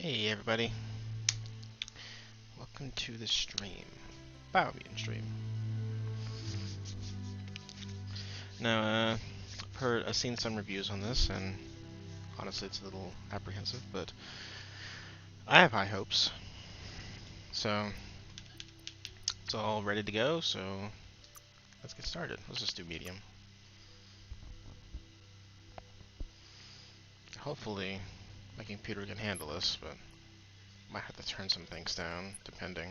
Hey everybody, welcome to the stream, Biomutant stream. Now, I've seen some reviews on this, and honestly it's a little apprehensive, but I have high hopes. So, it's all ready to go, so let's get started. Let's just do medium. Hopefully, my computer can handle this, but might have to turn some things down, depending.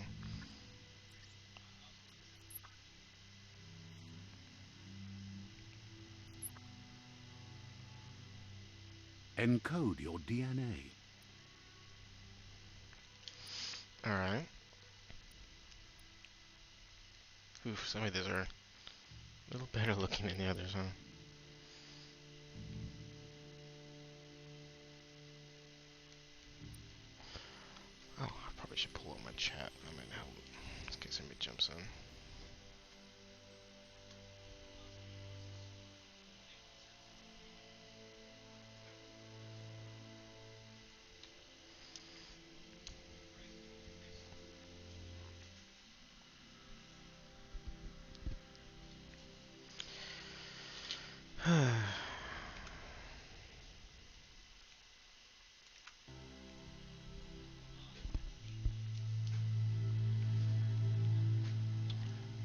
Encode your DNA. Alright. Oof, some of these are a little better looking than the others, huh? Oh, I probably should pull up my chat. That might help in case anybody jumps in.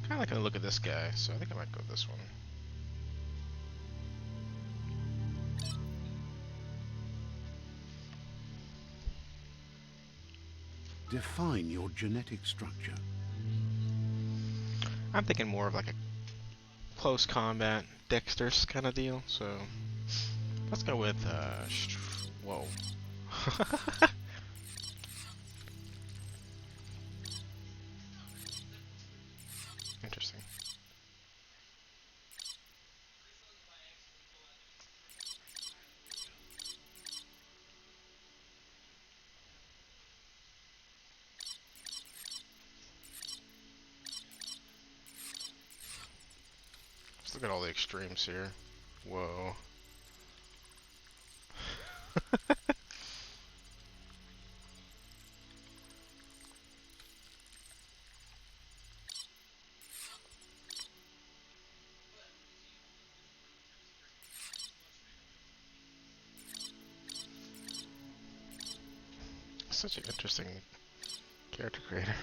Kinda like a look at this guy, so I think I might go with this one. Define your genetic structure. I'm thinking more of like a close combat, Dexter's kind of deal, so let's go with, whoa. Interesting. Let's look at all the extremes here. Whoa. Such an interesting character creator.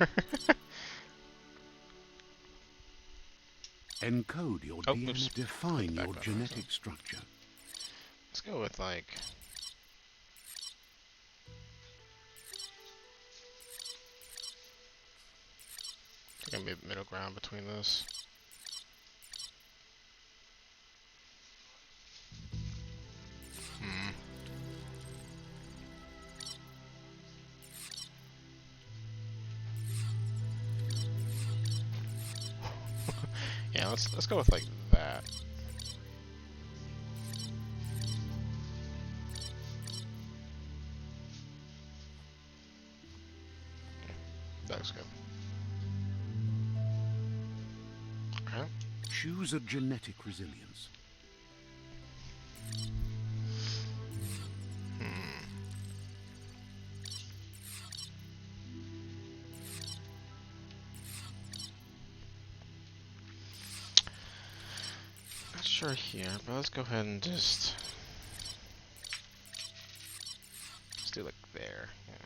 Encode your Oh, DNA. oops. Define your Button, genetic structure. Let's go with like... I think I'm middle ground between this. Hmm. Yeah, let's go with like that. That looks good. Okay. Choose a genetic resilience. Not sure here, but let's go ahead and just... Let's do like there. Yeah.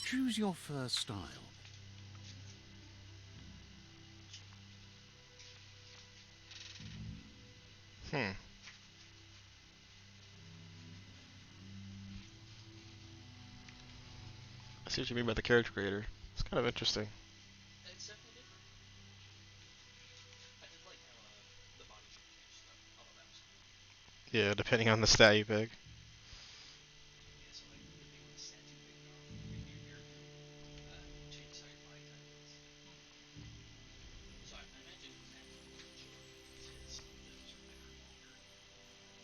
Choose your first style. Hmm. I see what you mean by the character creator. It's kind of interesting. Yeah, depending on the stat you pick.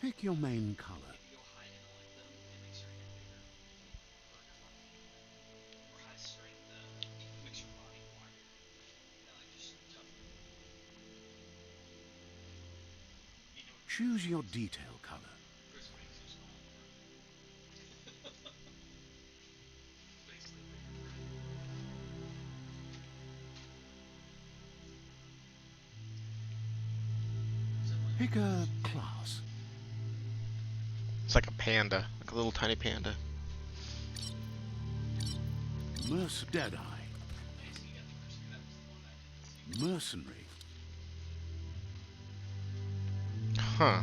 Pick your main color. Choose your detail color. class. It's like a panda, like a little tiny panda. Deadeye. Mercenary. Huh.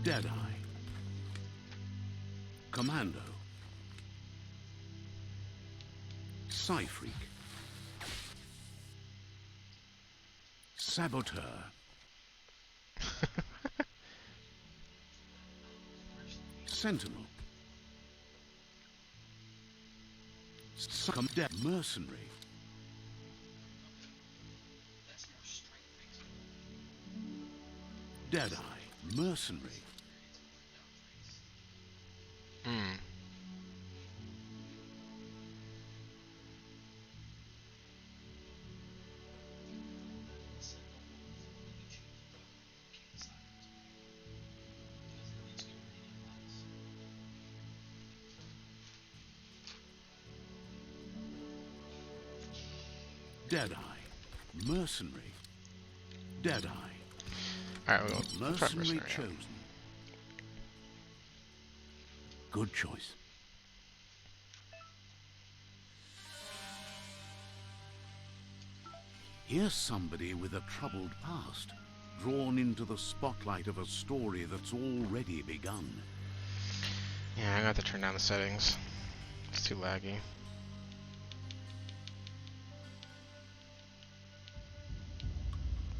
Deadeye. Commando. Psy-freak. Saboteur. Sentinel. Mercenary. Deadeye. Mercenary. Hmm. Deadeye. Mercenary. Deadeye. Alright, we'll try Mercenary mercenary. chosen. Good choice. Here's somebody with a troubled past, drawn into the spotlight of a story that's already begun. Yeah, I got to turn down the settings. It's too laggy.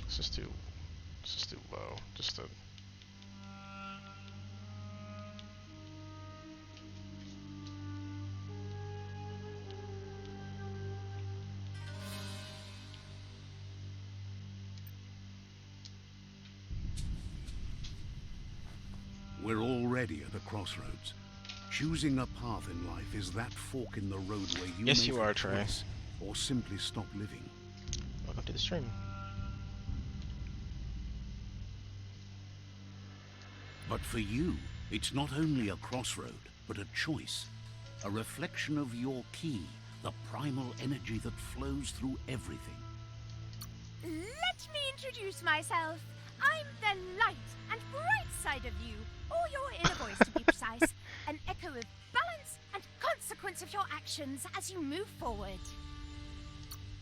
Let's just do low. Just to. We're already at a crossroads. Choosing a path in life is that fork in the road where you Yes, make you a are, Trey. choice or simply stop living. Welcome to the stream. But for you, it's not only a crossroad, but a choice. A reflection of your key, the primal energy that flows through everything. Let me introduce myself. I'm the light and bright side of you, or your inner voice to be precise. An echo of balance and consequence of your actions as you move forward.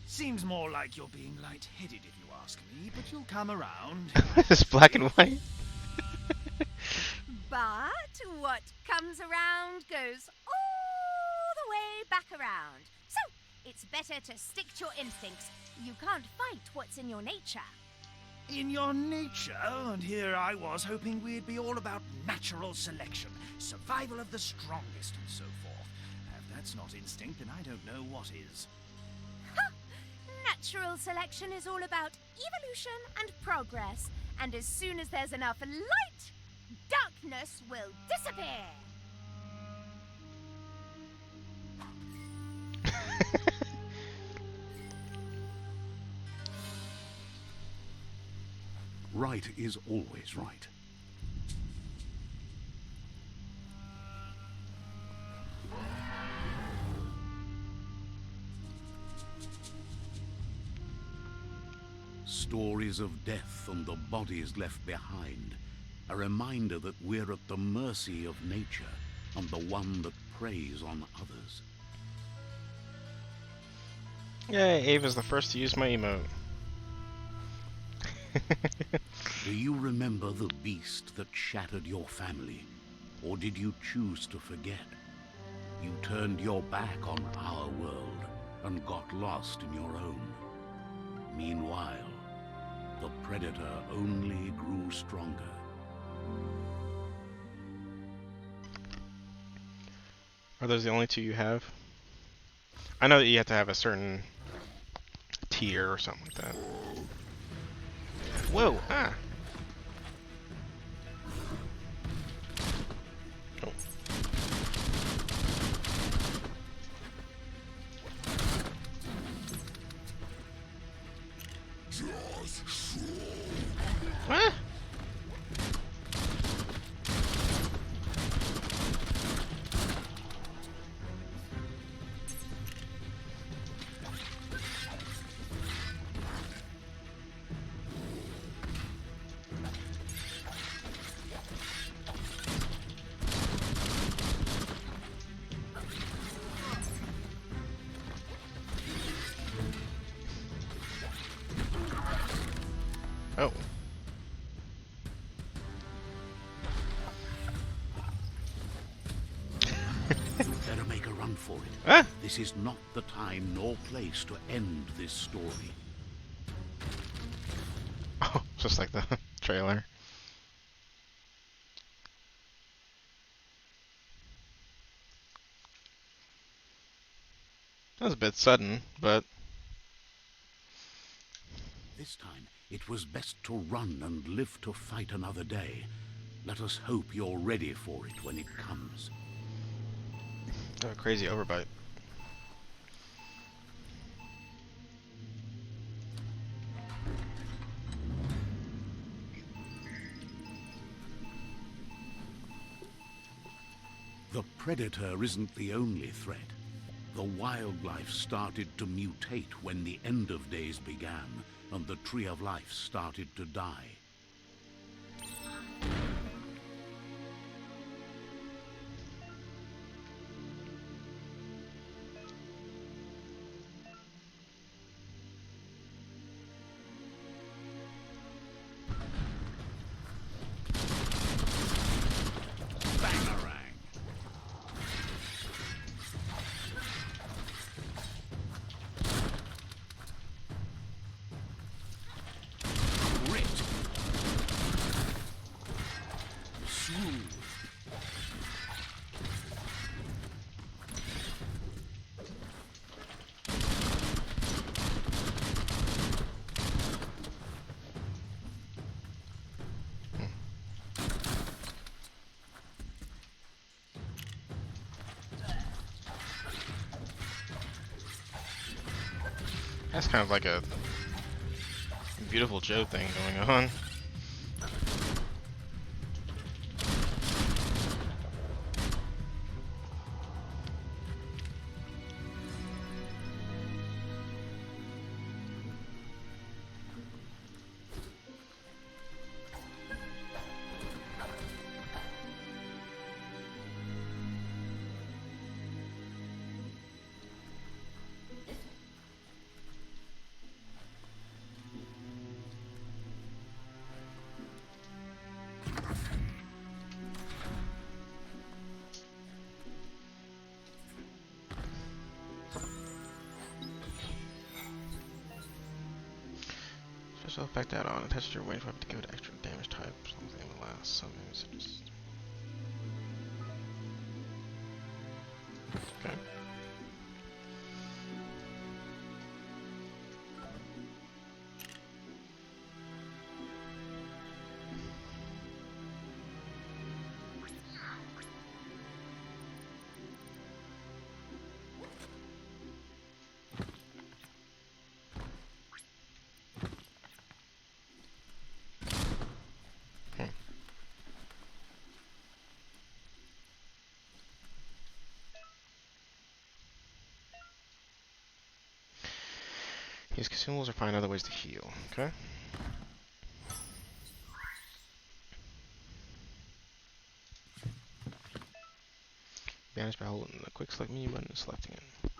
Seems more like you're being light-headed if you ask me, but you'll come around. It's black and white. But what comes around goes all the way back around. So, it's better to stick to your instincts. You can't fight what's in your nature. In your nature, and here I was hoping we'd be all about natural selection, survival of the strongest, and so forth. If that's not instinct, then I don't know what is. Ha! Natural selection is all about evolution and progress. And as soon as there's enough light, darkness will disappear. Right is always right. Stories of death and the bodies left behind. A reminder that we're at the mercy of nature and the one that preys on others. Yay, Ava's the first to use my emote. Do you remember the beast that shattered your family? Or did you choose to forget? You turned your back on our world and got lost in your own. Meanwhile, the predator only grew stronger. Are those the only two you have? I know that you have to have a certain tier or something like that. Whoa! Ah! Oh. What? Oh. You'd better make a run for it. Ah! This is not the time nor place to end this story. Oh, just like the trailer. That was a bit sudden, but This time, it was best to run and live to fight another day. Let us hope you're ready for it when it comes. a crazy overbite. The predator isn't the only threat. The wildlife started to mutate when the end of days began, and the tree of life started to die. Bangarang! Grit! Smooth! That's kind of like a Beautiful Joe thing going on. Special effect add-on. Attach your range weapon to give it extra damage type. Something in the last. Some moves just... Okay. Use consumables or find other ways to heal. Okay. Banish by holding the quick select menu button and selecting it.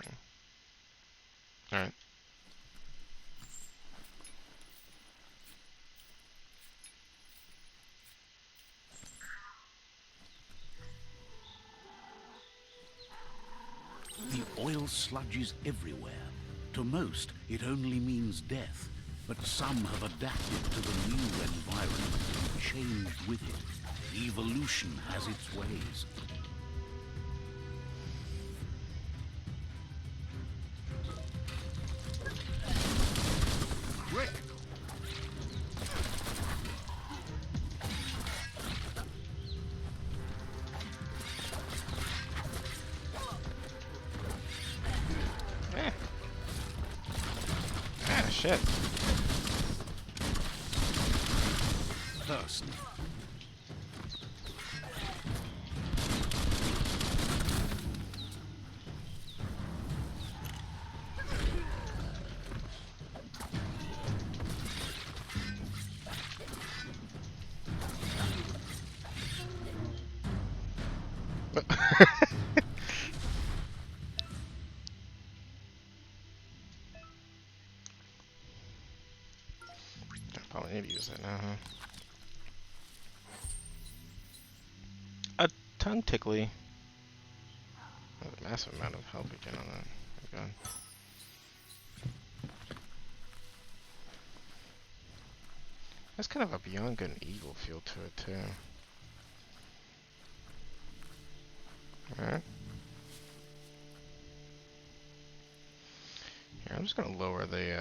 Okay. Alright. The oil sludges everywhere. To most, it only means death, but some have adapted to the new environment and changed with it. Evolution has its ways. Critical. Eh. Ah, shit. Person. Probably need to use that now, huh? A tongue tickly. That's a massive amount of health regen on that. Oh god. That's kind of a beyond good and evil feel to it too. Alright. Here, I'm just gonna lower the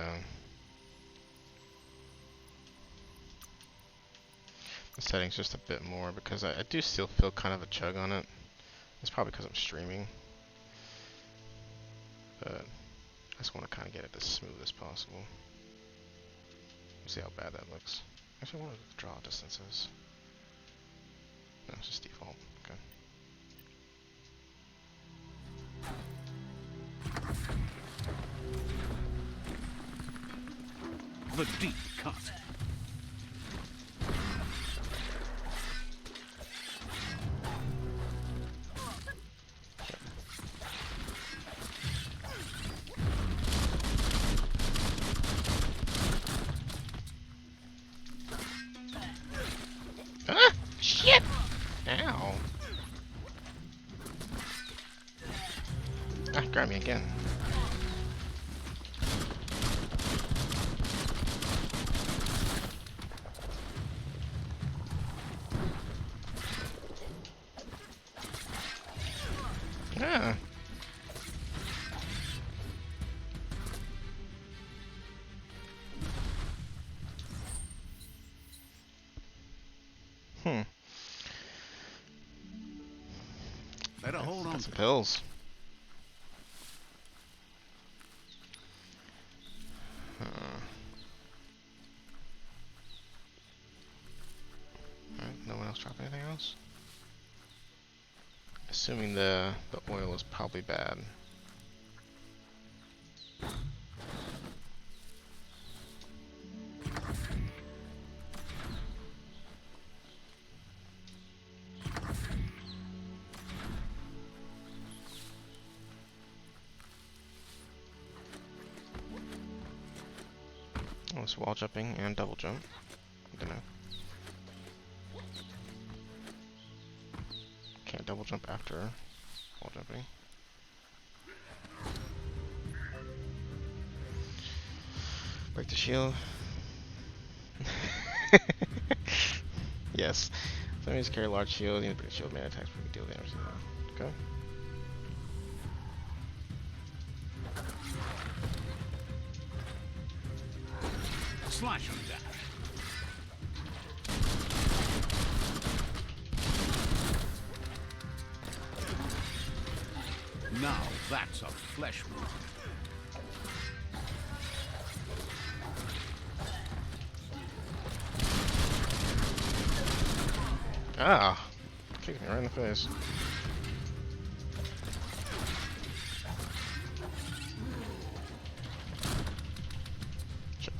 settings just a bit more because I do still feel kind of a chug on it. It's probably because I'm streaming. But I just want to kind of get it as smooth as possible. See how bad that looks. Actually, I want to draw distances. No, it's just default. Okay. The deep cut. Ah! Shit! Ow! Ah, grab me again. Ah! Better hold on. Got some pills. Alright, no one else drop anything else? Assuming the oil is probably bad. Oh, it's wall jumping and double jump. I don't know. Can't double jump after wall jumping. Break the shield. Yes. So enemies carry a large shield. You need to break the shield. Man attacks for deal damage. Okay. Slash and dash. Now that's a flesh wound. Ah! Kicked me right in the face. Shit.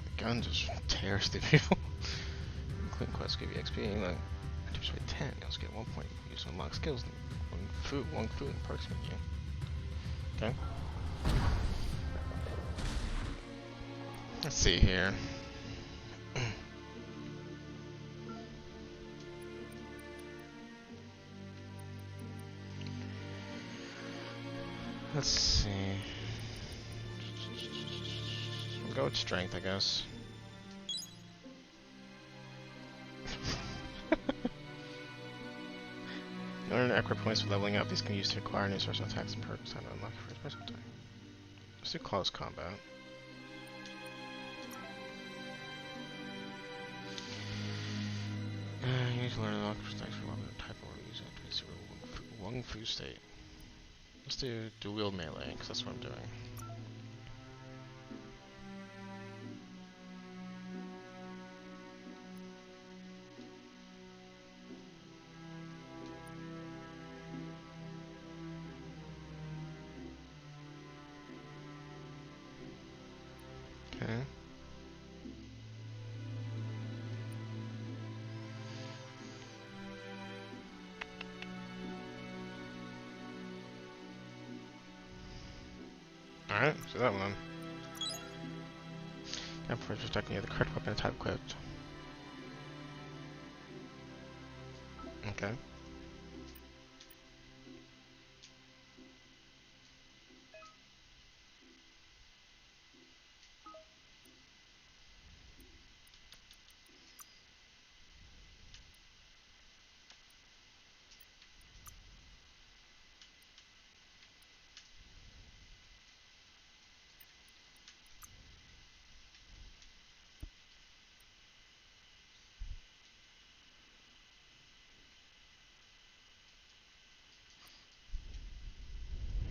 The gun just tears through people. Clean quests give you XP. Like, just rate 10. You also get 1 point. Use to unlock skills. Wung-fu and perks menu. Okay. Let's see here. Let's see. We'll go with strength, I guess. Earn equip points for leveling up. These can be used to acquire new special attacks and perks. Time to unlock your first special attack. Let's do close combat. You need to learn to unlock attacks for weapon type or use it to Wung-fu state. Let's do dual wield melee, because that's what I'm doing. Okay. Alright, so that one. And for protecting the correct weapon type equipped. Okay.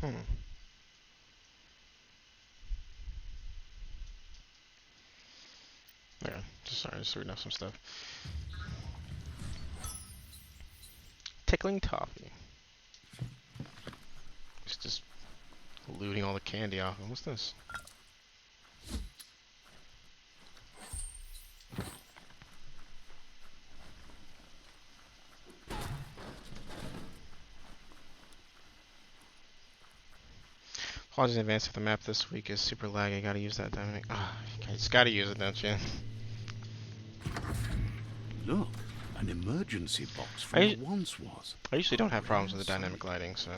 Hmm. Okay, just reading off some stuff. Tickling toffee. It's just looting all the candy off him. What's this? Apologies in advance if the map this week is super laggy. Gotta use that dynamic. Ah, you just gotta use it, don't you? Look, an emergency box from the once was. I usually don't have problems with the dynamic lighting, so.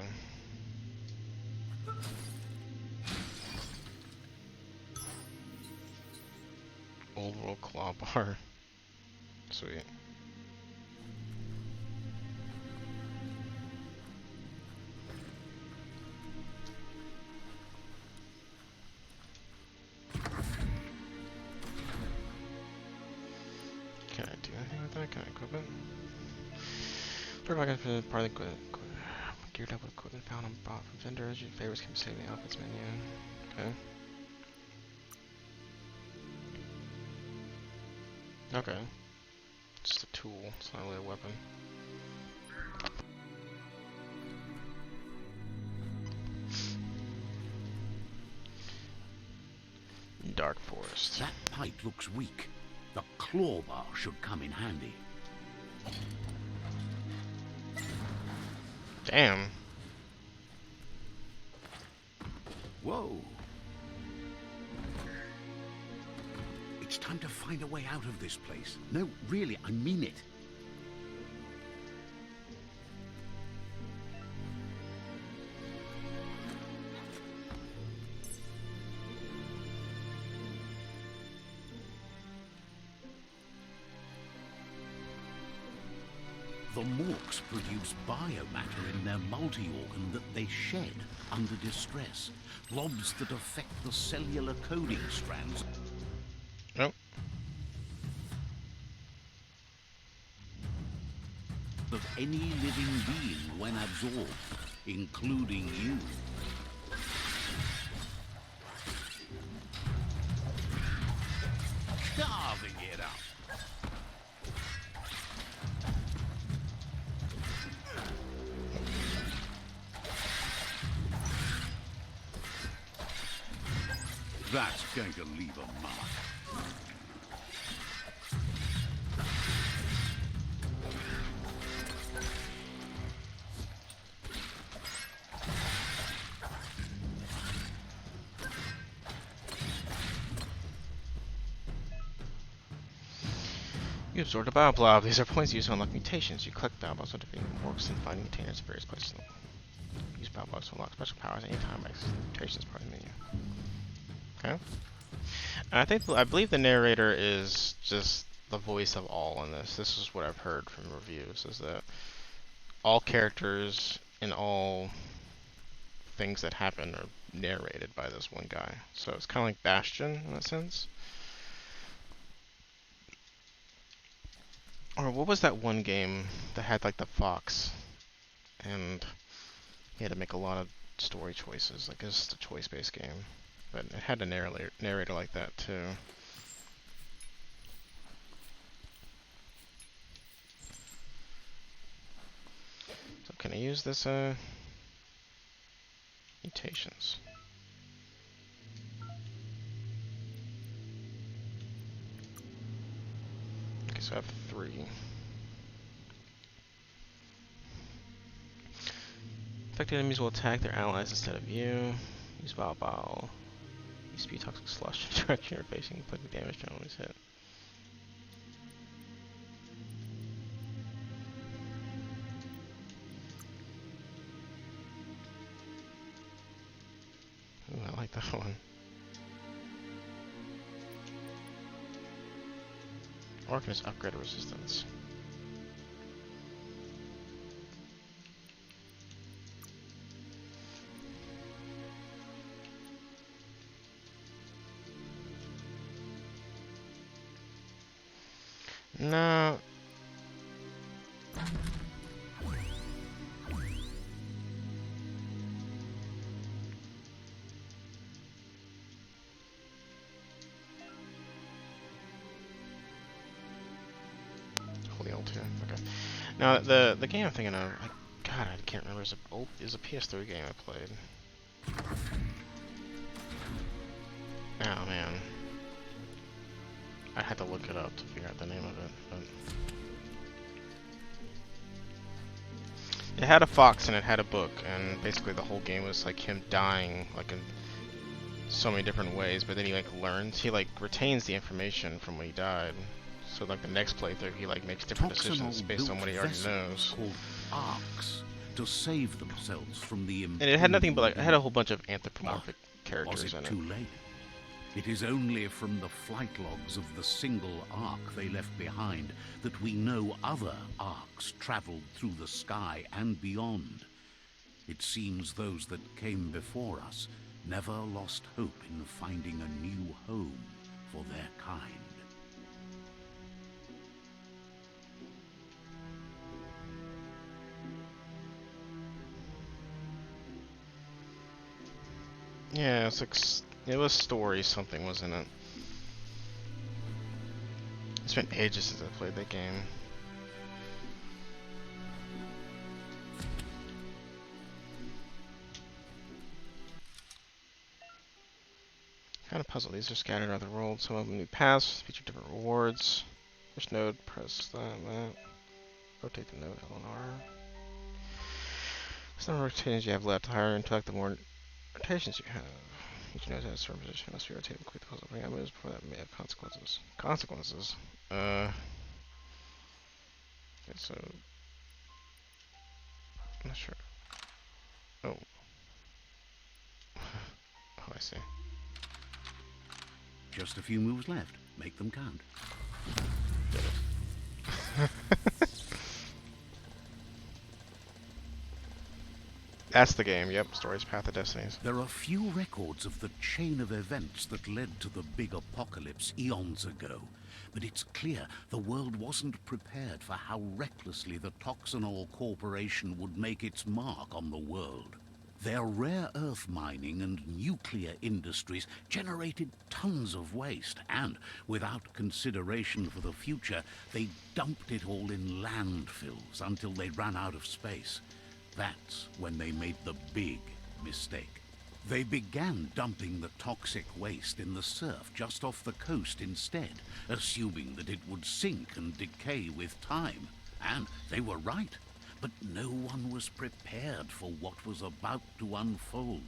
Old world claw bar. Sweet. Can I do anything with that? Can I equip it? Or if I can part of the geared up with equipment found and bought from vendors, your favorites can be saved in the outfits menu. Okay. Okay. Just a tool, it's not really a weapon. Dark Forest. That pipe looks weak. The claw bar should come in handy. Damn. Whoa. It's time to find a way out of this place. No, really, I mean it. The Morks produce biomatter in their multi-organ that they shed under distress. Blobs that affect the cellular coding strands. Nope. Of any living being when absorbed, including you. Carving it up. That's going to leave a mark. You absorbed a bio blob. These are points used to unlock mutations. You collect bio blobs on defeating orcs and finding containers in various places. Use bio blobs to unlock special powers anytime by mutations part of the menu. Okay. I believe the narrator is just the voice of all in this. This is what I've heard from reviews, is that all characters and all things that happen are narrated by this one guy. So it's kind of like Bastion in that sense. Or what was that one game that had like the fox and he had to make a lot of story choices? Like it's just a choice-based game. But it had a narrator like that too. So can I use this mutations? Okay, so I have 3. Affected enemies will attack their allies instead of you. Use Bao. Use speed toxic slush direction you're facing. Inflict the damage to always hit. Ooh, I like that one. Or can just upgrade resistance. No. Holy L2. Okay. Now the game I'm thinking of, God, I can't remember. Is a PS3 game I played. Oh man. I had to look it up to figure out the name of it, but it had a fox and it had a book, and basically the whole game was like him dying like in so many different ways, but then he retains the information from when he died. So like the next playthrough he like makes different decisions based on what he already knows. Called arcs to save themselves from the and it had nothing but like it had a whole bunch of anthropomorphic characters was it in it. Too late? It is only from the flight logs of the single ark they left behind that we know other arks traveled through the sky and beyond. It seems those that came before us never lost hope in finding a new home for their kind. Yeah, it's like it was story something, wasn't it? It's been ages since I played that game. Kind of puzzle. These are scattered around the world. Some of them new paths feature different rewards. First node, press that. Rotate the node, L and R. The number of rotations you have left, the higher intellect, the more rotations you have. Each node has a certain position. Unless you rotate and complete the puzzle, bring out moves before that may have consequences. Consequences? Okay, so I'm not sure. Oh. Oh, I see. Just a few moves left. Make them count. Get it. That's the game, yep. Stories, Path of Destinies. There are few records of the chain of events that led to the big apocalypse eons ago, but it's clear the world wasn't prepared for how recklessly the Toxanol Corporation would make its mark on the world. Their rare earth mining and nuclear industries generated tons of waste, and, without consideration for the future, they dumped it all in landfills until they ran out of space. That's when they made the big mistake. They began dumping the toxic waste in the surf just off the coast instead, assuming that it would sink and decay with time. And they were right. But no one was prepared for what was about to unfold.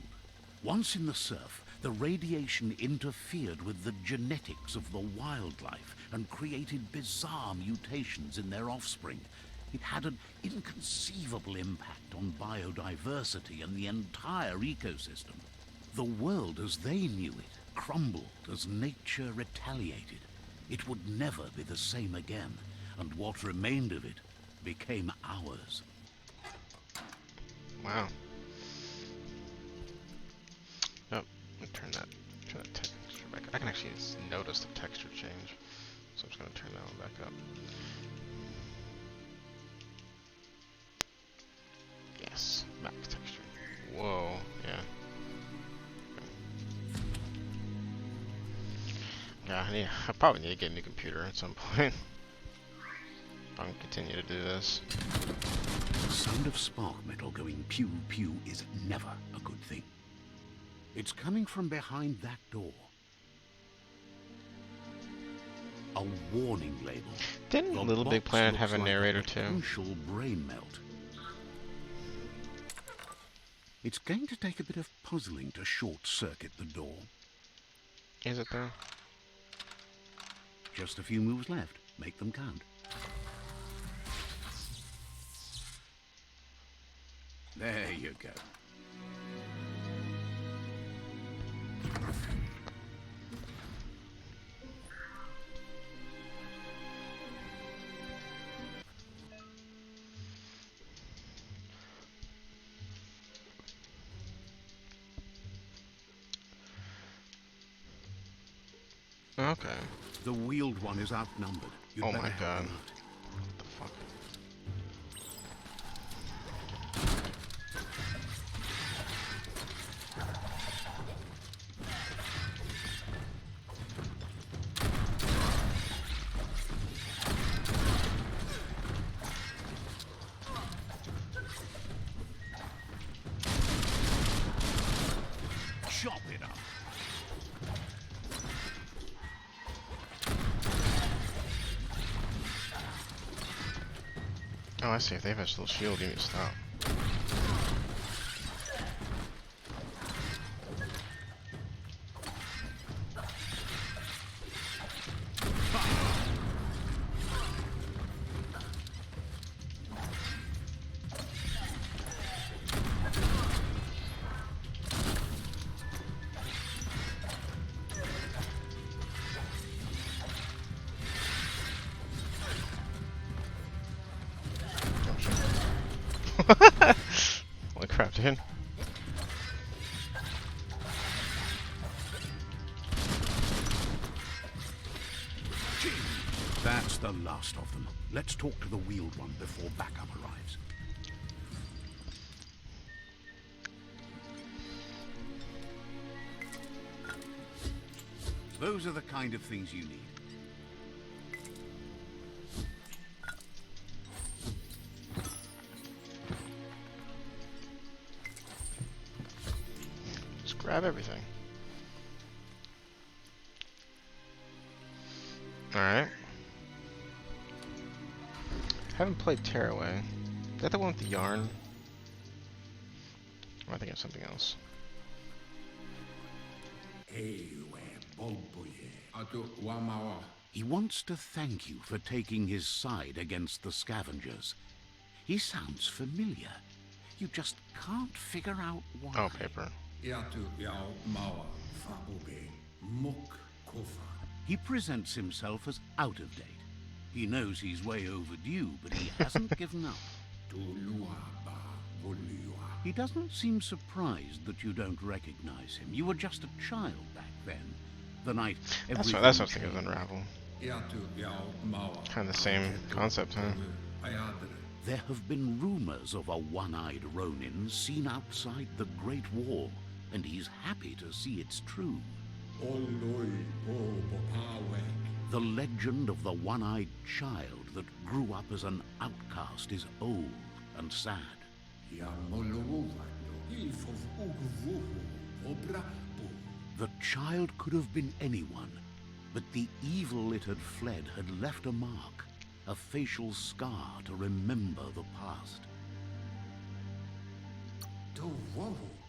Once in the surf, the radiation interfered with the genetics of the wildlife and created bizarre mutations in their offspring. It had an inconceivable impact on biodiversity and the entire ecosystem. The world as they knew it crumbled as nature retaliated. It would never be the same again, and what remained of it became ours. Wow. Oh, turn that texture back. I can actually notice the texture change, so I'm just going to turn that one back up. Yes, map texture. Whoa, yeah. Yeah, I probably need to get a new computer at some point. I'm gonna continue to do this. The sound of spark metal going pew pew is never a good thing. It's coming from behind that door. A warning label. Didn't The Little Big box Planet looks have a like narrator too? potential brain melt. It's going to take a bit of puzzling to short-circuit the door. Is it though? Just a few moves left. Make them count. There you go. Okay. The wheeled one is outnumbered. You'd Oh better my help god. him out. What the fuck? Chop it up. Oh, I see. If they have a little shield, you need to stop. Holy crap, dude. That's the last of them. Let's talk to the wheeled one before backup arrives. Those are the kind of things you need. Just grab everything. Alright. Haven't played Tearaway. Is that the one with the yarn? Or I think it's something else. He wants to thank you for taking his side against the scavengers. He sounds familiar. You just can't figure out why. Oh, paper. He presents himself as out of date. He knows he's way overdue, but he hasn't given up. He doesn't seem surprised that you don't recognize him. You were just a child back then. The night everything That's what I was thinking of changed. Unravel. Kind of the same concept, huh? There have been rumors of a one-eyed Ronin seen outside the Great Wall, and he's happy to see it's true. The legend of the one-eyed child that grew up as an outcast is old and sad. The child could have been anyone, but the evil it had fled had left a mark, a facial scar to remember the past.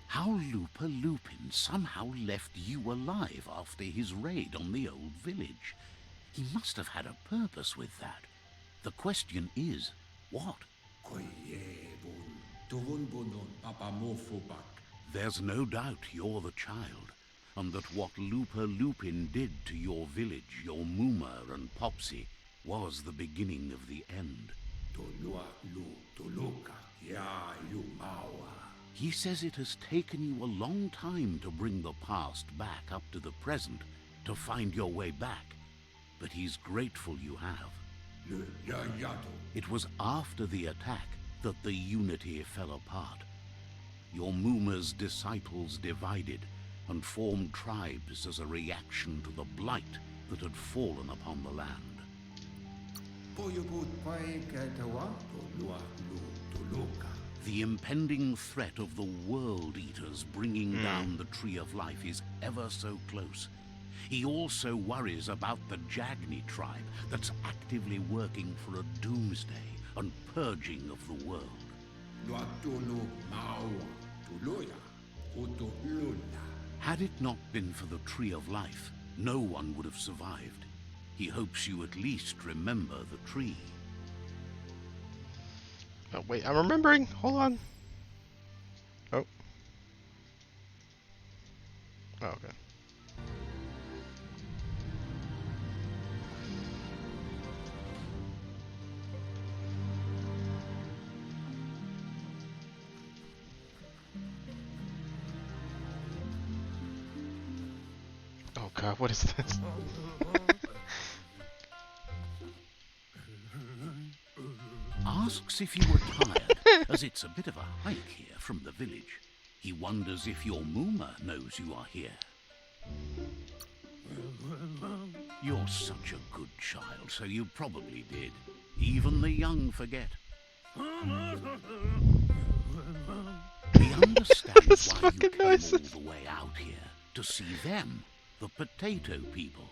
How Lupa Lupin somehow left you alive after his raid on the old village. He must have had a purpose with that. The question is, what? There's no doubt you're the child, and that what Lupa Lupin did to your village, your Muma and Popsy, was the beginning of the end. He says it has taken you a long time to bring the past back up to the present, to find your way back, but he's grateful you have. It was after the attack that the unity fell apart. Your Muma's disciples divided and formed tribes as a reaction to the blight that had fallen upon the land. The impending threat of the World Eaters bringing down the Tree of Life is ever so close. He also worries about the Jagni tribe that's actively working for a doomsday and purging of the world. Had it not been for the Tree of Life, no one would have survived. He hopes you at least remember the tree. Oh, wait, I'm remembering. Hold on. Oh. Oh, okay. Oh god, what is this? Asks if you were tired, as it's a bit of a hike here from the village. He wonders if your Mooma knows you are here. You're such a good child, so you probably did. Even the young forget. He understands why you came all the way out here, to see them, the potato people.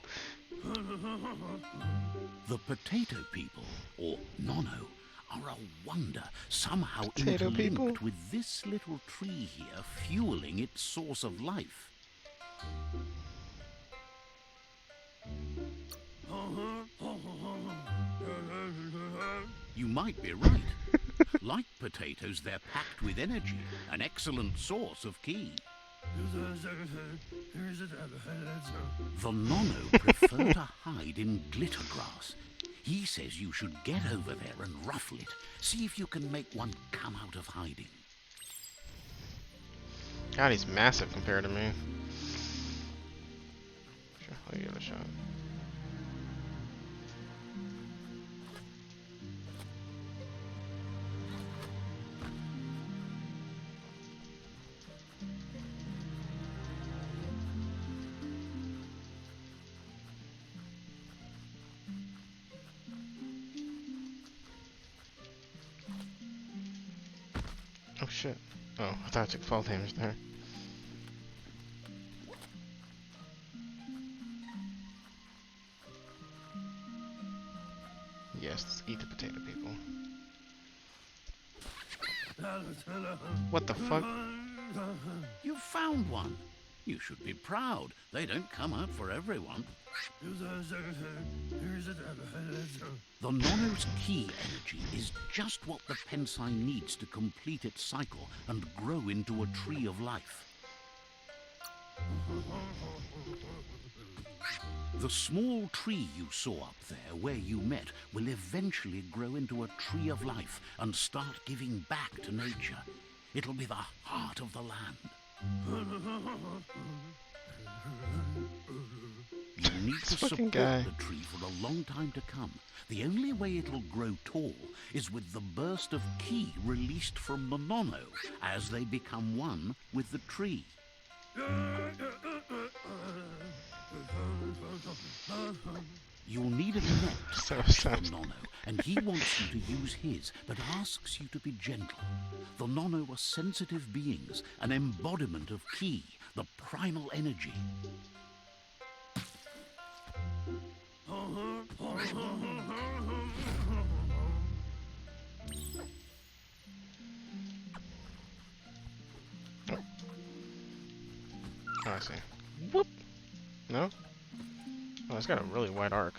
The potato people, or Nono, are a wonder, somehow Potato interlinked people? with this little tree here fueling its source of life. You might be right. Like potatoes, they're packed with energy, an excellent source of ki. The Nono prefer to hide in glitter grass. He says you should get over there and ruffle it. See if you can make one come out of hiding. God, he's massive compared to me. Sure, I'll give it a shot. Oh shit. Oh, I thought I took fall damage there. Yes, let's eat the potato people. What the fuck? You found one. You should be proud. They don't come out for everyone. The Nono's ki energy is just what the Pensai needs to complete its cycle and grow into a tree of life. The small tree you saw up there where you met will eventually grow into a tree of life and start giving back to nature. It'll be the heart of the land. You'll need to support the tree for a long time to come. The only way it'll grow tall is with the burst of ki released from the Nono as they become one with the tree. You'll need a net to catch the Nono, and he wants you to use his, but asks you to be gentle. The Nono are sensitive beings, an embodiment of ki, the primal energy. Oh, I see. Whoop! No? Oh, it's got a really wide arc.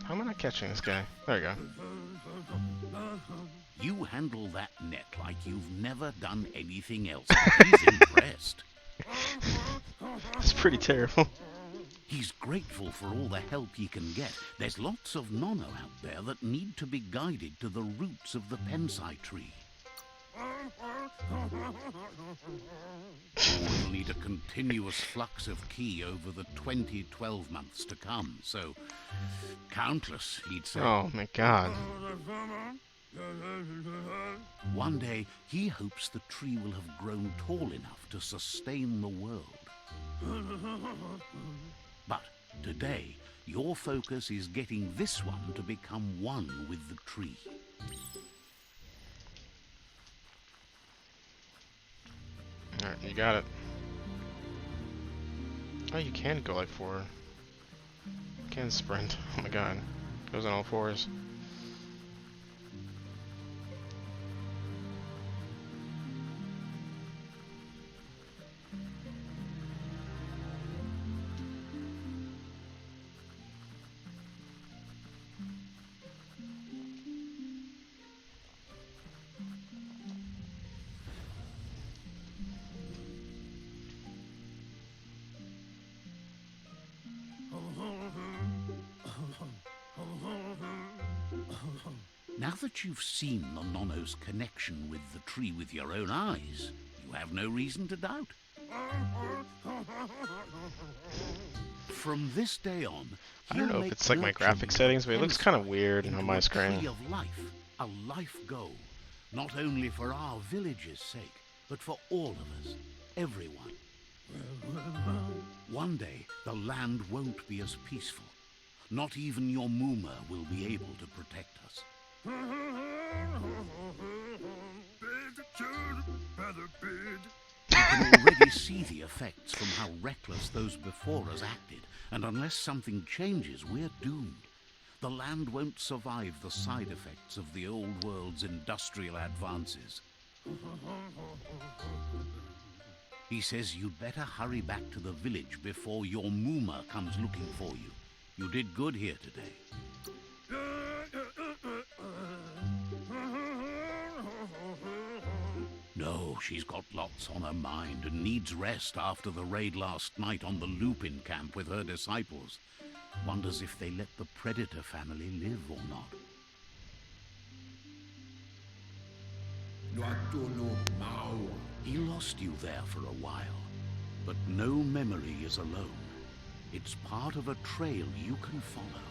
How am I not catching this guy? There you go. You handle that net like you've never done anything else. He's impressed. That's pretty terrible. He's grateful for all the help he can get. There's lots of Nono out there that need to be guided to the roots of the Pensai tree. We'll need a continuous flux of ki over the 12 months to come, so countless, he'd say. Oh my god. One day, he hopes the tree will have grown tall enough to sustain the world. But today, your focus is getting this one to become one with the tree. Alright, you got it. Oh, you can go like 4. You can sprint. Oh my god. Goes on all 4s. Now that you've seen the Nonno's connection with the tree with your own eyes, you have no reason to doubt. From this day on, I don't know if make it's like my graphic settings, but it looks kind of weird on my screen. Tree of life, a life goal, not only for our village's sake, but for all of us, everyone. One day, the land won't be as peaceful. Not even your Mooma will be able to protect us. You can already see the effects from how reckless those before us acted, and unless something changes, we're doomed. The land won't survive the side effects of the old world's industrial advances. He says you'd better hurry back to the village before your Mooma comes looking for you. You did good here today. No, she's got lots on her mind and needs rest after the raid last night on the Lupin camp with her disciples. Wonders if they let the Predator family live or not. He lost you there for a while, but no memory is alone. It's part of a trail you can follow.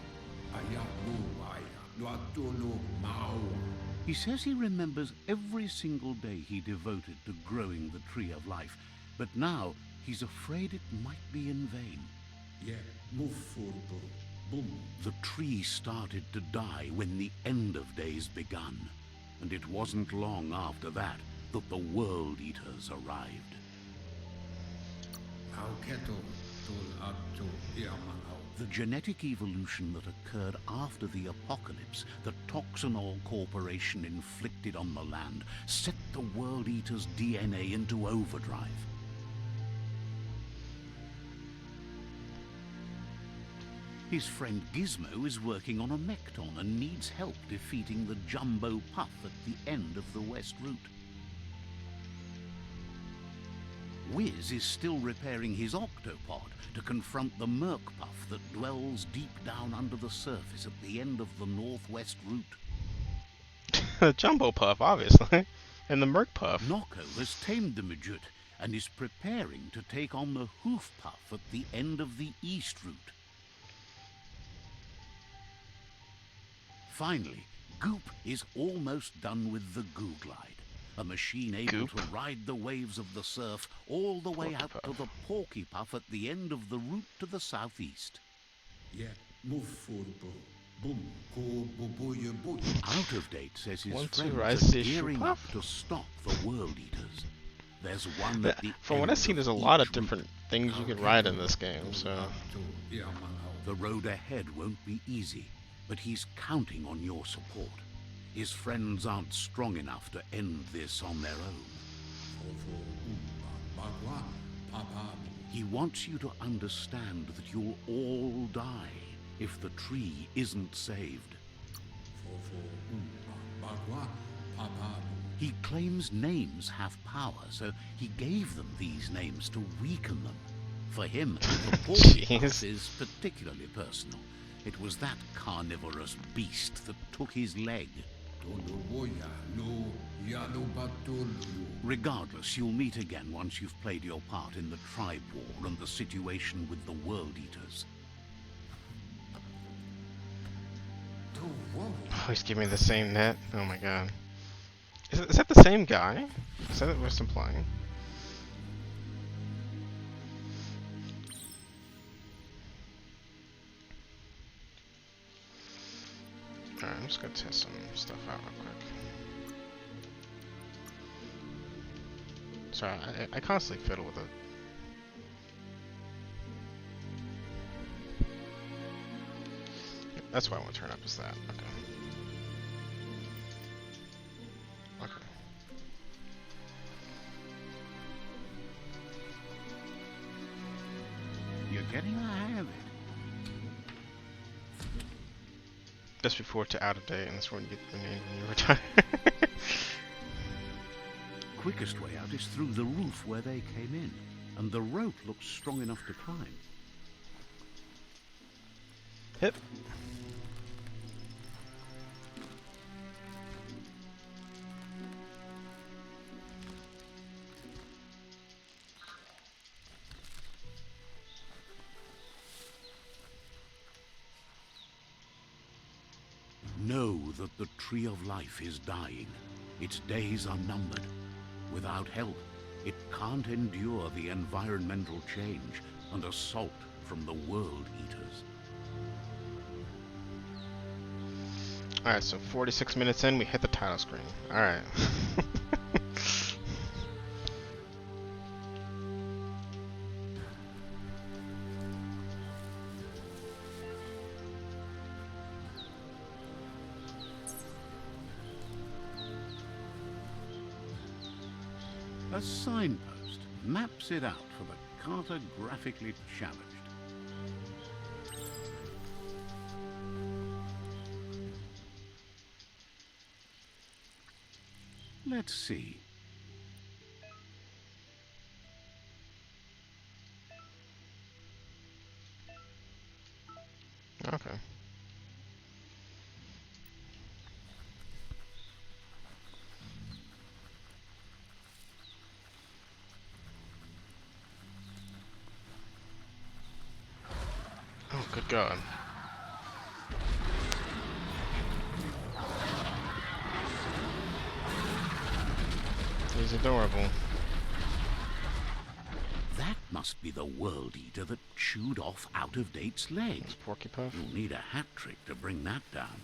He says he remembers every single day he devoted to growing the Tree of Life, but now he's afraid it might be in vain. The tree started to die when the end of days begun, and it wasn't long after that that the World Eaters arrived. The genetic evolution that occurred after the apocalypse that Toxinol Corporation inflicted on the land set the World Eater's DNA into overdrive. His friend Gizmo is working on a Mekton and needs help defeating the Jumbo Puff at the end of the West Route. Wiz is still repairing his octopod to confront the Merc Puff that dwells deep down under the surface at the end of the Northwest Route. The Jumbo Puff, obviously. And the Merc Puff. Noko has tamed the Majut and is preparing to take on the Hoof Puff at the end of the East Route. Finally, Goop is almost done with the Goo Glide, a machine able to ride the waves of the surf all the way out to the Porky Puff at the end of the route to the southeast. Out of Date says his friends are gearing up to stop the World Eaters. There's one at the From what I've seen, there's a lot of different things you can ride in this game, so... The road ahead won't be easy, but he's counting on your support. His friends aren't strong enough to end this on their own. He wants you to understand that you'll all die if the tree isn't saved. He claims names have power, so he gave them these names to weaken them. For him, the Porky Puff is particularly personal. It was that carnivorous beast that took his leg. Regardless, you'll meet again once you've played your part in the tribe war and the situation with the World Eaters. Oh, he's giving me the same net. Oh my god. Is that the same guy? Is that what it's implying? Alright, I'm just gonna test some stuff out real quick. Sorry, I constantly fiddle with it. That's why I want to turn up is that. Okay. Okay. You're getting the hang of it. Just before to out of date, and that's when you get the name when you retire. Quickest way out is through the roof where they came in, and the rope looks strong enough to climb. Hip. Know that the Tree of Life is dying. Its days are numbered. Without help, it can't endure the environmental change and assault from the World Eaters. Alright, so 46 minutes in, we hit the title screen. Alright. A signpost maps it out for the cartographically challenged. Let's see. Okay. Oh, good God. He's adorable. That must be the World Eater that chewed off Out-of-Date's leg. It's Porky Puff. You'll need a hat trick to bring that down.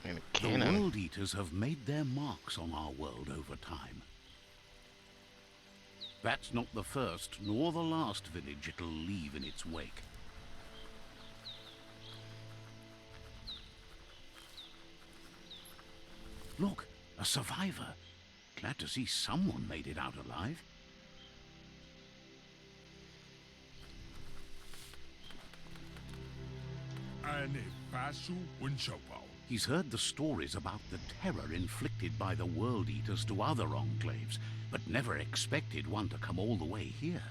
And a The cannon. World Eaters have made their marks on our world over time. That's not the first nor the last village it'll leave in its wake. Look, a survivor. Glad to see someone made it out alive. He's heard the stories about the terror inflicted by the World Eaters to other enclaves, but never expected one to come all the way here.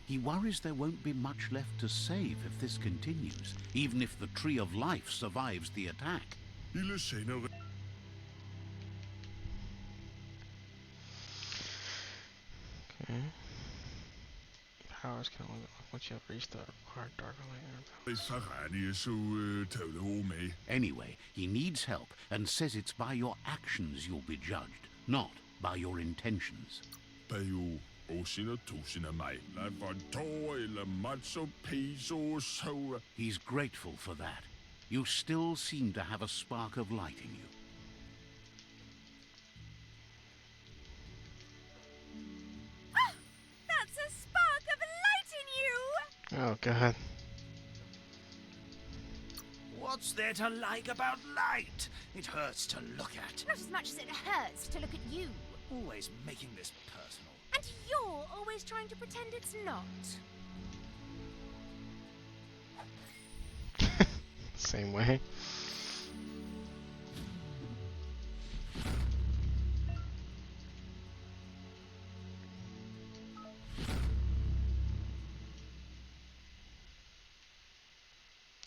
He worries there won't be much left to save if this continues, even if the Tree of Life survives the attack. Okay. Powers can only unlock once you have reached the hard dark light. Anyway, he needs help and says it's by your actions you'll be judged, not by your intentions. He's grateful for that. You still seem to have a spark of light in you. Ah, that's a spark of light in you! Oh, God. What's there to like about light? It hurts to look at. Not as much as it hurts to look at you. Always making this personal. And you're always trying to pretend it's not. Same way.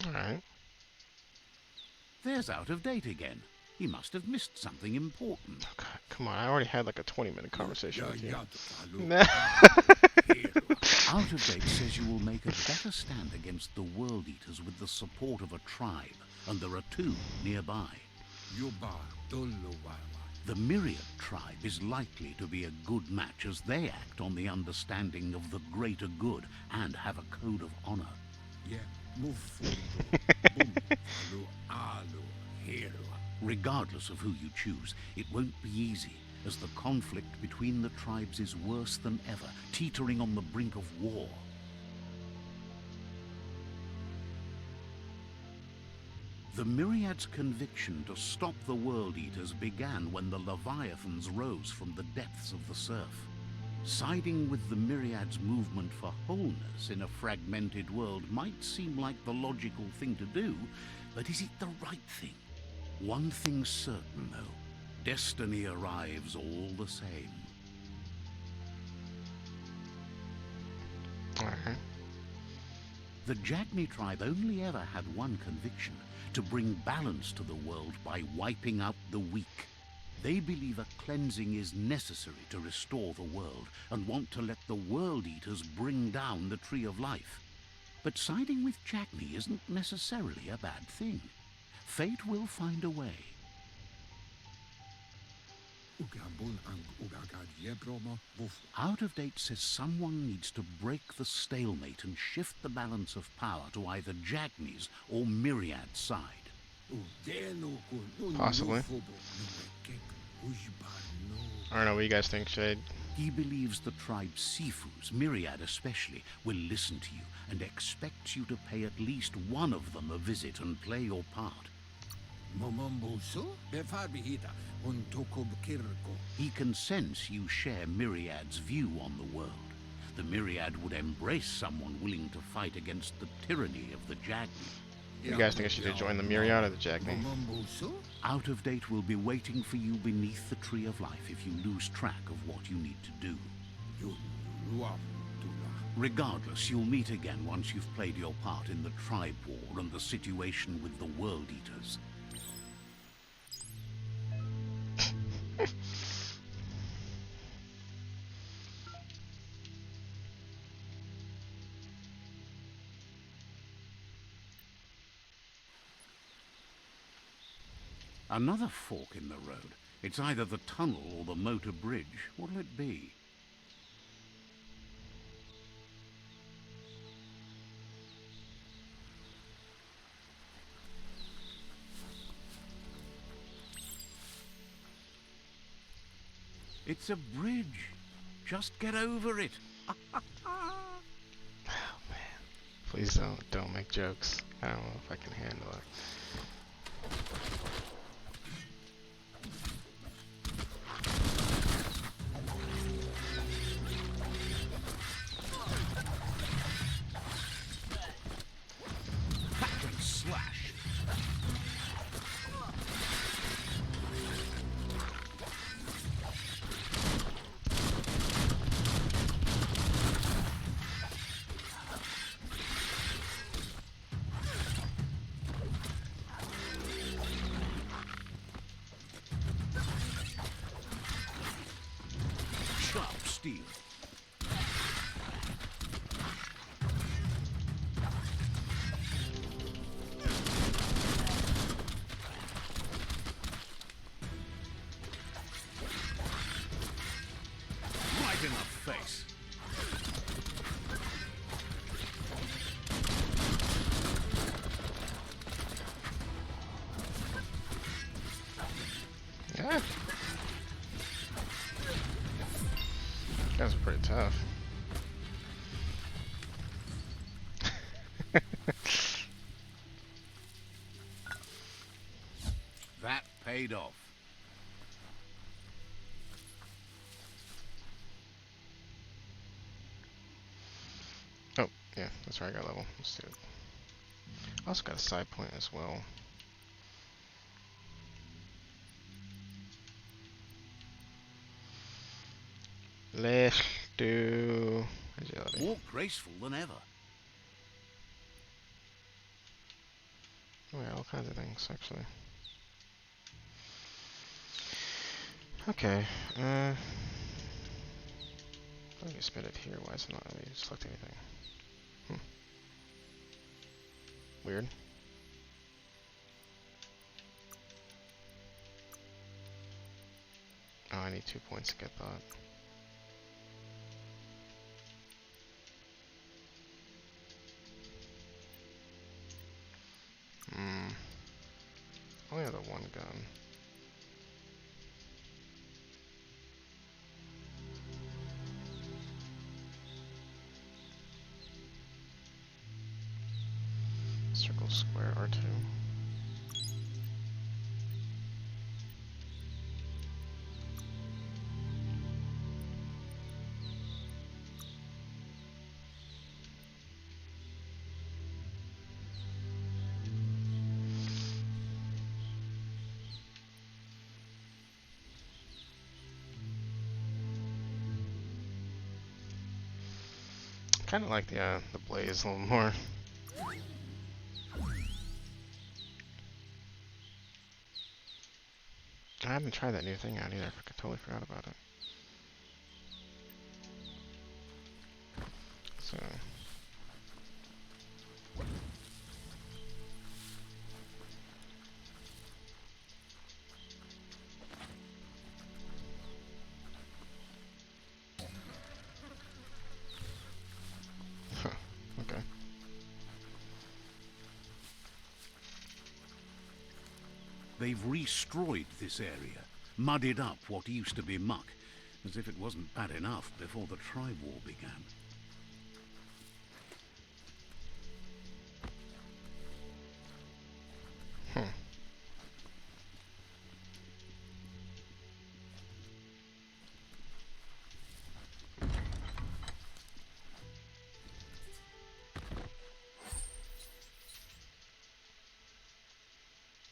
Alright. There's Out-of-Date again. He must have missed something important. Oh, God, come on, I already had like a 20-minute conversation with you. Out-of-Date says you will make a better stand against the World Eaters with the support of a tribe, and there are two nearby. The Myriad tribe is likely to be a good match as they act on the understanding of the greater good and have a code of honor. Regardless of who you choose, it won't be easy, as the conflict between the tribes is worse than ever, teetering on the brink of war. The Myriad's conviction to stop the World Eaters began when the Leviathans rose from the depths of the surf. Siding with the Myriad's movement for wholeness in a fragmented world might seem like the logical thing to do, but is it the right thing? One thing's certain, though. Destiny arrives all the same. Alright. The Jagni tribe only ever had one conviction: to bring balance to the world by wiping out the weak. They believe a cleansing is necessary to restore the world, and want to let the World Eaters bring down the Tree of Life. But siding with Jagni isn't necessarily a bad thing. Fate will find a way. Out of Date says someone needs to break the stalemate and shift the balance of power to either Jagni's or Myriad's side. Possibly. I don't know what you guys think, Shade. He believes the tribe's Sifus, Myriad especially, will listen to you and expects you to pay at least one of them a visit and play your part. He can sense you share Myriad's view on the world. The Myriad would embrace someone willing to fight against the tyranny of the Jagni. You guys think I should join the Myriad or the Jagni? Out of Date will be waiting for you beneath the Tree of Life if you lose track of what you need to do. Regardless, you'll meet again once you've played your part in the tribe war and the situation with the World Eaters. Another fork in the road. It's either the tunnel or the motor bridge. What'll it be? It's a bridge. Just get over it. Oh man. Please don't make jokes. I don't know if I can handle it. Steel. Right in the face. Yeah. You guys are pretty tough. That paid off. Oh, yeah, that's right, I got level. Let's do it. I also got a side point as well. Let's do agility. More graceful than ever. Oh yeah, all kinds of things actually. Okay, let me spin it here. Why is it not letting me select anything? Weird. Oh, I need 2 points to get that. Only have the one gun. Circle, square, R2. Kind of like the blaze a little more. I haven't tried that new thing out either. I totally forgot about it. So. Huh. Okay. They've destroyed this area, muddied up what used to be muck, as if it wasn't bad enough before the tribe war began. Hmm.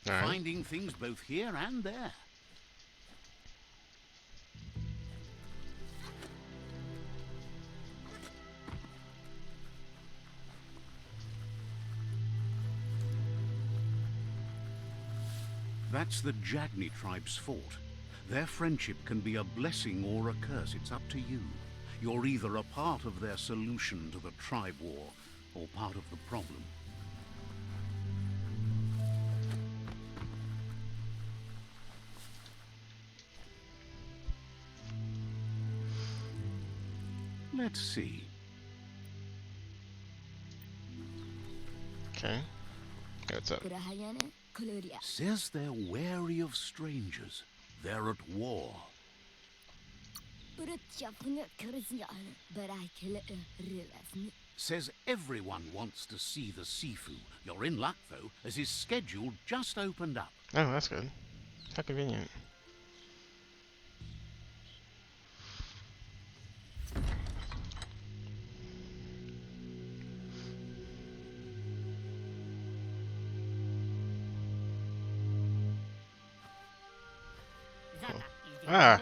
All right. Finding things both here and there. That's the Jagni tribe's fort. Their friendship can be a blessing or a curse. It's up to you. You're either a part of their solution to the tribe war or part of the problem. Let's see. Okay. Hey, what's up? Says they're wary of strangers. They're at war. Says everyone wants to see the Sifu. You're in luck, though, as his schedule just opened up. Oh, that's good. How convenient. Ah!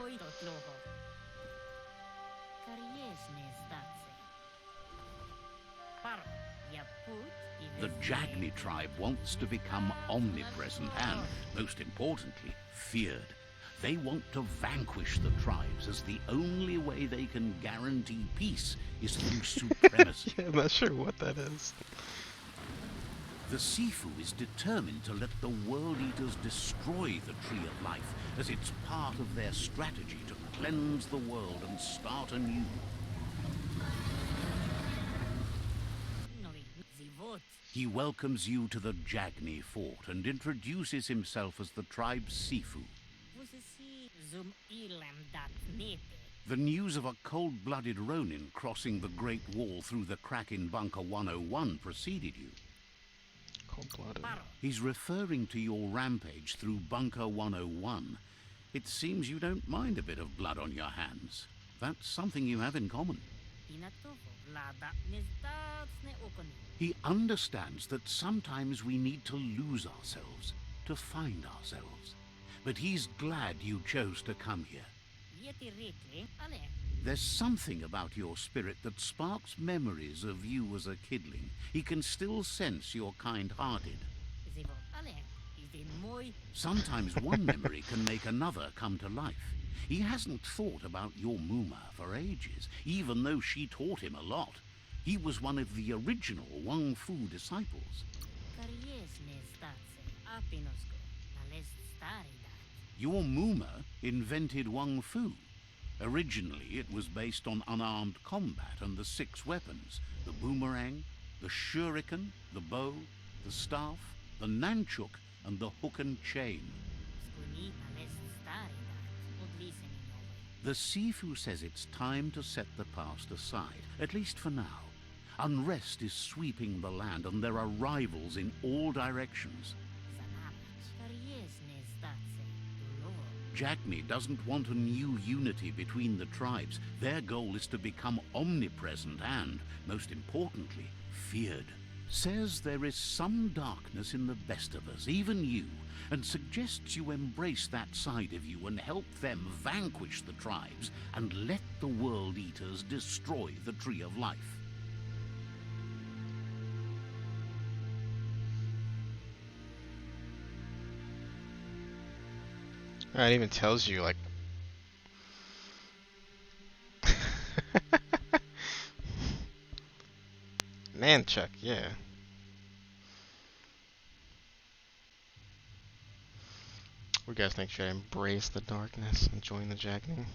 The Jagni tribe wants to become omnipresent and, most importantly, feared. They want to vanquish the tribes, as the only way they can guarantee peace is through supremacy. Yeah, I'm not sure what that is. The Sifu is determined to let the World Eaters destroy the Tree of Life, as it's part of their strategy to cleanse the world and start anew. He welcomes you to the Jagni fort and introduces himself as the tribe's Sifu. The news of a cold-blooded Ronin crossing the Great Wall through the crack in Bunker 101 preceded you. Cold-blooded. He's referring to your rampage through Bunker 101. It seems you don't mind a bit of blood on your hands. That's something you have in common. He understands that sometimes we need to lose ourselves to find ourselves. But he's glad you chose to come here. There's something about your spirit that sparks memories of you as a kidling. He can still sense you're kind-hearted. Sometimes one memory can make another come to life. He hasn't thought about your Muma for ages, even though she taught him a lot. He was one of the original Wung-fu disciples. Your Muma invented Wung-fu. Originally, it was based on unarmed combat and the 6 weapons: the boomerang, the shuriken, the bow, the staff, the nunchuk, and the hook and chain. The Sifu says it's time to set the past aside, at least for now. Unrest is sweeping the land, and there are rivals in all directions. Jagni doesn't want a new unity between the tribes. Their goal is to become omnipresent and, most importantly, feared. Says there is some darkness in the best of us, even you, and suggests you embrace that side of you and help them vanquish the tribes and let the World Eaters destroy the Tree of Life. It even tells you, like... Nanchuck, yeah. What do you guys think? Should I embrace the darkness and join the Jagning?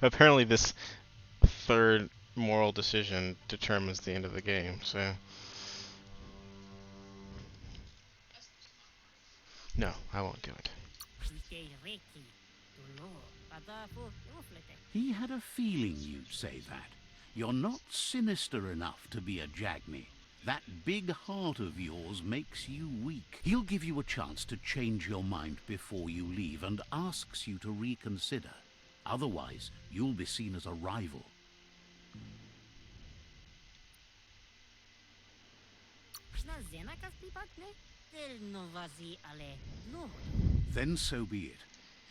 Apparently this third moral decision determines the end of the game, so... No, I won't do it. He had a feeling you'd say that. You're not sinister enough to be a Jagni. That big heart of yours makes you weak. He'll give you a chance to change your mind before you leave and asks you to reconsider. Otherwise, you'll be seen as a rival. Then so be it.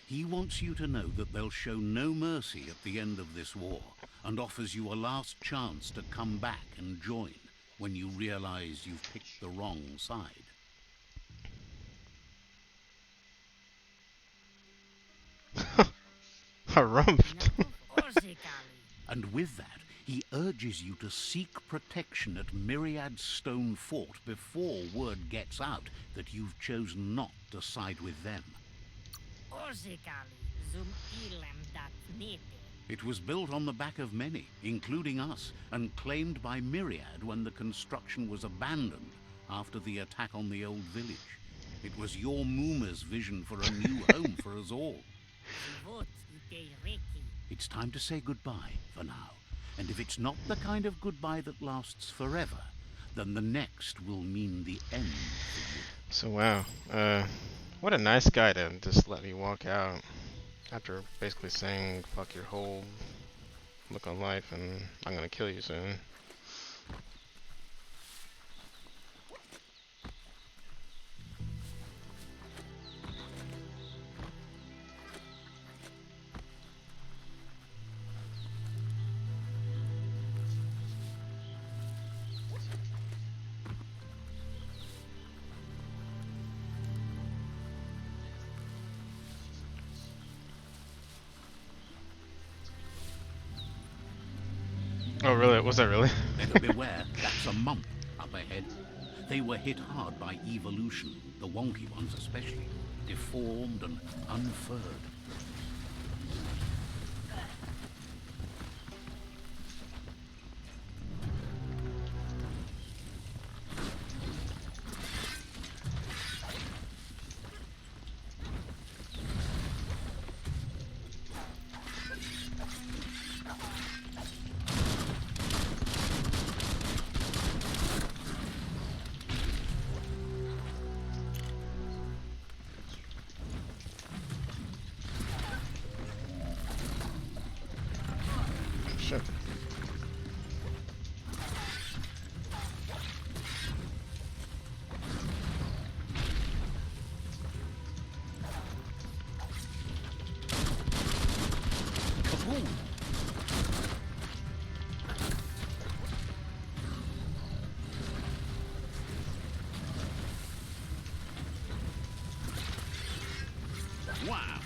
He wants you to know that they'll show no mercy at the end of this war, and offers you a last chance to come back and join when you realize you've picked the wrong side. Harumphed. And with that, he urges you to seek protection at Myriad's Stone Fort before word gets out that you've chosen not to side with them. It was built on the back of many, including us, and claimed by Myriad when the construction was abandoned after the attack on the old village. It was your Mooma's vision for a new home for us all. It's time to say goodbye for now. And if it's not the kind of goodbye that lasts forever, then the next will mean the end for you. So wow, what a nice guy to just let me walk out after basically saying fuck your whole look on life and I'm gonna kill you soon. Oh really? Was that really? Better beware, that's a mump up ahead. They were hit hard by evolution, the wonky ones especially, deformed and unfurred. Shit. Kaboom! Wow!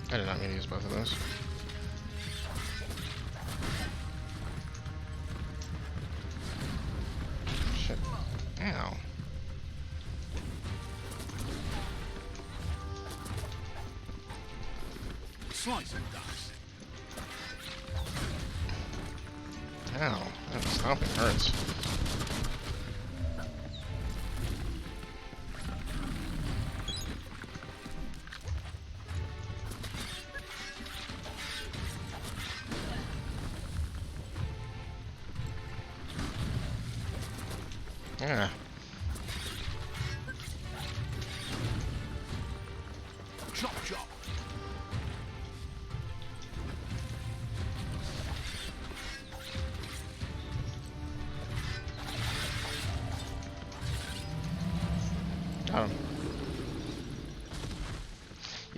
I did not mean to use both of those. Shit. Ow. Slice and dice. Ow. That stomping hurts. Yeah. Chop chop.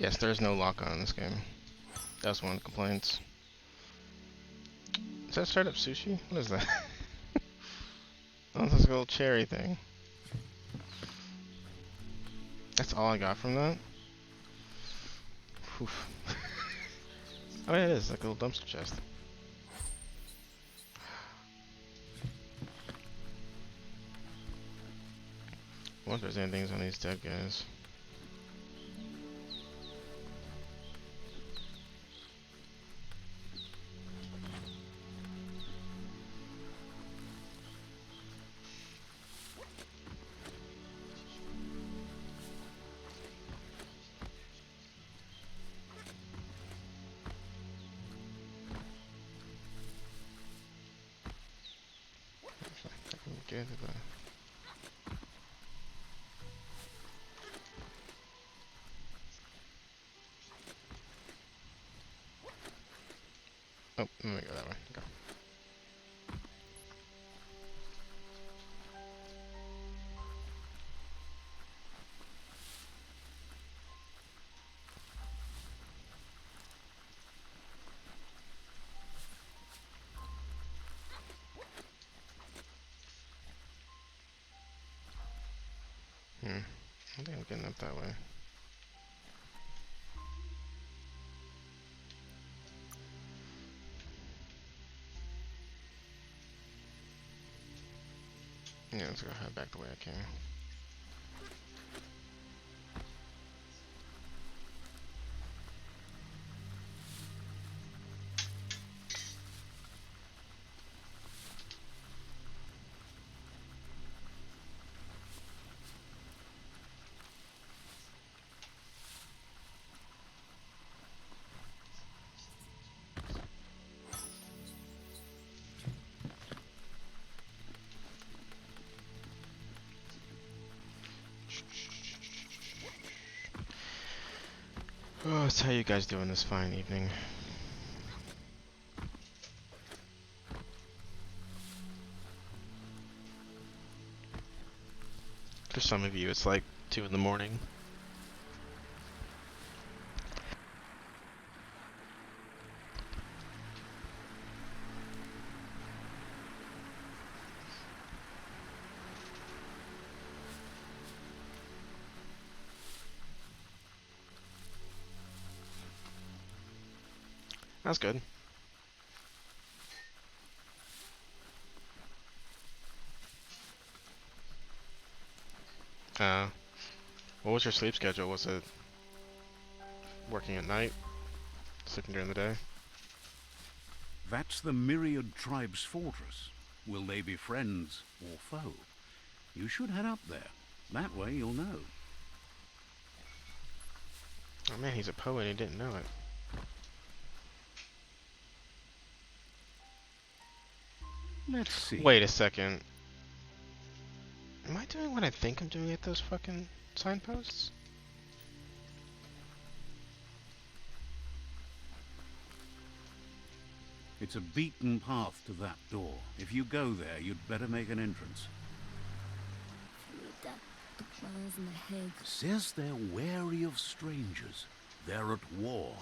Yes, there's no lock-on in this game. That's one of the complaints. Is that straight up sushi? What is that? Oh, this little cherry thing. That's all I got from that? Oof. Oh yeah, it is, like a little dumpster chest. I wonder if there's anything on these dead guys. Get into the... Oh, let me go that way. Go. I think I'm getting up that way. Yeah, let's go head back the way I came. Oh, so how you guys doing this fine evening? For some of you, it's like 2 in the morning. That's good. What was your sleep schedule? Was it working at night? Sleeping during the day? That's the Myriad Tribe's fortress. Will they be friends or foe? You should head up there. That way you'll know. Oh man, he's a poet and he didn't know it. Let's see. Wait a second. Am I doing what I think I'm doing at those fucking signposts? It's a beaten path to that door. If you go there, you'd better make an entrance. Says they're wary of strangers. They're at war.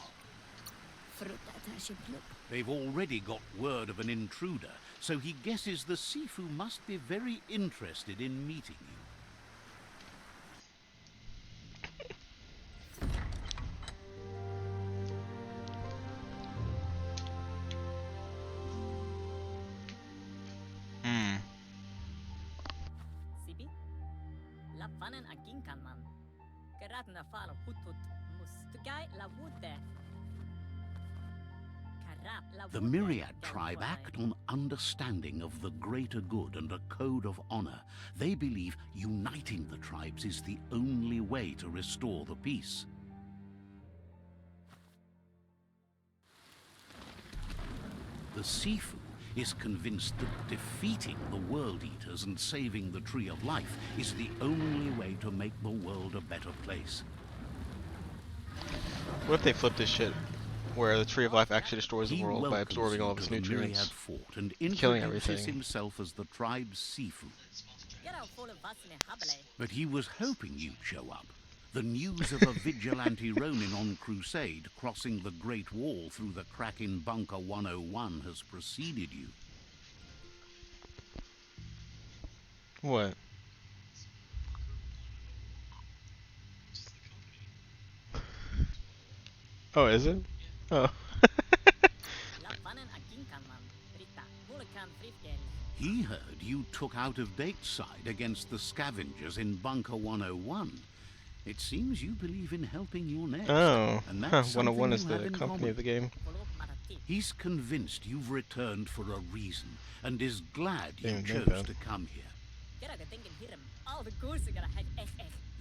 They've already got word of an intruder, so he guesses the Sifu must be very interested in meeting you. The Myriad tribe act on understanding of the greater good and a code of honor. They believe uniting the tribes is the only way to restore the peace. The Sifu is convinced that defeating the World Eaters and saving the Tree of Life is the only way to make the world a better place. What if they flip this shit? Where the Tree of Life actually destroys the world by absorbing all of its nutrients, and killing everything. Himself as the tribe's Sifu. But he was hoping you'd show up. The news of a vigilante Ronin on crusade crossing the Great Wall through the crack in Bunker 101 has preceded you. What? Oh, is it? Oh. He heard you took out-of-date side against the scavengers in Bunker 101. It seems you believe in helping your next. Oh. And that's 101 something is you have the in company common. of the game. He's convinced you've returned for a reason and is glad you Didn't think chose that. to come here.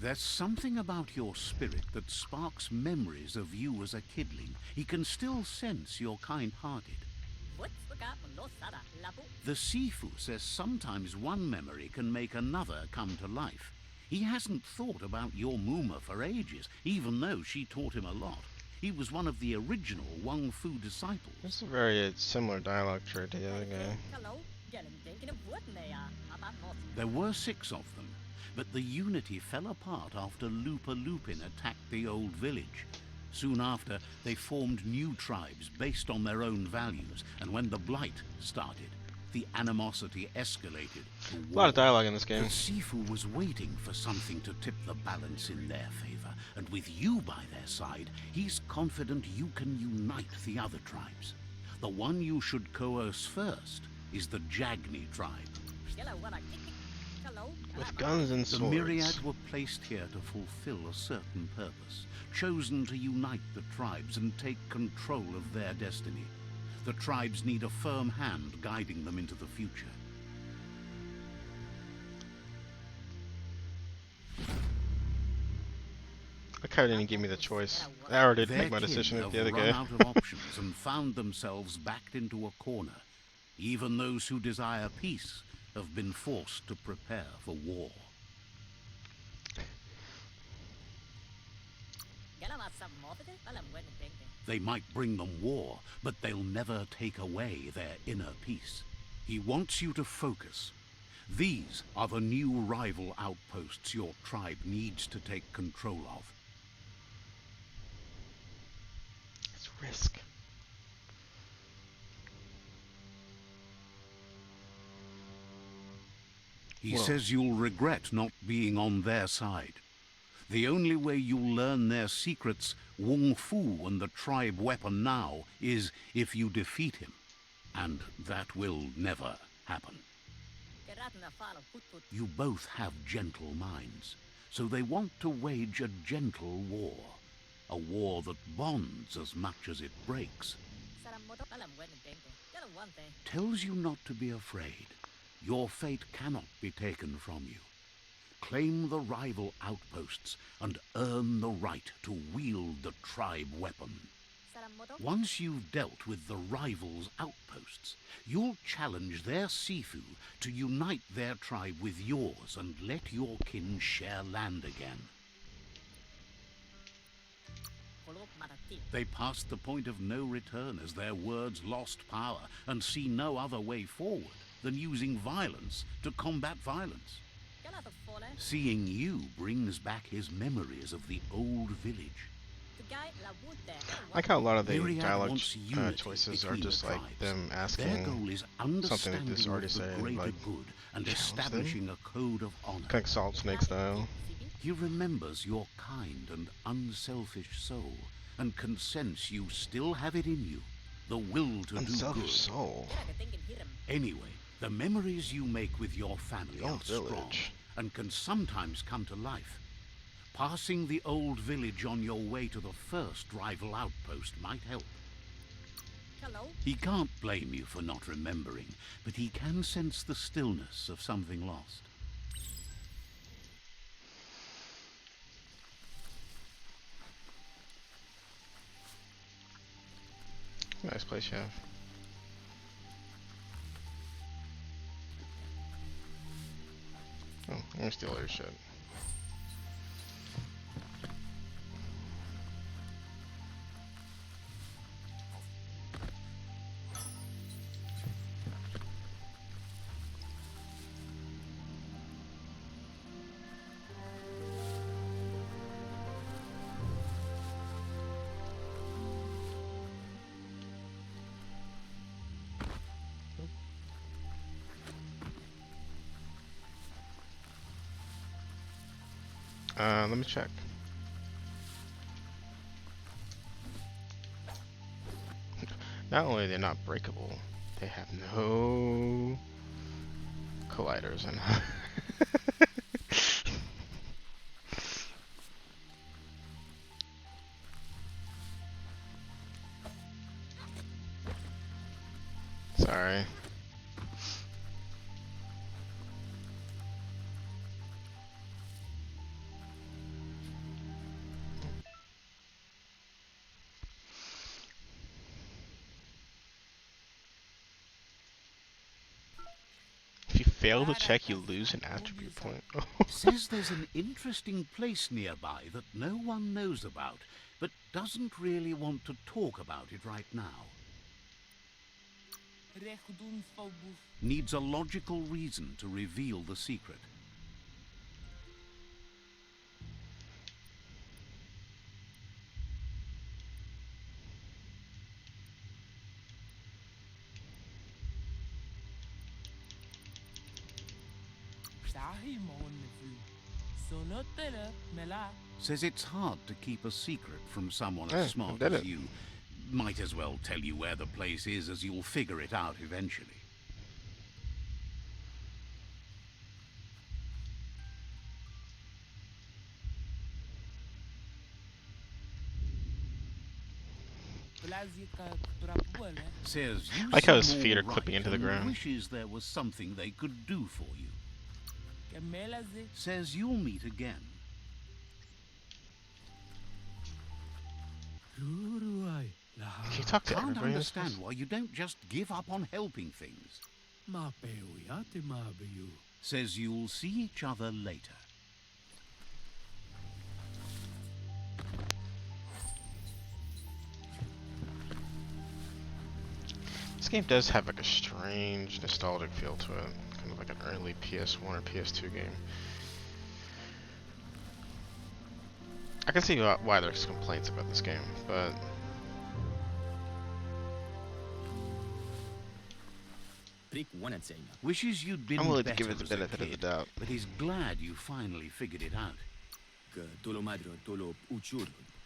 There's something about your spirit that sparks memories of you as a kidling. He can still sense you're kind-hearted. The Sifu says sometimes one memory can make another come to life. He hasn't thought about your Muma for ages, even though she taught him a lot. He was one of the original Wung-fu disciples. It's a very similar dialogue trait to the other guy. There were 6 of them, but the unity fell apart after Lupa Lupin attacked the old village. Soon after, they formed new tribes based on their own values, and when the Blight started, the animosity escalated to A lot of war. dialogue in this game. The Sifu was waiting for something to tip the balance in their favor, and with you by their side, he's confident you can unite the other tribes. The one you should coerce first is the Jagni tribe. With guns and The swords. myriad were placed here to fulfill a certain purpose, chosen to unite the tribes and take control of their destiny. The tribes need a firm hand guiding them into the future. I kind of didn't give me the choice. I already did Their make my kin decision with have the other run guy. out of options and found themselves backed into a corner. Even those who desire peace have been forced to prepare for war. They might bring them war, but they'll never take away their inner peace. He wants you to focus. These are the new rival outposts your tribe needs to take control of. It's risk. He Well. says you'll regret not being on their side. The only way you'll learn their secrets, Wung-fu and the tribe weapon now, is if you defeat him. And that will never happen. You both have gentle minds, so they want to wage a gentle war. A war that bonds as much as it breaks. Tells you not to be afraid. Your fate cannot be taken from you. Claim the rival outposts and earn the right to wield the tribe weapon. Once you've dealt with the rivals' outposts, you'll challenge their Sifu to unite their tribe with yours and let your kin share land again. They passed the point of no return as their words lost power and see no other way forward than using violence to combat violence. Seeing you brings back his memories of the old village. I like how a lot of the Myriad dialogue wants unity choices are between just the like tribes. them Their asking goal is something that understanding this already of the said, greater like, good and challenge establishing a code of honor. kind of Solid Snake style. He remembers your kind and unselfish soul and can sense you still have it in you, the will to do Unselfish good. soul. Anyway, the memories you make with your family The are old strong village. and can sometimes come to life. Passing the old village on your way to the first rival outpost might help. He can't blame you for not remembering, but he can sense the stillness of something lost. Nice place you have. Oh, I'm gonna steal all your shit. Let me check. Not only are they not breakable, they have no colliders in. Sorry. If you fail to check, you lose an attribute point. Says there's an interesting place nearby that no one knows about, but doesn't really want to talk about it right now. Needs a logical reason to reveal the secret. Says it's hard to keep a secret from someone as smart as you. Might as well tell you where the place is, as you'll figure it out eventually. Says you like how his seem feet are all clipping right into the and ground. wishes there was something they could do for you. Says you'll meet again. Can you talk to Can't everybody in this understand place? why you don't just give up on helping things. Says you'll see each other later. This game does have like a strange nostalgic feel to it, kind of like an early PS1 or PS2 game. I can see why there's complaints about this game, but Wishes you'd been I'm willing to better give it the as a benefit of the kid, doubt. but he's glad you finally figured it out.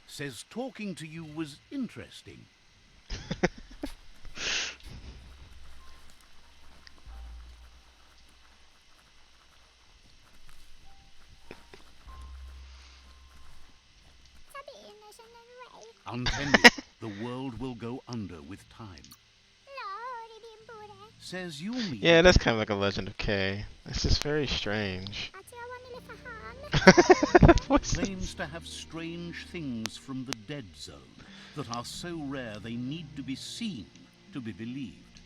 Says talking to you was interesting. Untended, the world will go under with time. Says you'll meet. Yeah, that's kind of like a Legend of K. It's just very strange. Claims to have strange things from the dead zone that are so rare they need to be seen to be believed.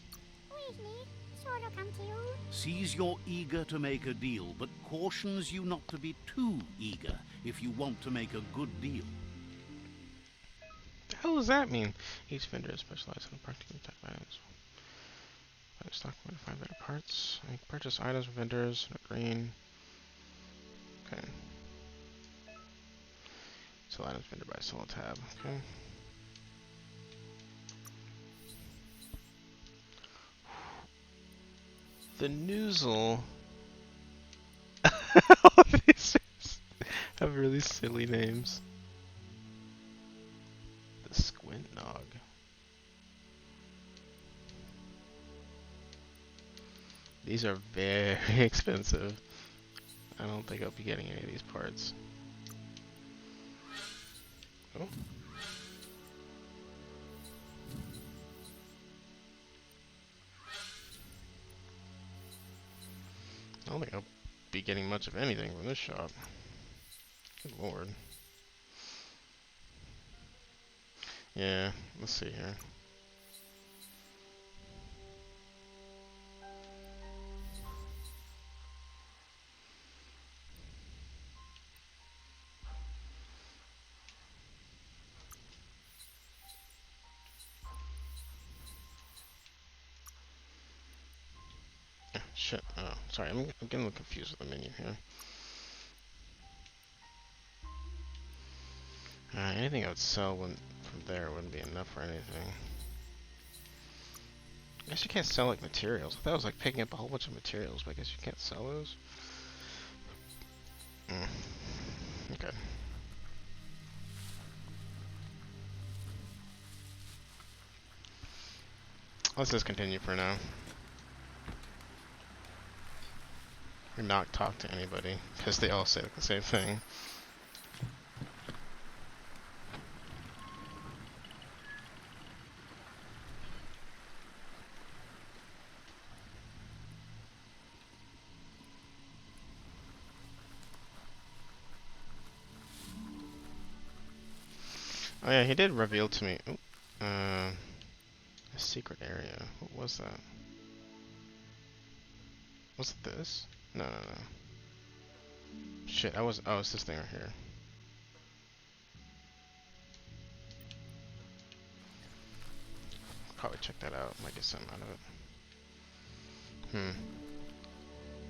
Sees you're eager to make a deal, but cautions you not to be too eager if you want to make a good deal. What the hell does that mean? Each vendor is specialized in practical type items. Buy the stock to find better parts. I can purchase items from vendors in a green. Okay. Sell items vendor by sell tab. Okay. The noozle. All these have really silly names. The squint nog. These are very expensive. I don't think I'll be getting any of these parts. Oh. I don't think I'll be getting much of anything from this shop. Good lord. Yeah, let's see here. Shit. Oh, sorry. I'm getting a little confused with the menu here. Anything I would sell from there wouldn't be enough for anything. I guess you can't sell like materials. I thought it was like picking up a whole bunch of materials, but I guess you can't sell those. Okay. Let's just continue for now. Or not talk to anybody, because they all say the same thing. Oh yeah, he did reveal to me. Ooh, a secret area. What was that? Was it this? No, no, no. Shit, oh, it's this thing right here. Probably check that out. Might get something out of it.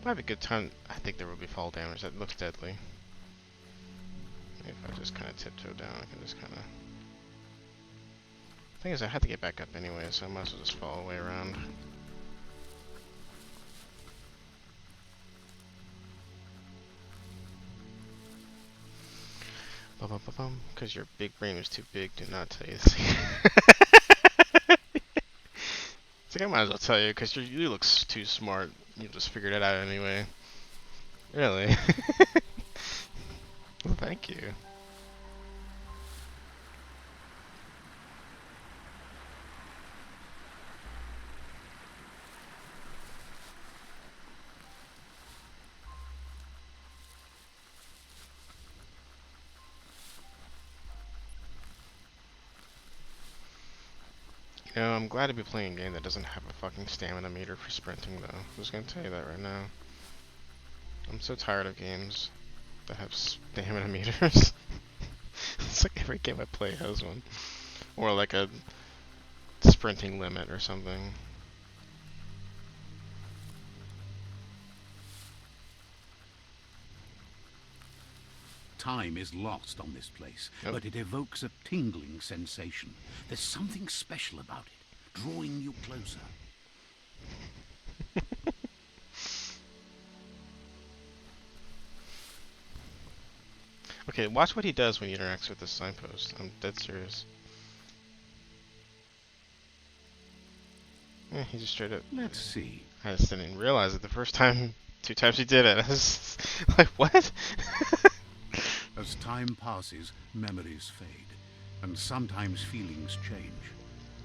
Might have a good time. I think there will be fall damage. That looks deadly. Maybe if I just kind of tiptoe down, I can just kind of... Thing is, I had to get back up anyway, so I might as well just fall away around. Because your big brain was too big to not tell you this. It's like I might as well tell you, because you look too smart. You just figured it out anyway. Really? Well, thank you. You know, I'm glad to be playing a game that doesn't have a fucking stamina meter for sprinting, though. I'm just gonna tell you that right now. I'm so tired of games that have stamina meters. It's like every game I play has one. Or like a sprinting limit or something. Time is lost on this place, Nope. but it evokes a tingling sensation. There's something special about it, drawing you closer. Okay, watch what he does when he interacts with the signpost. I'm dead serious. Yeah, he just straight up... Let's see. I just didn't even realize it the first time. 2 times he did it. I was like, what? As time passes, memories fade, and sometimes feelings change.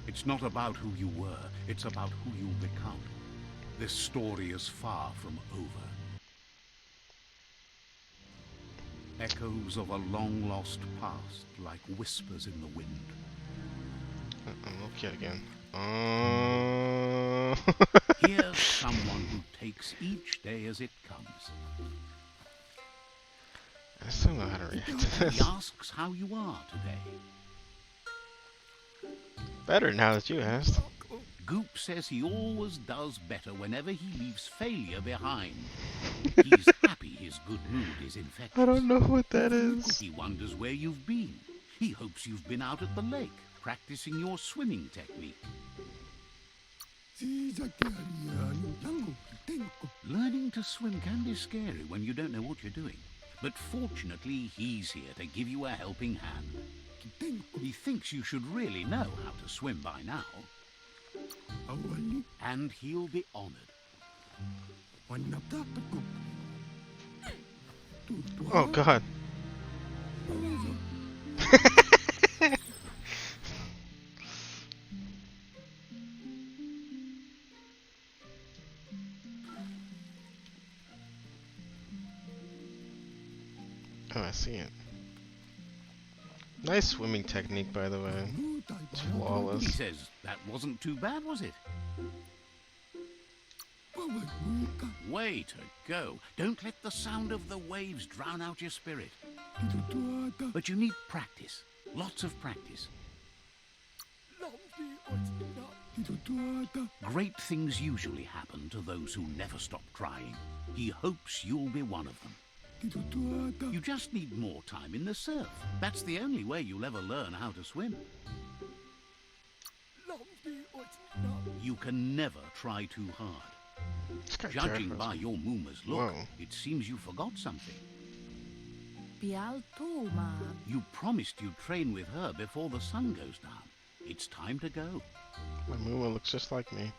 It's not about who you were, it's about who you'll become. This story is far from over. Echoes of a long-lost past, like whispers in the wind. I'm looking again. Here's someone who takes each day as it comes. I still don't know how to react to He this. asks how you are today. Better now that you asked. Goop says he always does better whenever he leaves failure behind. He's happy his good mood is infectious. I don't know what that is. He wonders where you've been. He hopes you've been out at the lake, practicing your swimming technique. Learning to swim can be scary when you don't know what you're doing. But fortunately, he's here to give you a helping hand. He thinks you should really know how to swim by now. And he'll be honored. Oh god. Oh, I see it. Nice swimming technique, by the way. It's He flawless. says that wasn't too bad, was it? Way to go. Don't let the sound of the waves drown out your spirit. But you need practice. Lots of practice. Great things usually happen to those who never stop trying. He hopes you'll be one of them. You just need more time in the surf. That's the only way you'll ever learn how to swim. You can never try too hard. This guy Judging terrifies by me. your Mooma's look, Whoa. it seems you forgot something. You promised you'd train with her before the sun goes down. It's time to go. My Mua looks just like me.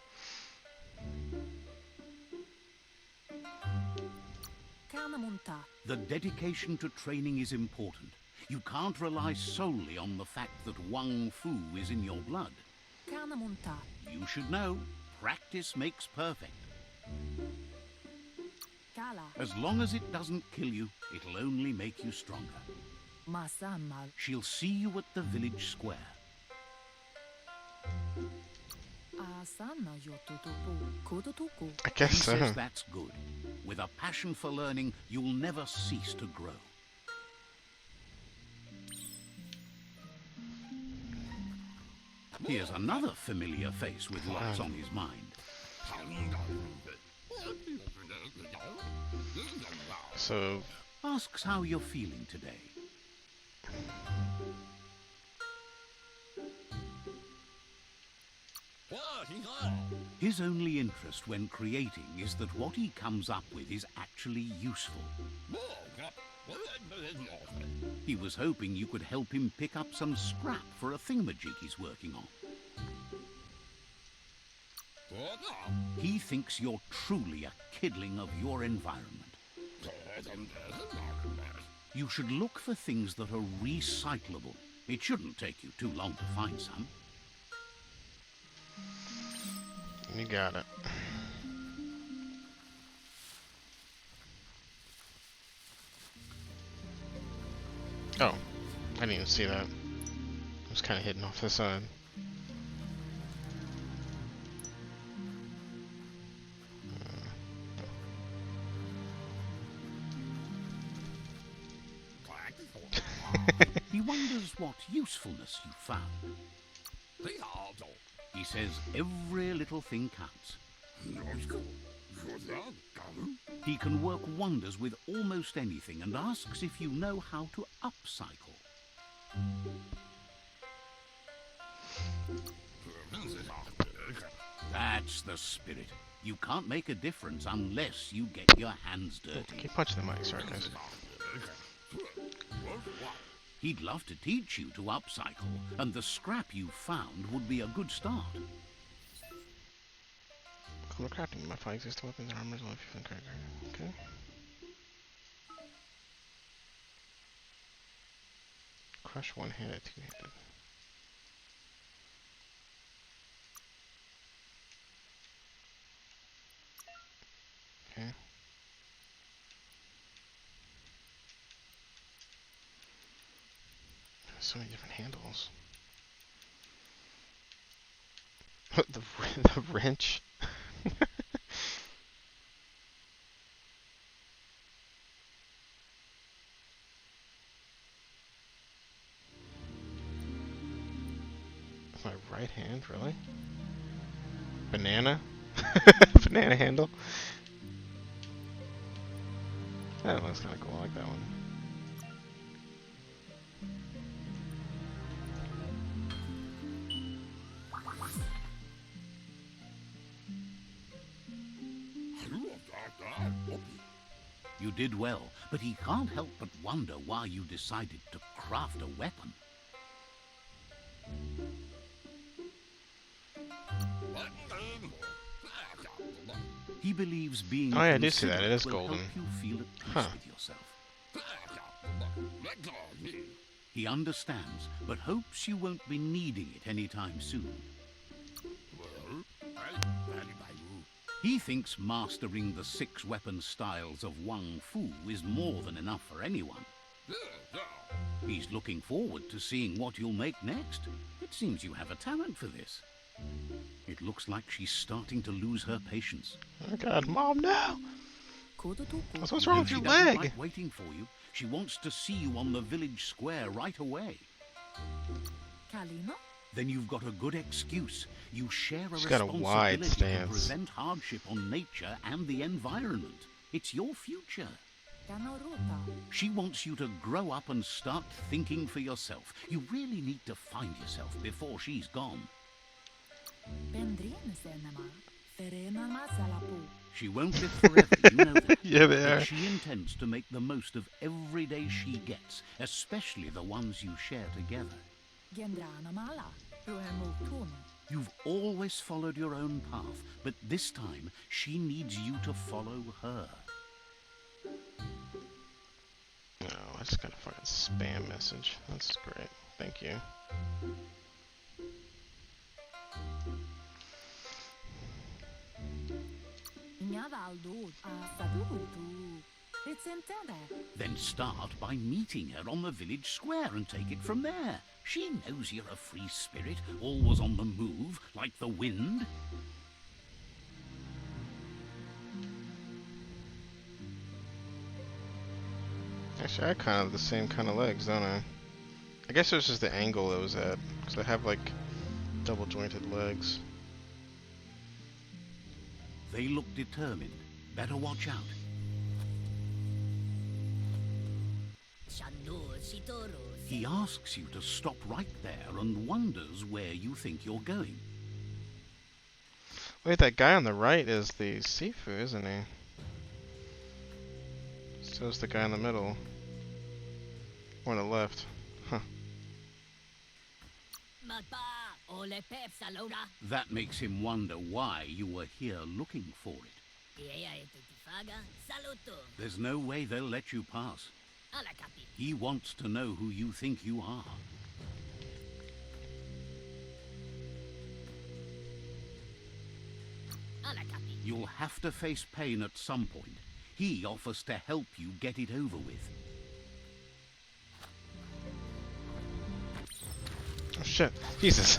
The dedication to training is important. You can't rely solely on the fact that Wung-fu is in your blood. You should know, practice makes perfect. As long as it doesn't kill you, it'll only make you stronger. She'll see you at the village square. I guess She so. says that's good. With a passion for learning, you'll never cease to grow. Here's another familiar face with lots on his mind. So, Asks how you're feeling today. His only interest when creating is that what he comes up with is actually useful. He was hoping you could help him pick up some scrap for a thingamajig he's working on. He thinks you're truly a kidling of your environment. You should look for things that are recyclable. It shouldn't take you too long to find some. you got it. Oh, I didn't even see that. It was kind of hidden off the side. He wonders what usefulness you found. He says every little thing counts. He can work wonders with almost anything and asks if you know how to upcycle. That's the spirit. You can't make a difference unless you get your hands dirty. Keep punching the mic, sorry guys. He'd love to teach you to upcycle, and the scrap you found would be a good start. I'm crafting modify existing weapons and armors only if you think okay. Crush one-handed, two-handed. Okay. So many different handles. the wrench. My right hand, really? Banana? Banana handle? That looks kind of cool, I like that one. You did well, but he can't help but wonder why you decided to craft a weapon. He believes being Oh yeah, I do see that. It is will golden. help you feel at peace Huh. with yourself. He understands, but hopes you won't be needing it anytime soon. He thinks mastering the 6 weapon styles of Wung-fu is more than enough for anyone. He's looking forward to seeing what you'll make next. It seems you have a talent for this. It looks like she's starting to lose her patience. Oh god, Mom, no! What's wrong with She your doesn't leg? like waiting for you. She wants to see you on the village square right away. Then you've got a good excuse. You share a She's got a wide responsibility to stance. prevent hardship on nature and the environment. It's your future. She wants you to grow up and start thinking for yourself. You really need to find yourself before she's gone. She won't live forever, you know that. Yeah, they But are. she intends to make the most of every day she gets, especially the ones you share together. You've always followed your own path, but this time she needs you to follow her. Oh, I just got a fucking spam message. That's great. Thank you. Then start by meeting her on the village square and take it from there. She knows you're a free spirit, always on the move, like the wind. Actually, I kind of have the same kind of legs, don't I? I guess it was just the angle it was at, because I have, like, double jointed legs. They look determined. Better watch out. He asks you to stop right there and wonders where you think you're going. Wait, that guy on the right is the Sifu, isn't he? So's the guy in the middle. Or on the left. Huh. That makes him wonder why you were here looking for it. There's no way they'll let you pass. He wants to know who you think you are. You'll have to face pain at some point. He offers to help you get it over with. Oh shit. Jesus.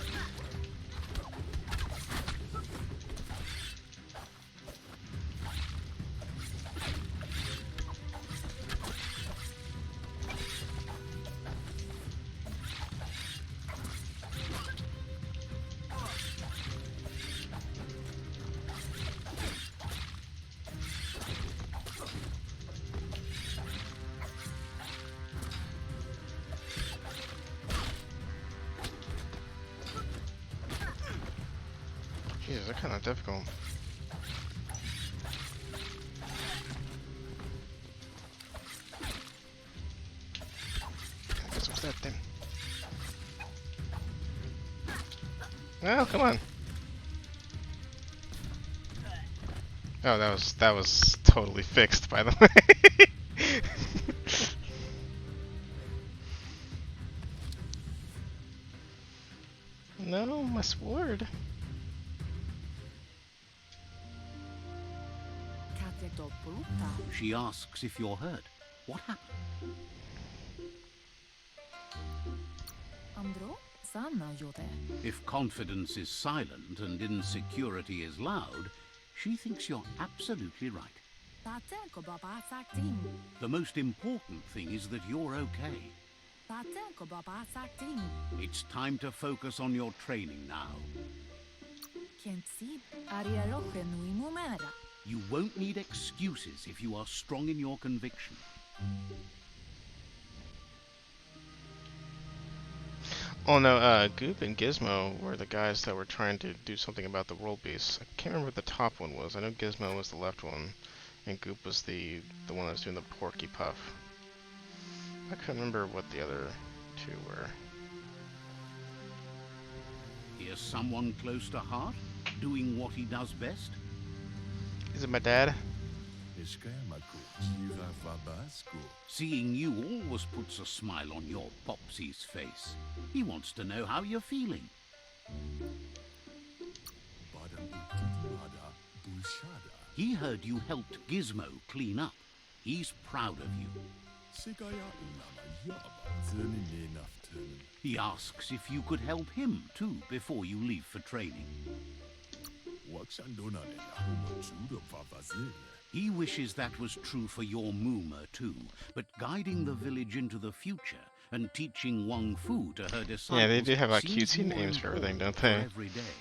Jesus, they're kind of difficult. I guess what's that thing? Oh, come on. Oh, that was totally fixed, by the way. No, my sword. She asks if you're hurt. What happened? If confidence is silent and insecurity is loud, she thinks you're absolutely right. The most important thing is that you're okay. It's time to focus on your training now. You won't need excuses if you are strong in your conviction. Oh no, Goop and Gizmo were the guys that were trying to do something about the world beasts. I can't remember what the top one was. I know Gizmo was the left one, and Goop was the one that was doing the Porky Puff. I couldn't remember what the other two were. Here's someone close to heart, doing what he does best. Is it my dad? Seeing you always puts a smile on your Popsy's face. He wants to know how you're feeling. He heard you helped Gizmo clean up. He's proud of you. He asks if you could help him too before you leave for training. He wishes that was true for your Moomer too, but guiding the village into the future and teaching Wung-fu to her disciples. Yeah, they do have like seems cutesy more names for everything, don't important they? for every day.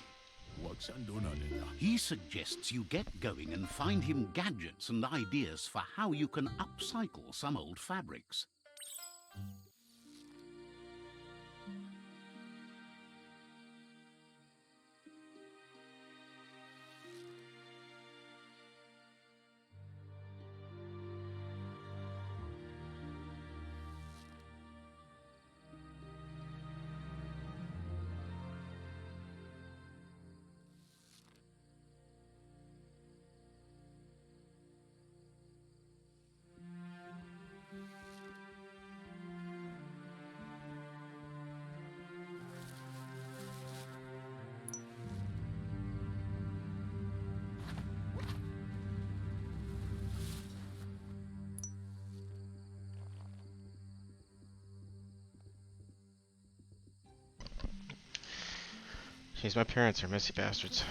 He suggests you get going and find him gadgets and ideas for how you can upcycle some old fabrics. Jeez, my parents are messy bastards.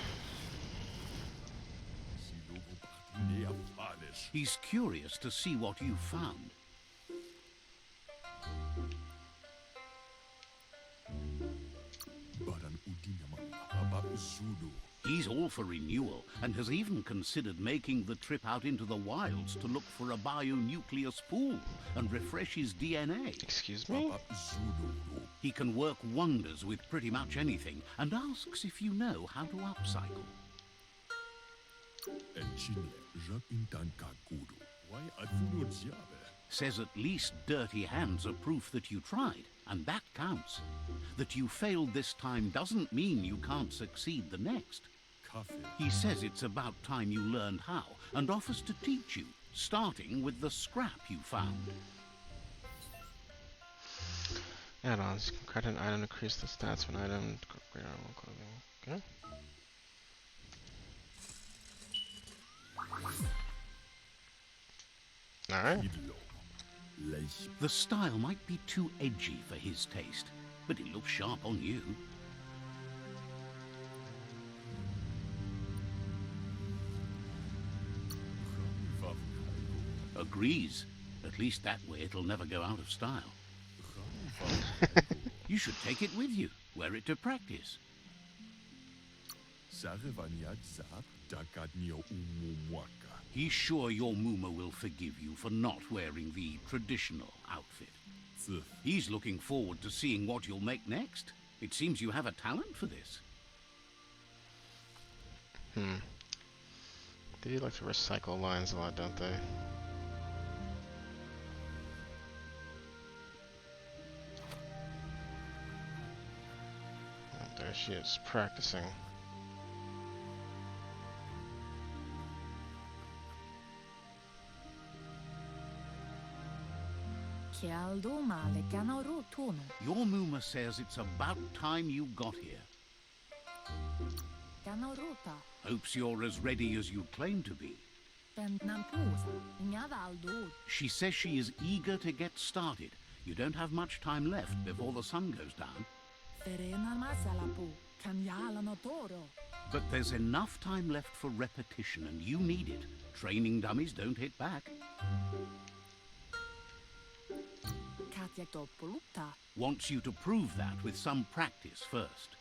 He's curious to see what you've found. He's all for renewal and has even considered making the trip out into the wilds to look for a bionucleus pool and refresh his DNA. Excuse me? He can work wonders with pretty much anything and asks if you know how to upcycle. Says at least dirty hands are proof that you tried, and that counts. That you failed this time doesn't mean you can't succeed the next. He says it's about time you learned how, and offers to teach you, starting with the scrap you found. Add-ons. Credit an item to increase the stats of an item. Okay. Alright. The style might be too edgy for his taste, but it looks sharp on you. Agrees. At least that way it'll never go out of style. You should take it with you. Wear it to practice. He's sure your Muma will forgive you for not wearing the traditional outfit. He's looking forward to seeing what you'll make next. It seems you have a talent for this. They do like to recycle lines a lot, don't they? Oh, there she is, practicing. Your Muma says it's about time you got here. Hopes you're as ready as you claim to be. She says she is eager to get started. You don't have much time left before the sun goes down. But there's enough time left for repetition, and you need it. Training dummies don't hit back. Wants you to prove that with some practice first.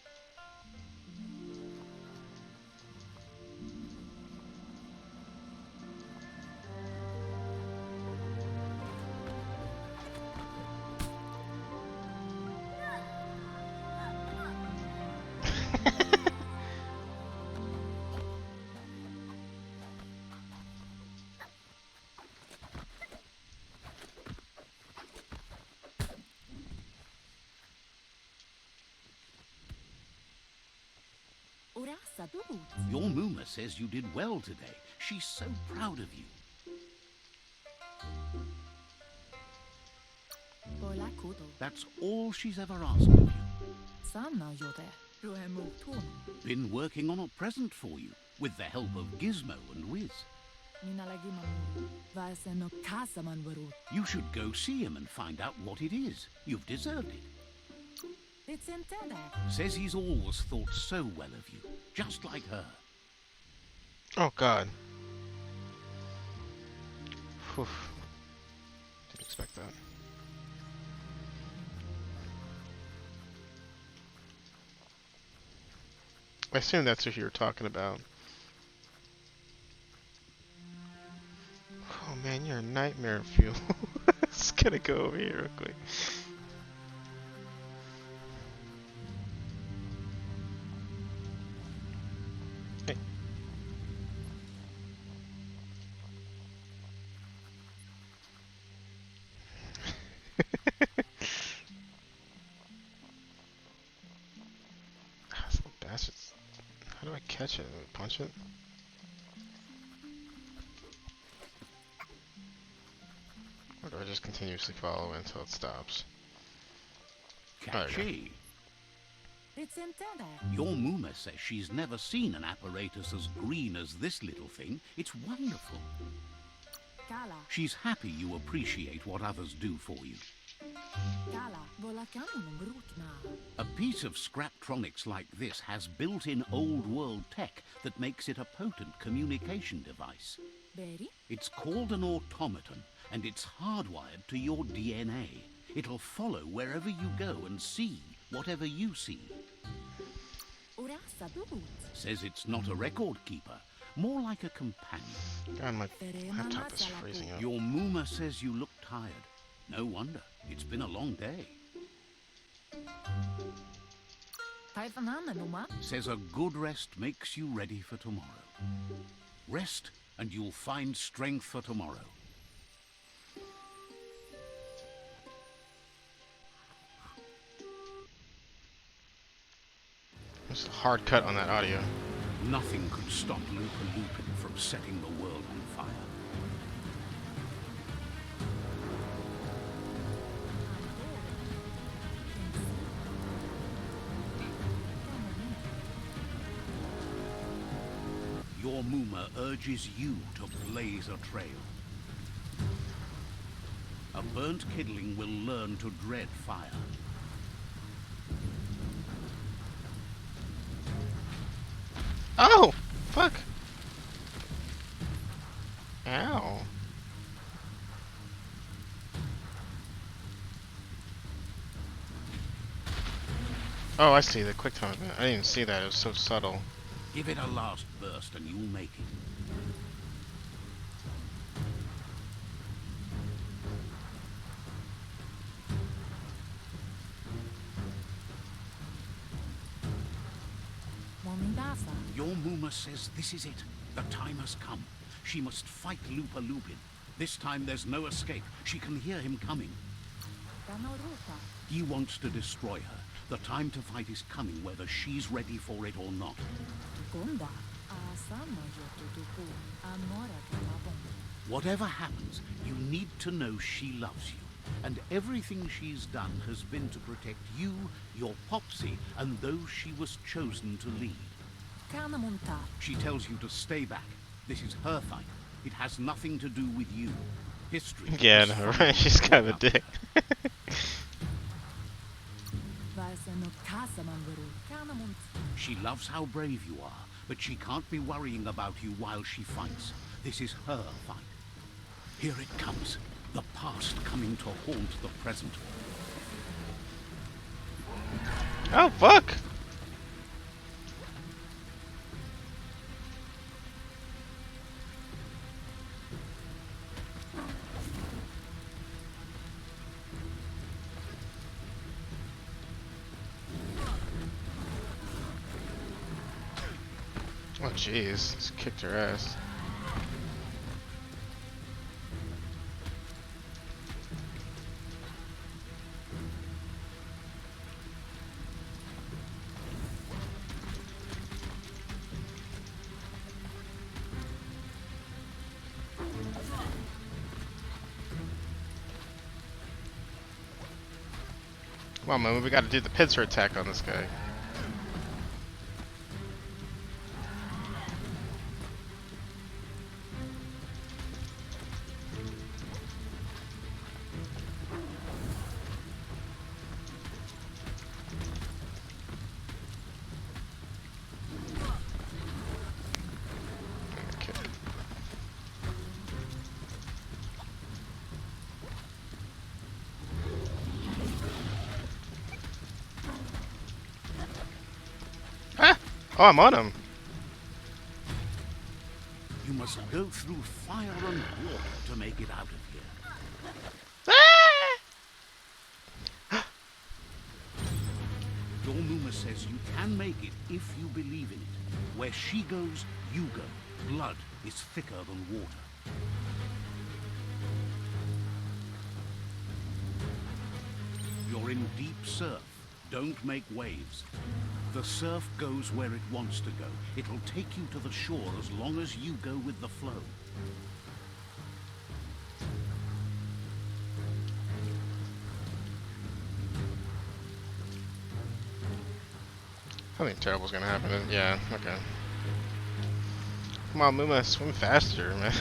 Your Muma says you did well today. She's so proud of you. That's all she's ever asked of you. Been working on a present for you, with the help of Gizmo and Wiz. You should go see him and find out what it is. You've deserved it. Says he's always thought so well of you, just like her. Oh god. Whew. Didn't expect that. I assume that's who you were talking about. Oh man, you're a nightmare fuel. Just gonna go over here real quick. Hey. Those little bastards. How do I catch it? Punch it? Or do I just continuously follow it until it stops? Catchy. Your Muma says she's never seen an apparatus as green as this little thing. It's wonderful. She's happy you appreciate what others do for you. A piece of Scraptronics like this has built-in old-world tech that makes it a potent communication device. Berry? It's called an automaton, and it's hardwired to your DNA. It'll follow wherever you go and see whatever you see. Ora sabut. Says it's not a record keeper, more like a companion. God, my laptop is freezing up. Your Muma says you look tired. No wonder. It's been a long day. Taifanana numa. Says a good rest makes you ready for tomorrow. Rest and you'll find strength for tomorrow. There's a hard cut on that audio. Nothing could stop Lupin from setting the world on fire. Your Muma urges you to blaze a trail. A burnt kidling will learn to dread fire. Oh! Fuck! Ow. Oh, I see the quick time event. I didn't even see that. It was so subtle. Give it a last burst and you'll make it. Momindasa. Your Muma says this is it. The time has come. She must fight Lupin. This time there's no escape. She can hear him coming. Danoruta. He wants to destroy her. The time to fight is coming, whether she's ready for it or not. Gonda. Asama yotutuku. Amora kamabon. Whatever happens, you need to know she loves you. And everything she's done has been to protect you, your Popsy, and those she was chosen to lead. Kanamunta. She tells you to stay back. This is her fight. It has nothing to do with you. History. Yeah, is no, full right? She's kind of a dick. Vaisano kasamanguru. Kanamunt. She loves how brave you are, but she can't be worrying about you while she fights. This is her fight. Here it comes. The past coming to haunt the present. Oh, fuck! Oh, jeez. Just kicked her ass. Come on, man. We gotta do the pincer attack on this guy. Oh, I'm on him. You must go through fire and water to make it out of here. Your Muma says you can make it if you believe in it. Where she goes, you go. Blood is thicker than water. You're in deep surf. Don't make waves. The surf goes where it wants to go. It'll take you to the shore as long as you go with the flow. Something terrible's gonna happen. Yeah, okay. Come on, Muma, swim faster, man.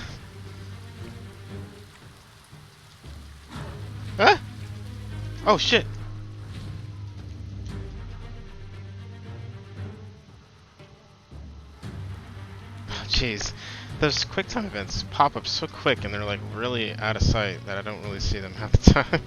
Huh? Oh, shit. Jeez. Those quick time events pop up so quick and they're like really out of sight that I don't really see them half the time.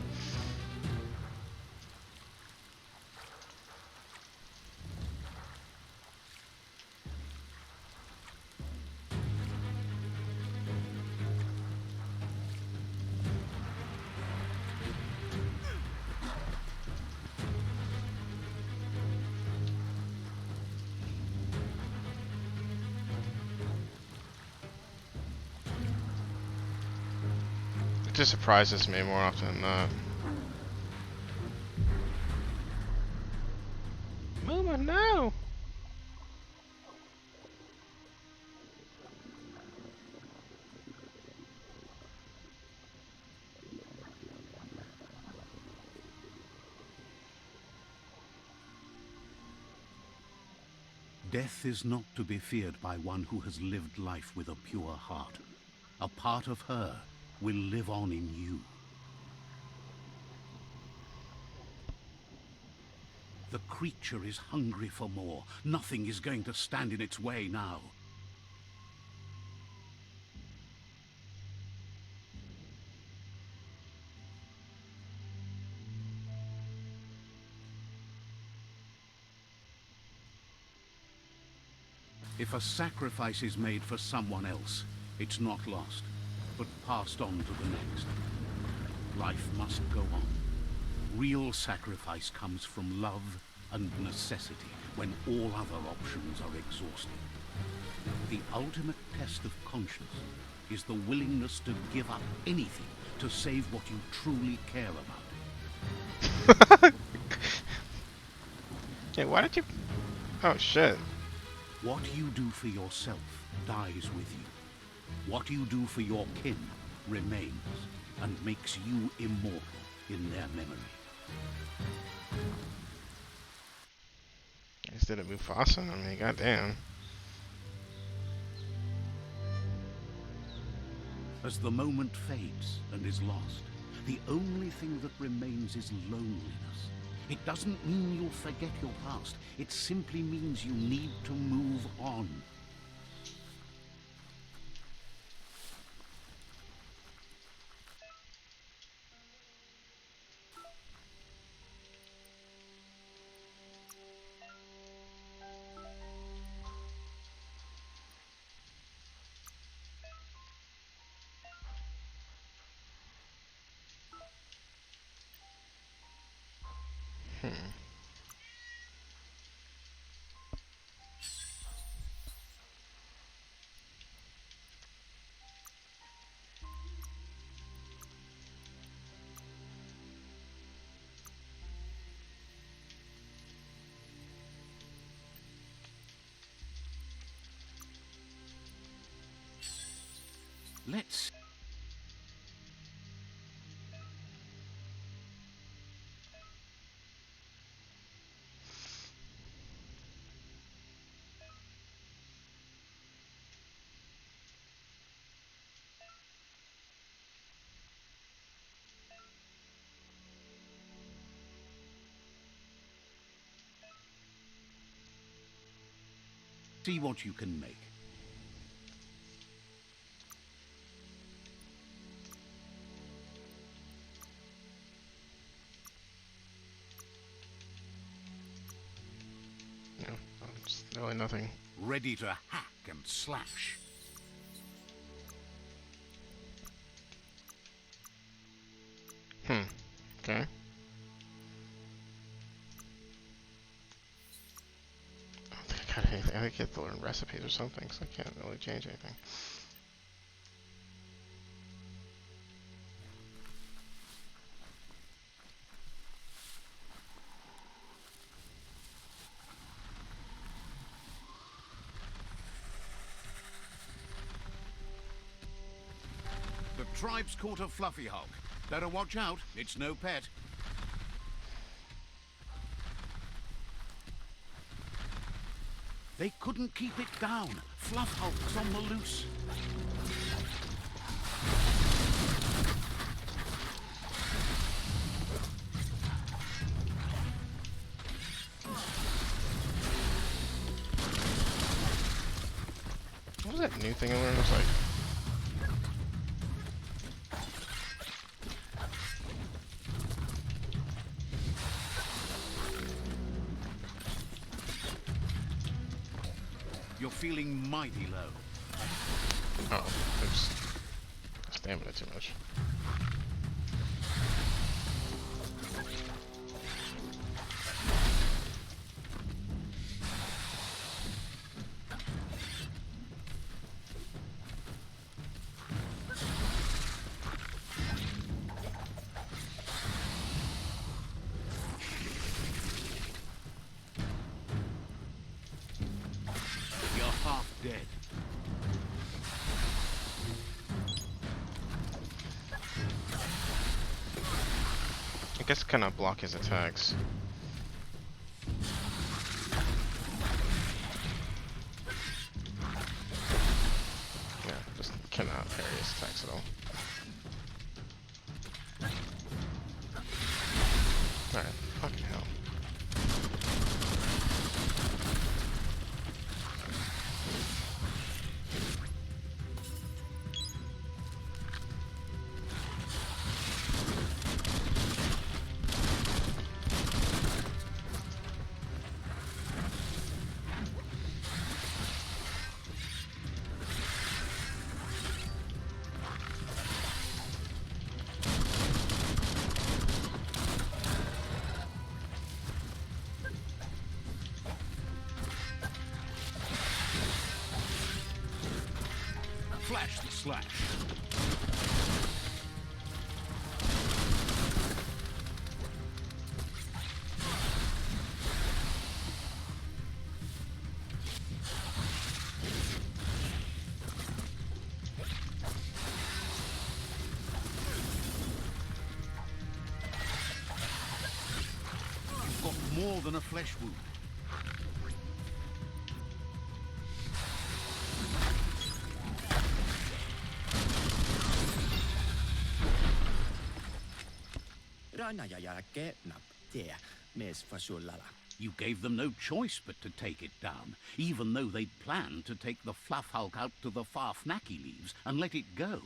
It just surprises me more often than not. Mama, no! Death is not to be feared by one who has lived life with a pure heart. A part of her will live on in you. The creature is hungry for more. Nothing is going to stand in its way now. If a sacrifice is made for someone else, it's not lost, but passed on to the next. Life must go on. Real sacrifice comes from love and necessity when all other options are exhausted. The ultimate test of conscience is the willingness to give up anything to save what you truly care about. Yeah, why did you... Oh, shit. What you do for yourself dies with you. What you do for your kin remains and makes you immortal in their memory. I just did it Mufasa. I mean, goddamn. As the moment fades and is lost, the only thing that remains is loneliness. It doesn't mean you'll forget your past. It simply means you need to move on. Let's... see what you can make. No, it's really nothing. Ready to hack and slash. Okay. I don't think I got anything. I think I have to learn recipes or something, so I can't really change anything. The tribe's caught a fluffy hulk. Better watch out, it's no pet. They couldn't keep it down. Fluff hulk's on the loose. What was was that new thing I learned? It was like... You're feeling mighty low. Oh, there's stamina too much. You're half dead. I guess cannot block his attacks. Yeah, just cannot parry his attacks at all. Alright, fucking hell. Flash the slash. You've got more than a flesh wound. You gave them no choice but to take it down, even though they'd planned to take the Fluff Hulk out to the Farfnaki leaves and let it go.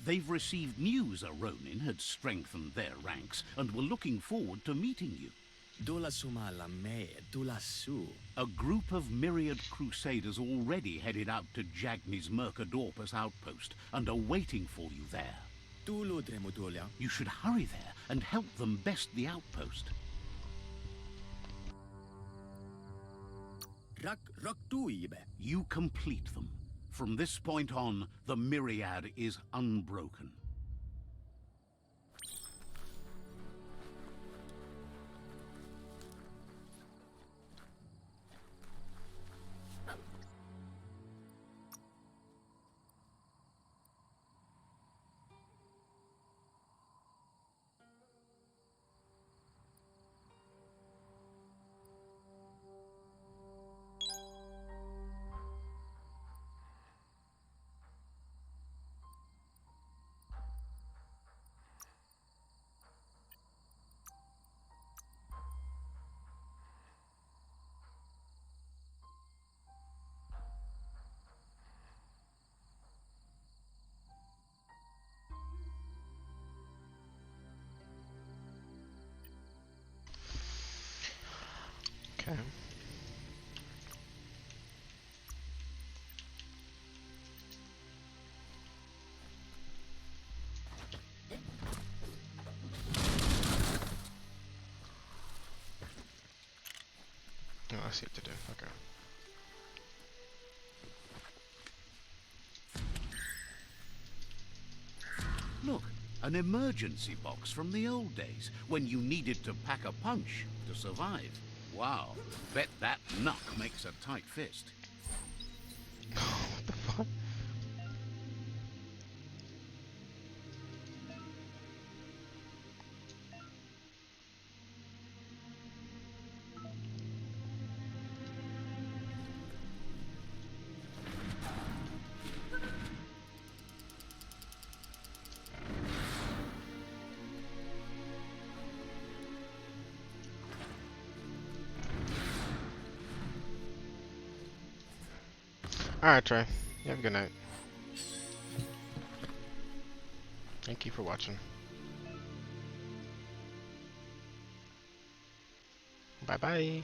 They've received news a Ronin had strengthened their ranks and were looking forward to meeting you. A group of myriad crusaders already headed out to Jagni's Mercadorpus outpost and are waiting for you there. You should hurry there and help them best the outpost. You complete them. From this point on, the myriad is unbroken. Okay. Oh, I see what to do. Okay. Look, an emergency box from the old days, when you needed to pack a punch to survive. Wow, bet that knuck makes a tight fist. What the fuck? Alright, Trey. You have a good night. Thank you for watching. Bye-bye.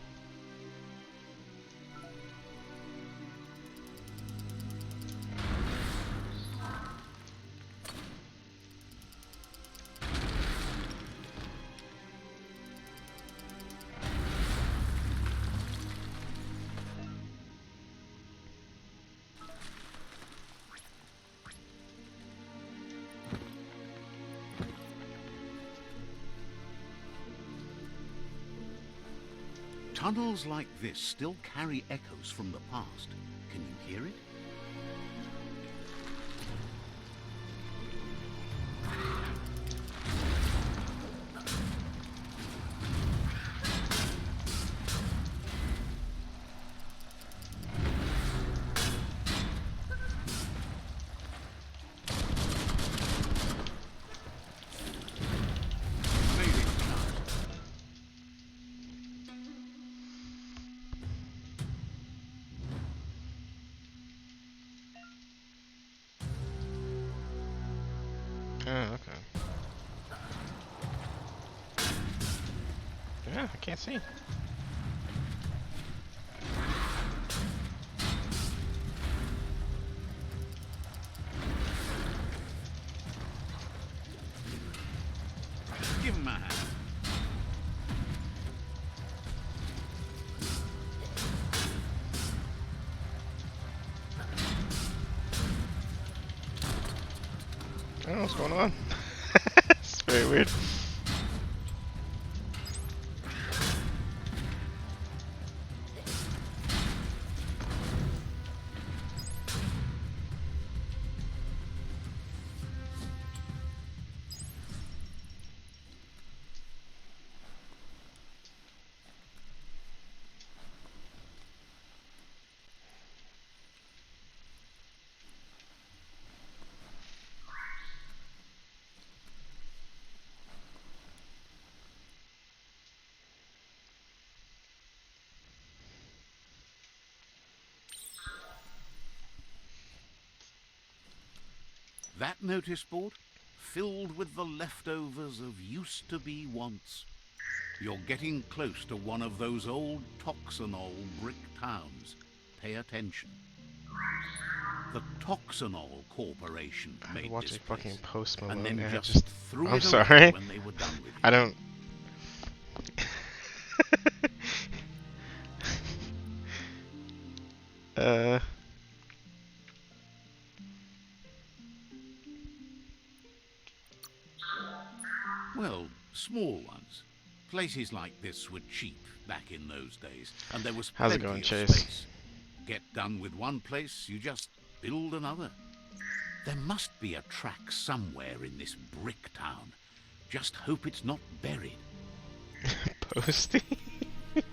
Tunnels like this still carry echoes from the past. Can you hear it? Oh, okay. Yeah, I can't see. Give him a hand. I don't know what's going on. It's very weird. That notice board? Filled with the leftovers of used-to-be wants. You're getting close to one of those old Toxanol brick towns. Pay attention. The Toxanol Corporation I made watch this a fucking place, Post Malone and then ad, just threw I'm it sorry. away when they were done with it. I don't. uh. Well, small ones. Places like this were cheap back in those days, and there was How's it plenty going, of Chase? space. Get done with one place, you just build another. There must be a track somewhere in this brick town. Just hope it's not buried. Posty. Can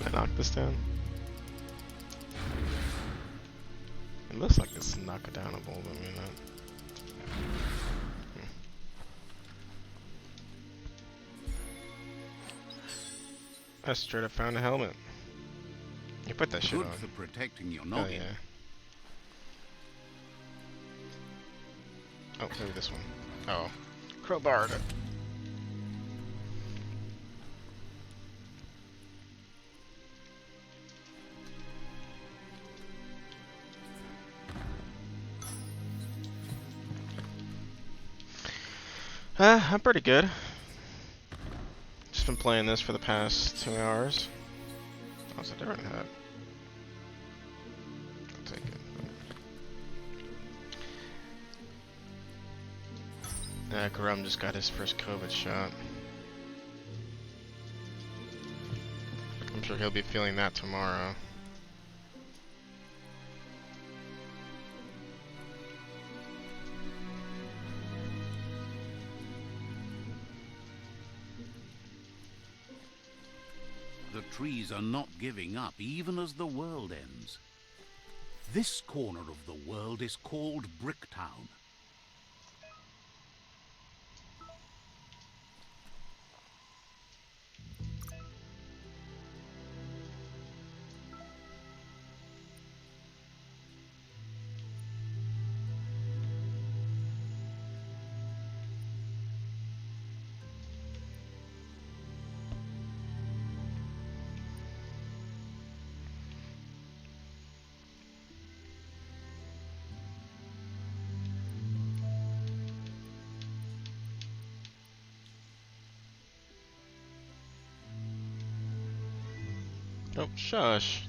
I knock this down? It looks like it's knockdownable, but maybe not. I straight up found a helmet. You put that shit Good on. for protecting your Oh noggin. yeah. Oh, maybe this one. Oh, crowbarred it. I'm pretty good. Just been playing this for the past 2 hours. Oh, it's a different hat. I'll take it. Karam just got his first COVID shot. I'm sure he'll be feeling that tomorrow. The trees are not giving up, even as the world ends. This corner of the world is called Bricktown. Oh, shush.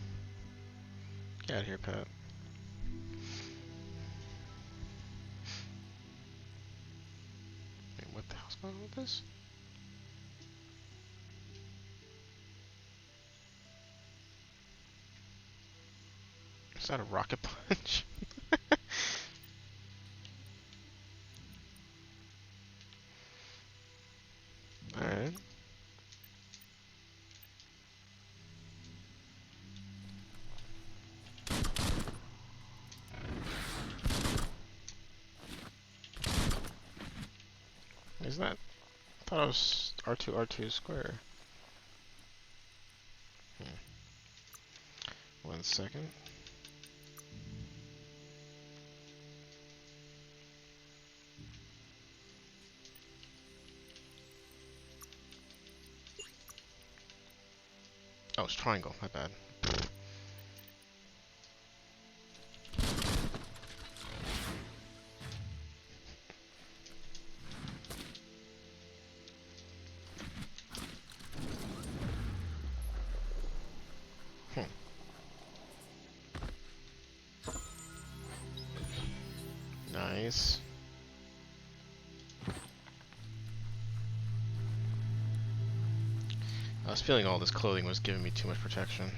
Get out of here, pet. Wait, what the hell's going on with this? Is that a rocket punch? Alright. Is that? I thought it was R2 R2 square. 1 second. Oh, it's triangle. My bad. Nice. I was feeling all this clothing was giving me too much protection.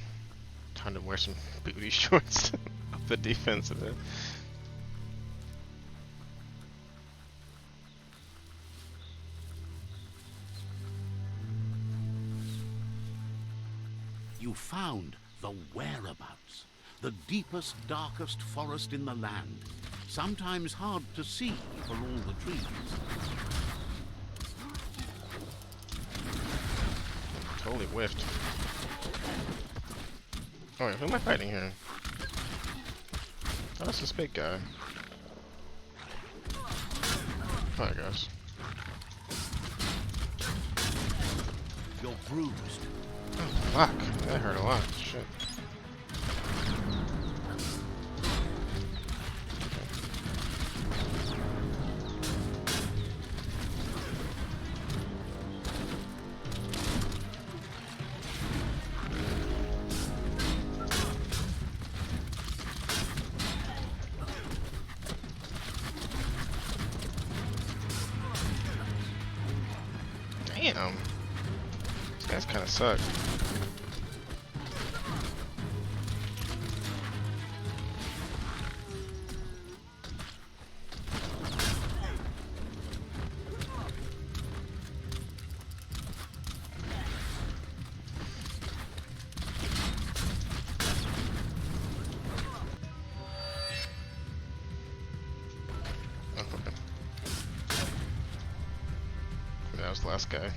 Time to wear some booty shorts up the defense a bit. You found the whereabouts, the deepest, darkest forest in the land, sometimes hard to see for all the trees. Totally whiffed. Oh wait, who am I fighting here? Oh, that's this big guy. Oh, I guess. You're bruised. Oh, fuck. That hurt a lot. Shit. Damn. These guys kind of suck. Oh, okay. That was the last guy.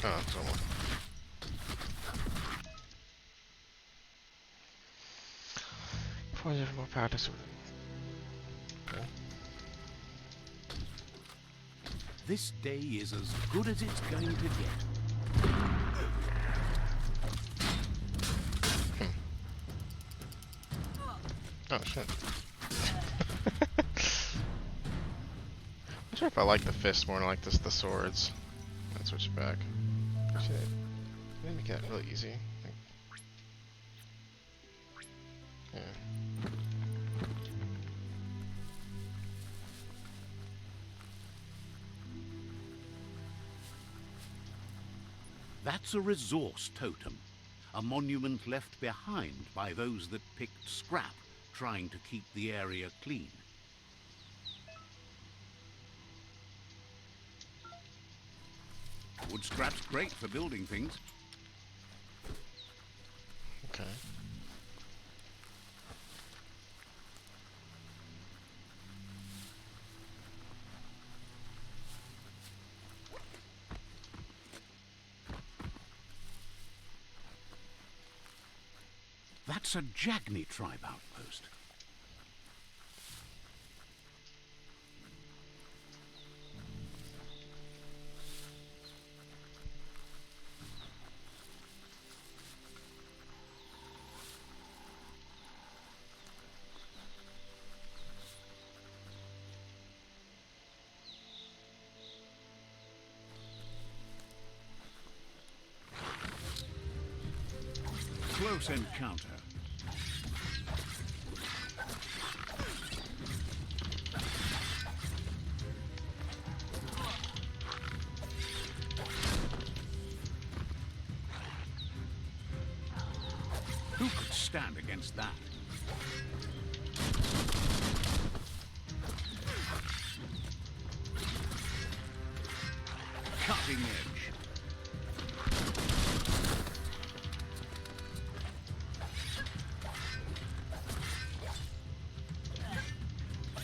Oh, it's almost. Before there's more practice with it. Okay. This day is as good as it's going to get. Oh shit. I'm not sure if I like the fists more than I like the swords. Let's switch it back. Actually, maybe make that really easy. Yeah. That's a resource totem, a monument left behind by those that picked scrap, trying to keep the area clean. Wood scrap's great for building things. Okay. That's a Jagni tribe outpost. Close encounter. Who could stand against that? Cutting edge.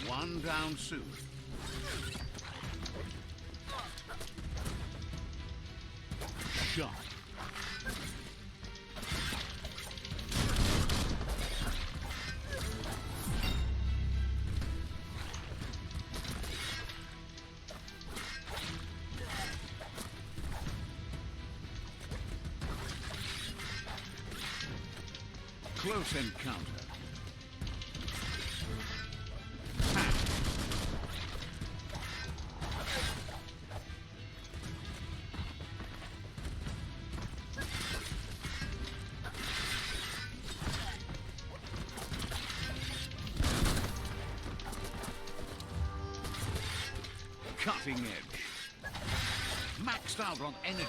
One down soon. Shot. Close encounter. Cutting edge. Maxed out on energy.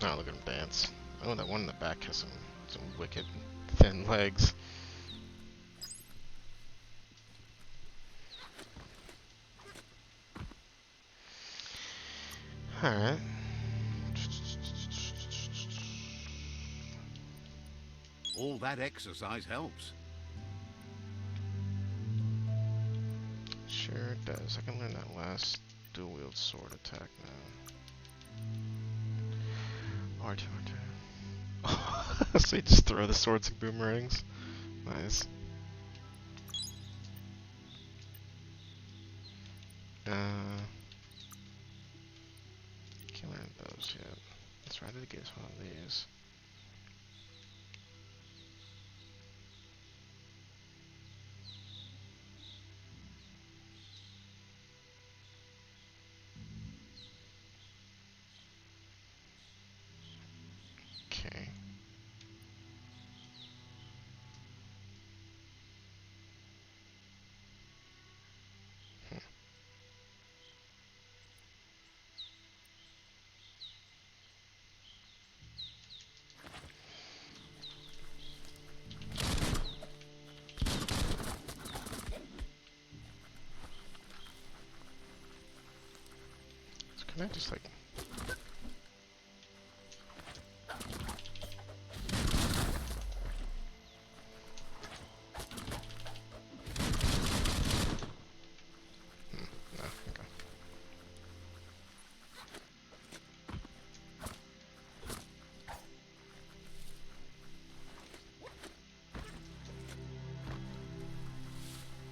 Oh, look at him dance. Oh, that one in the back has some wicked thin legs. Alright. All that exercise helps. Sure does. I can learn that last dual wield sword attack now. R2, R2. So you just throw the swords like boomerangs. Nice. Can't learn those yet. That's right, I did get one of these. Okay. So can I just like... No, okay.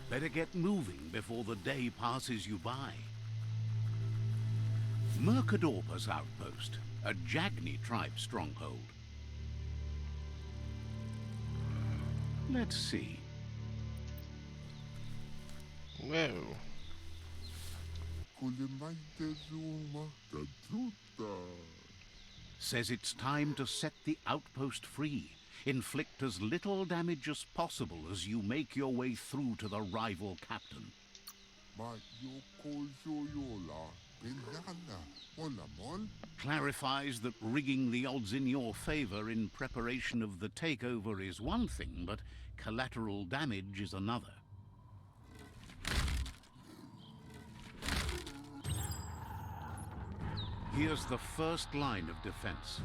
Better get moving before the day passes you by. Mercadorpa's outpost, a Jagni tribe stronghold. Let's see. Whoa. Says it's time to set the outpost free. Inflict as little damage as possible as you make your way through to the rival captain. Clarifies that rigging the odds in your favor in preparation of the takeover is one thing, but collateral damage is another. Here's the first line of defense.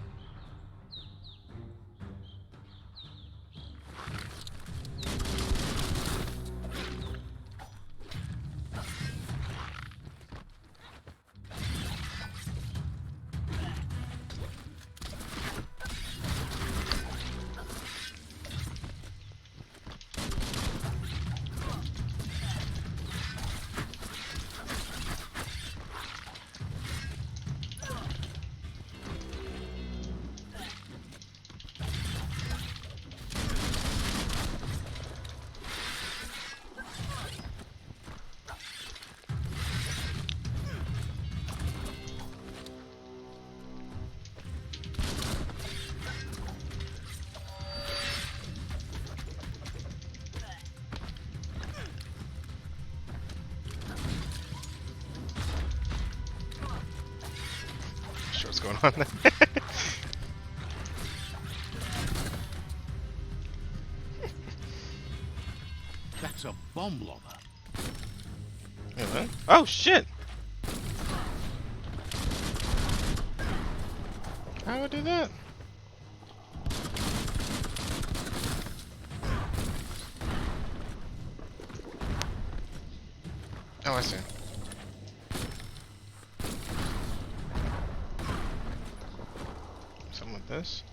what's going on there. That's a bomb lobber. Wait, what? Oh shit! How would I do that? Oh, I see. Something with this.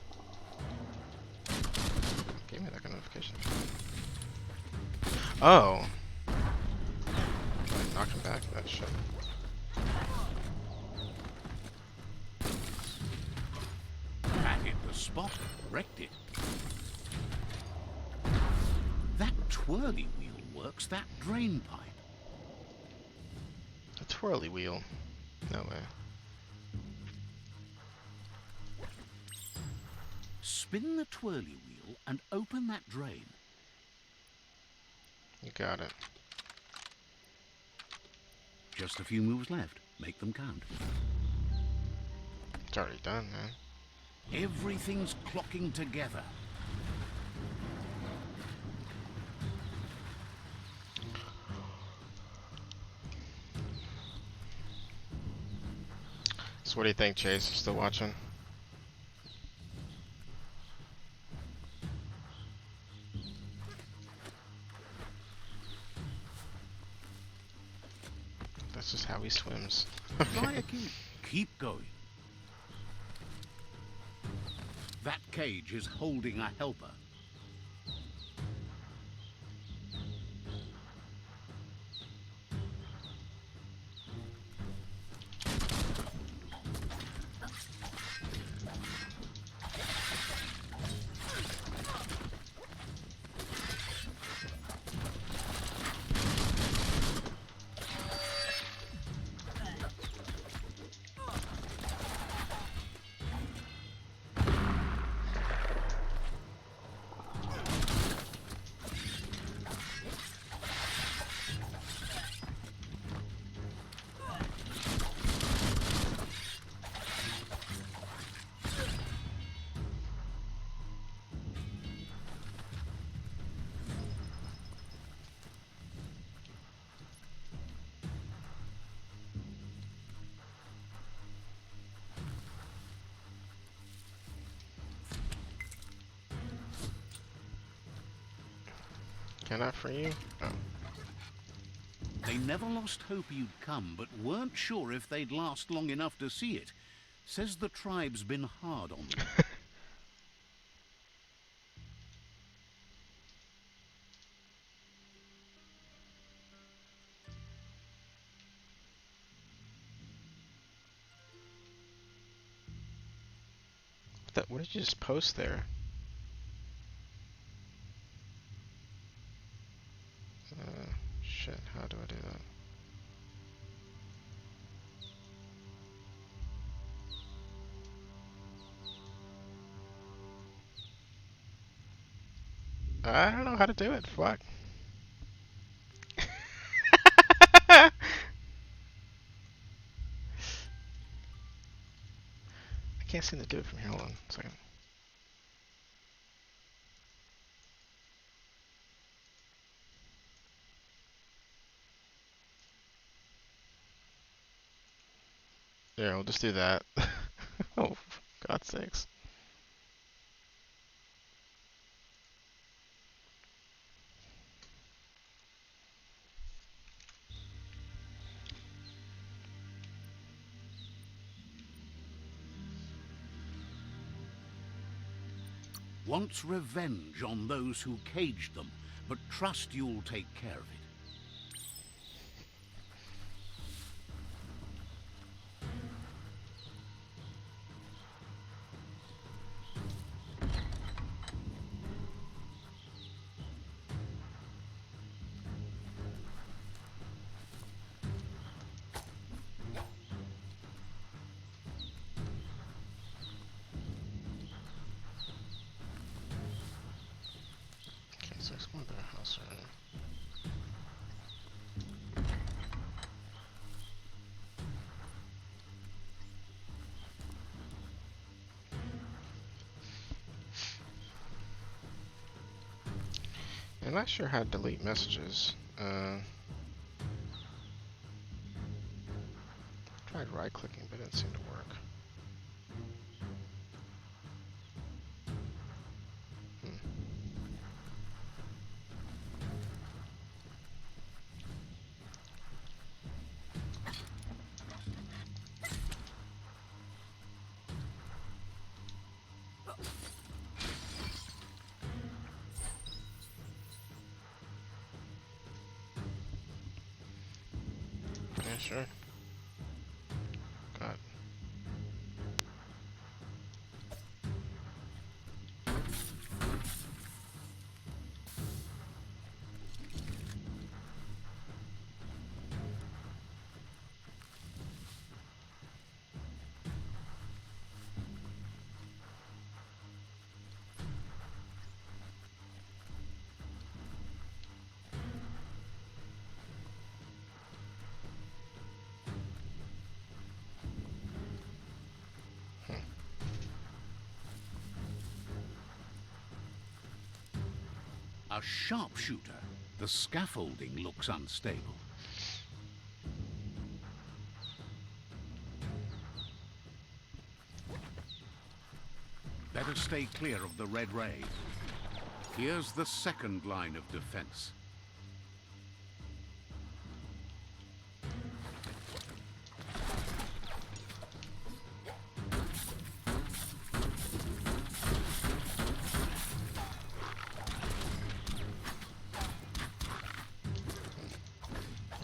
Gave me like a notification. Oh. I knocked him back. That shit. That hit the spot. Wrecked it. That twirly wheel works that drain pipe. A twirly wheel. No way. Spin the twirly wheel and open that drain. You got it. Just a few moves left. Make them count. It's already done, man. Everything's clocking together. So what do you think, Chase? You still watching? That's just how he swims. Try a key. Keep going. That cage is holding a helper. Cannot for you? Oh. They never lost hope you'd come, but weren't sure if they'd last long enough to see it. Says the tribe's been hard on them. What did you just post there? Shit, how do I do that? I don't know how to do it, fuck. I can't seem to do it from here, hold on a second. Yeah, we'll just do that. Oh, for God's sakes. Wants revenge on those who caged them, but trust you'll take care of it. Okay, so explore their house, right? I'm not sure how to delete messages. Tried right-clicking, but it didn't seem to work. Yeah, sure. God. A sharpshooter. The scaffolding looks unstable. Better stay clear of the red ray. Here's the second line of defense.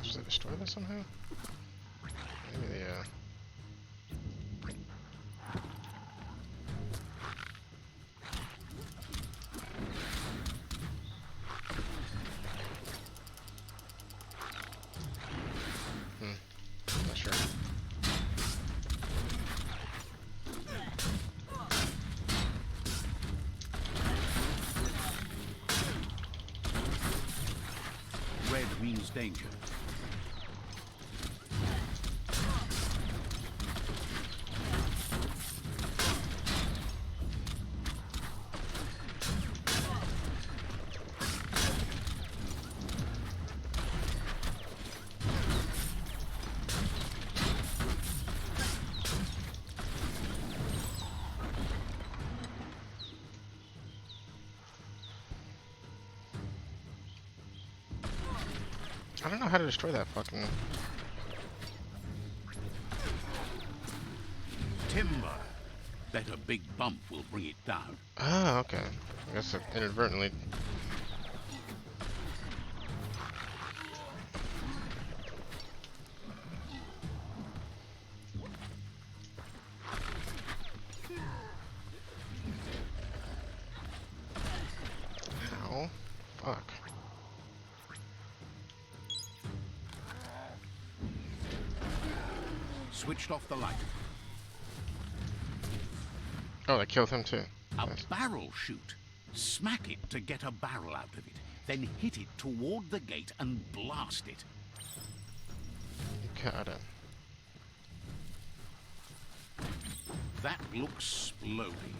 Does it destroy this somehow? Maybe the, not sure. Red means danger. I don't know how to destroy that fucking... Timber. Bet a big bump will bring it down. Oh, okay. I guess it inadvertently... Ow. Fuck. Switched off the light. Oh, they killed him too. A Nice. barrel shoot. Smack it to get a barrel out of it. Then hit it toward the gate and blast it. Got it. That looks splody.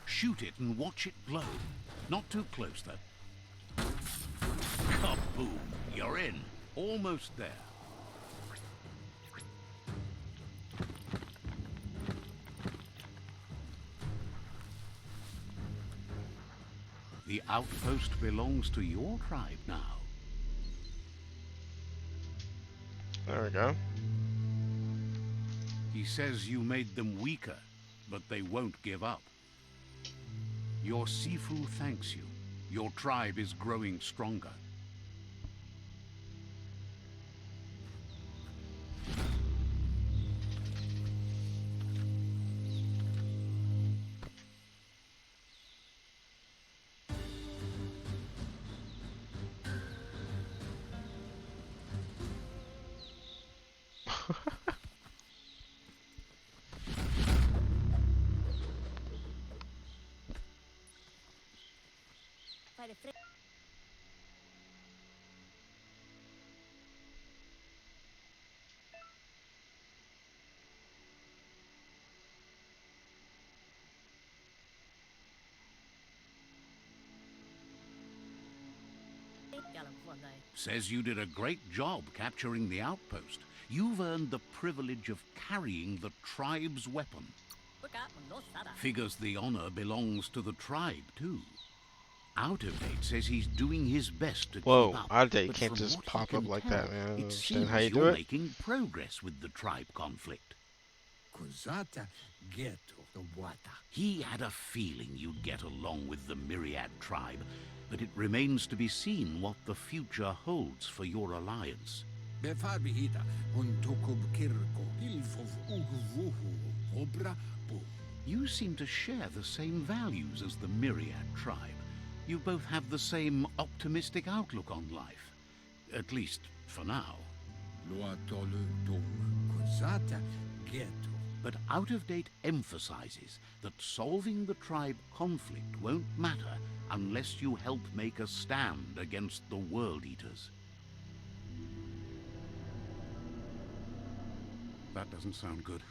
Shoot it and watch it blow. Not too close, though. Kaboom! You're in. Almost there. The outpost belongs to your tribe now. There we go. He says you made them weaker, but they won't give up. Your Sifu thanks you. Your tribe is growing stronger. Says you did a great job capturing the outpost. You've earned the privilege of carrying the tribe's weapon. Figures the honor belongs to the tribe, too. Out of Date says he's doing his best to Whoa, keep up. Out of Date but can't from just what he pop can up like tell, that, man. I don't It understand seems how you do you're it. making progress with the tribe conflict. He had a feeling you'd get along with the Myriad tribe, but it remains to be seen what the future holds for your alliance. You seem to share the same values as the Myriad tribe. You both have the same optimistic outlook on life. At least, for now. But Out of Date emphasizes that solving the tribe conflict won't matter unless you help make a stand against the World Eaters. That doesn't sound good.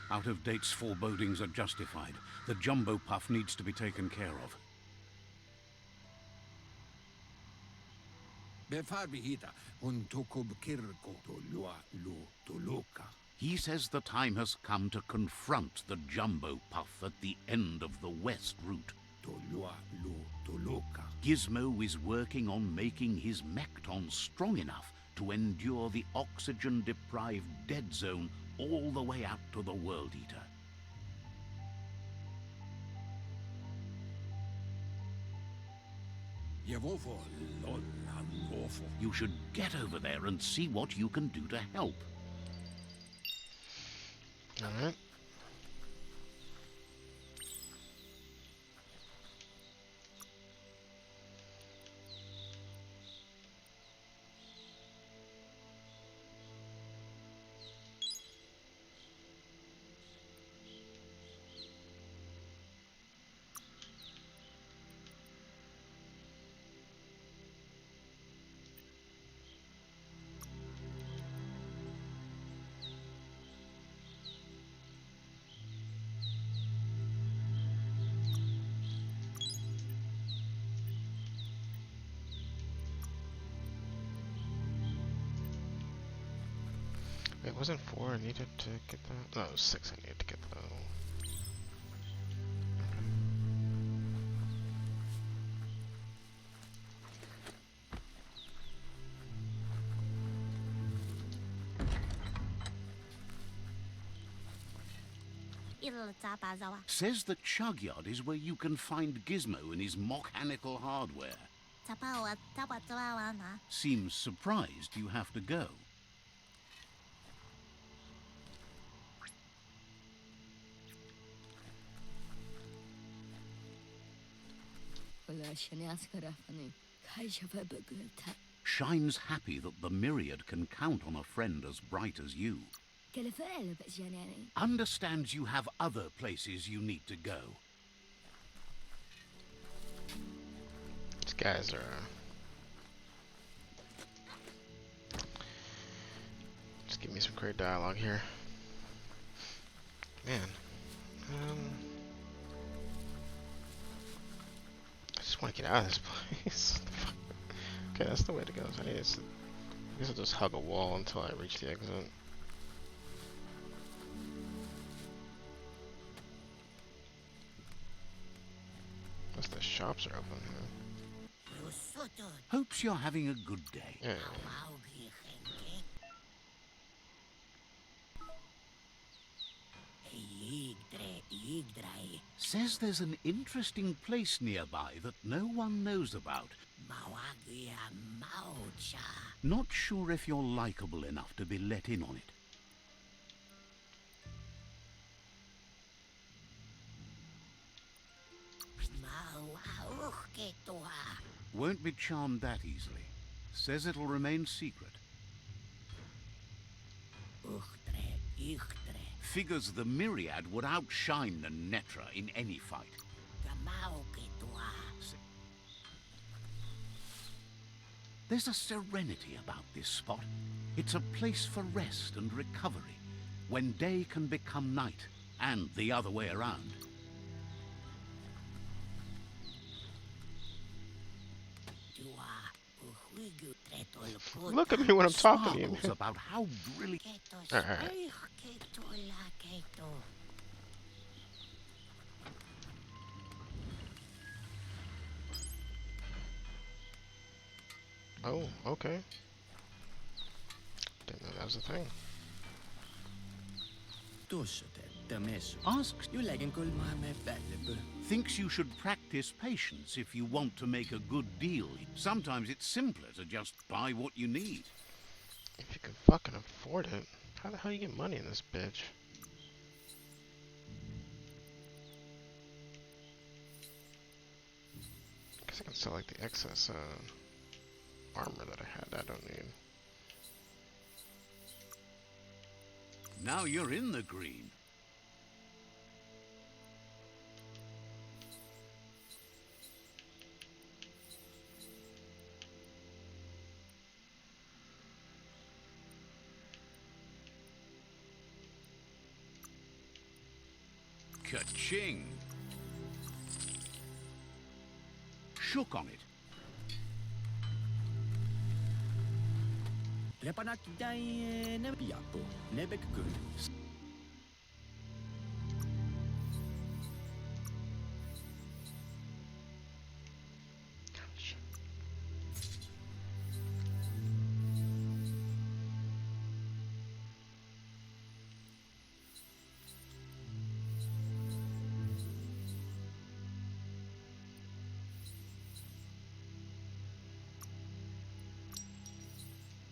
Out of Date's forebodings are justified. The Jumbo Puff needs to be taken care of. He says the time has come to confront the Jumbo Puff at the end of the West Route. Gizmo is working on making his Mekton strong enough to endure the oxygen-deprived dead zone all the way out to the World Eater. You should get over there and see what you can do to help. Alright. It wasn't 4 I needed to get that? No, it was 6 I needed to get that. Says the Chugyard is where you can find Gizmo and his mechanical hardware. Seems surprised you have to go. Shine's happy that the Myriad can count on a friend as bright as you. Understands you have other places you need to go. These guys are... Just give me some great dialogue here. Man. I just want to get out of this place. Okay, that's the way to go. So I guess I'll just hug a wall until I reach the exit. Unless the shops are open here. Hopes you're having a good day. Yeah. Says there's an interesting place nearby that no one knows about. Not sure if you're likable enough to be let in on it. Won't be charmed that easily. Says it'll remain secret. Figures the Myriad would outshine the Netra in any fight. There's a serenity about this spot. It's a place for rest and recovery, when day can become night, and the other way around. Look at me when I'm talking to you, Sparkles man. about how brilliant. Alright. Oh, okay. Didn't know that was a thing. Asks thinks you should practice patience if you want to make a good deal. Sometimes it's simpler to just buy what you need. If you can fucking afford it. How the hell you get money in this bitch? Guess I can sell like the excess armor that I had I don't need. Now you're in the green. Ka-ching! Shook on it.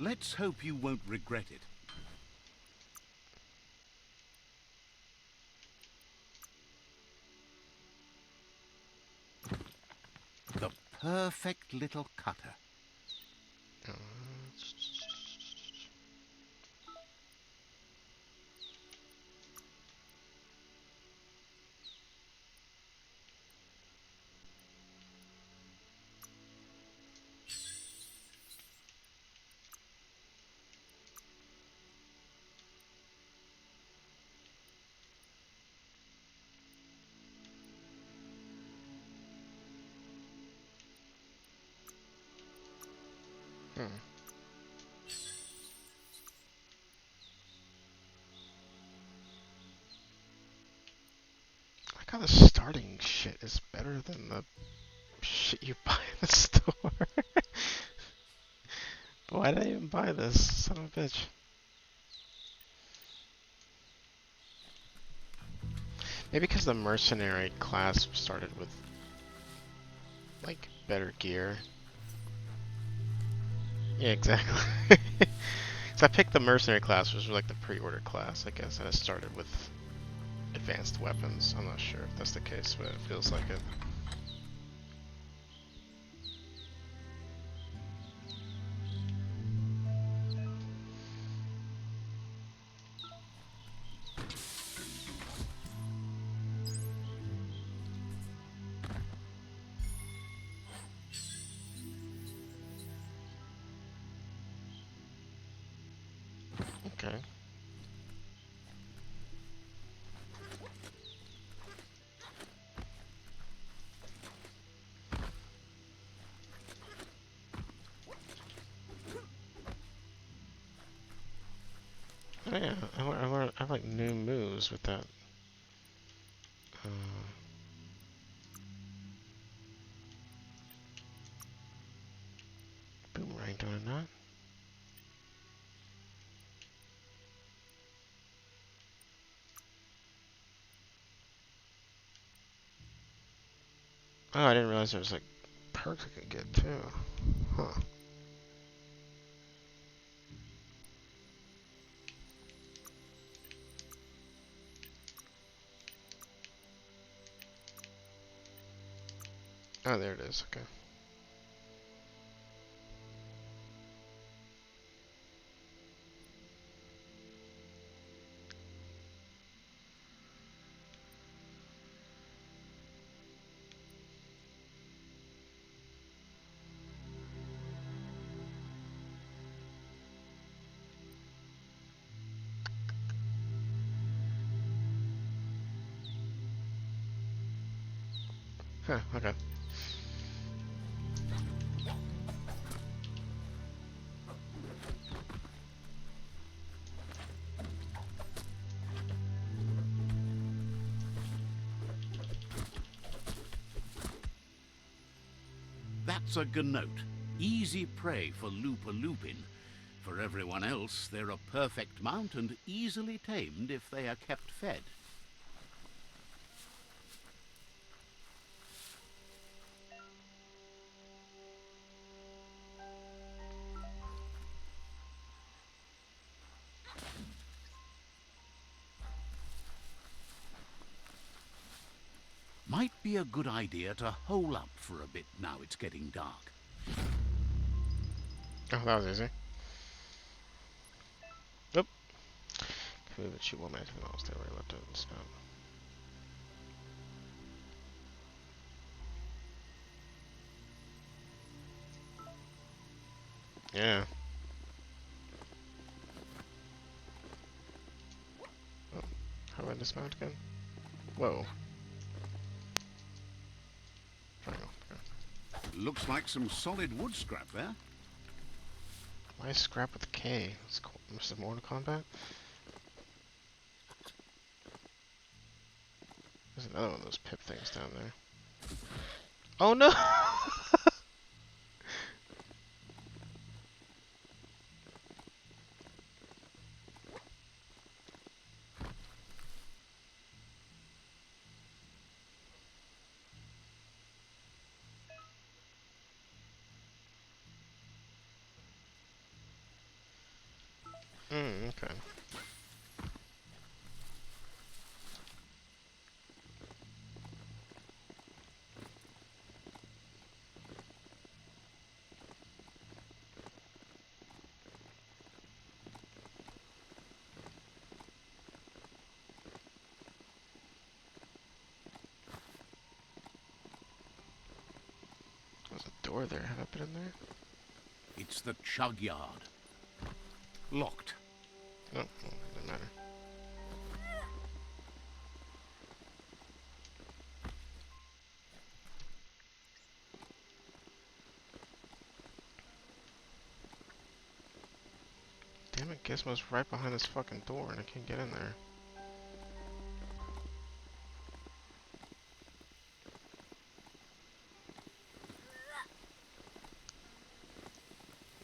Let's hope you won't regret it. The perfect little cutter. I like how the starting shit is better than the shit you buy in the store. Why did I even buy this? Son of a bitch. Maybe because the mercenary class started with like better gear. Yeah, exactly. So I picked the mercenary class, which was like the pre-order class, I guess, and it started with advanced weapons. I'm not sure if that's the case, but it feels like it. Okay. Oh yeah, I have like new moves with that. Boomerang doing that. Oh, I didn't realize there was like perks I could get too. Huh. Oh, there it is. Okay. Huh, okay. That's a gnote, easy prey for Lupa-Lupin. For everyone else, they're a perfect mount and easily tamed if they are kept fed. Might be a good idea to hole up for a bit now it's getting dark. Oh, that was easy. Nope. Can we shoot one man to the nose? Stay right left and snout. Yeah. Oh, how do I dismount again? Whoa. Triangle. Okay. Looks like some solid wood scrap there. Why scrap with a K? It's Mr. Mortal Kombat? There's another one of those pip things down there. Oh no! Okay. There's a door there. Have I been in there? It's the chug yard. Locked. No, well, doesn't matter. Damn it, Gizmo's right behind this fucking door and I can't get in there.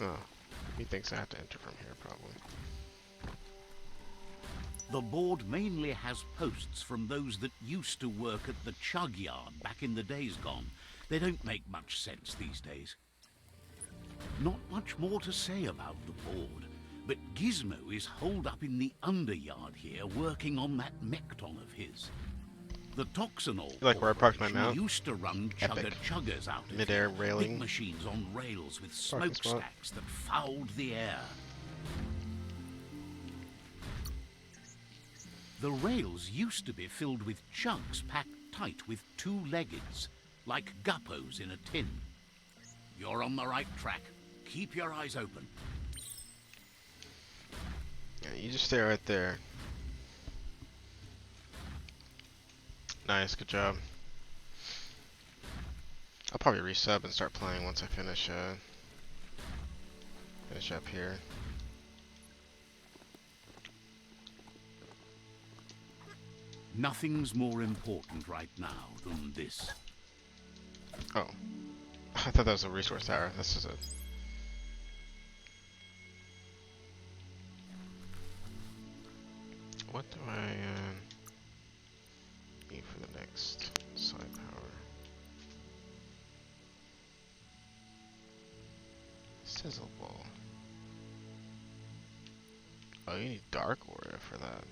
Oh, he thinks I have to enter from here, probably. The board mainly has posts from those that used to work at the chug yard back in the days gone. They don't make much sense these days. Not much more to say about the board, but Gizmo is holed up in the underyard here working on that mekton of his. The Toxanol Like where I parked my Corporation mount? used to run Epic. chuggers out of Mid-air here. railing. Big machines on rails with Parking spot. smokestacks that fouled the air. The rails used to be filled with chunks packed tight with two-leggeds, like guppos in a tin. You're on the right track. Keep your eyes open. Yeah, you just stay right there. Nice, good job. I'll probably resub and start playing once I finish up here. Nothing's more important right now than this. Oh. I thought that was a resource tower. This is a... What do I need for the next side power? Sizzle ball. Oh, you need Dark Warrior for that.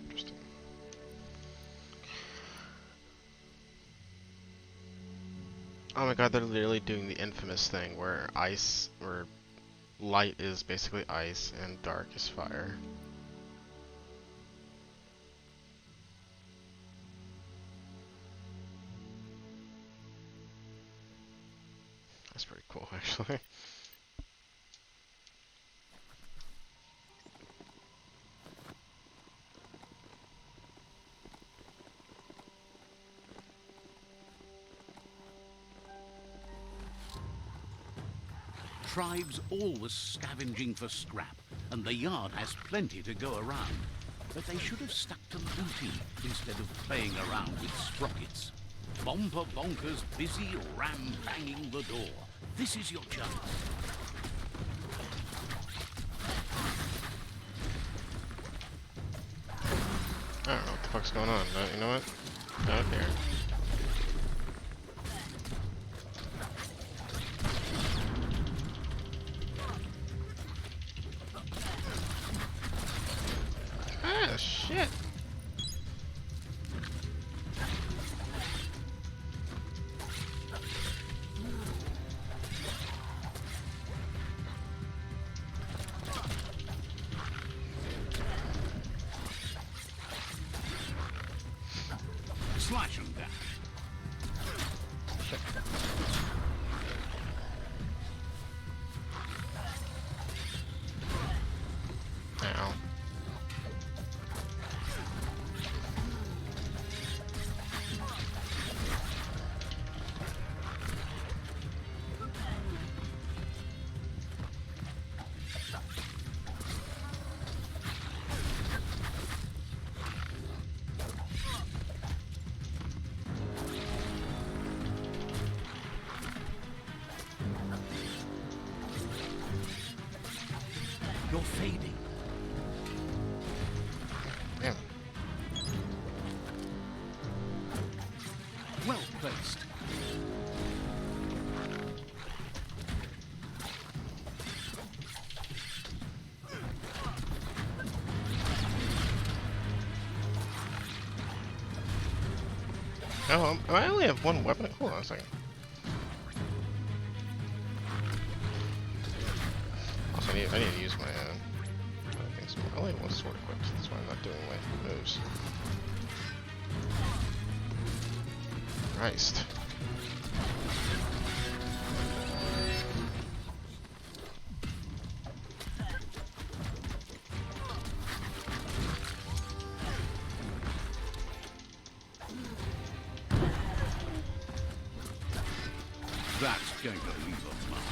Interesting. Oh my god, they're literally doing the infamous thing where light is basically ice and dark is fire. That's pretty cool, actually. Tribes always scavenging for scrap, and the yard has plenty to go around. But they should have stuck to looting instead of playing around with sprockets. Bomper Bonker's busy ram-banging the door. This is your chance. I don't know what the fuck's going on, but you know what? I don't care. Ah, shit! Slash and dash. Ow. You're fading. Damn. Well placed. Oh, I only have one weapon. Hold on a second. Also, I need to use my other things more. I only have one sword equipped. That's why I'm not doing my moves. Christ. That's going to leave a mark.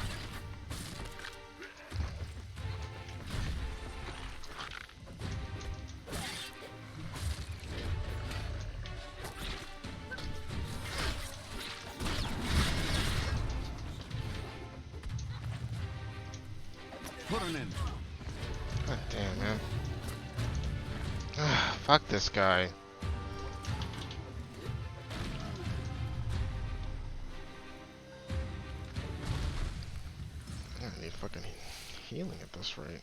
Put an end. God damn, man. Ah, fuck this guy. I need fucking healing at this rate.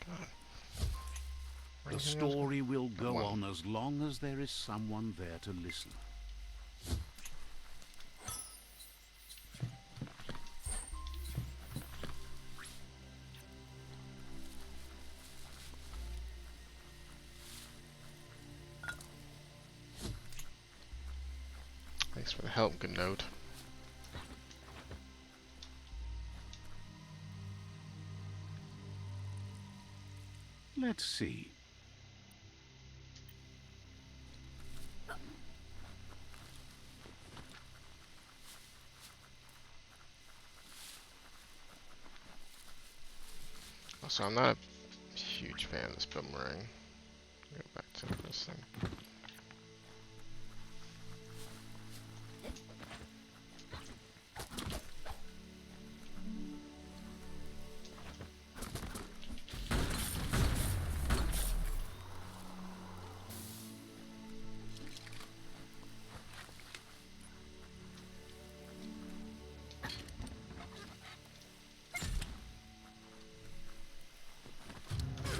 God. The story will go on as long as there is someone there to listen. Thanks for the help, good note. Let's see. Also, I'm not a huge fan of this boomerang. Go back to this thing.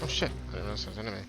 Oh shit, I didn't realize there was an enemy.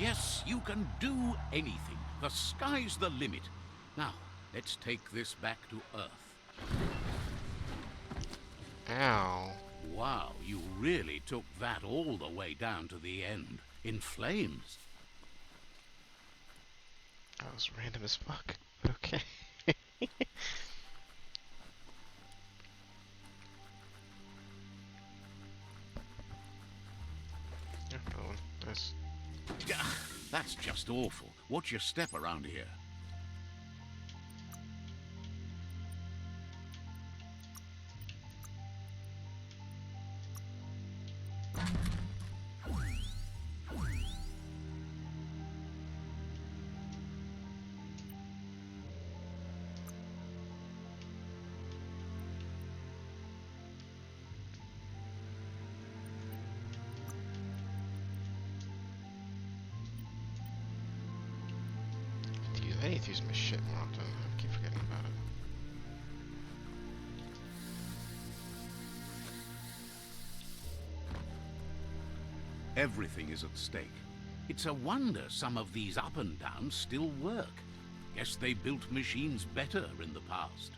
Yes, you can do anything. The sky's the limit. Now, let's take this back to Earth. Ow. Wow, you really took that all the way down to the end. In flames. That was random as fuck. Okay. Yeah, another one. Nice. Gah, that's just awful. Watch your step around here. I need to use my shit more often. I keep forgetting about it. Everything is at stake. It's a wonder some of these up and downs still work. Guess they built machines better in the past.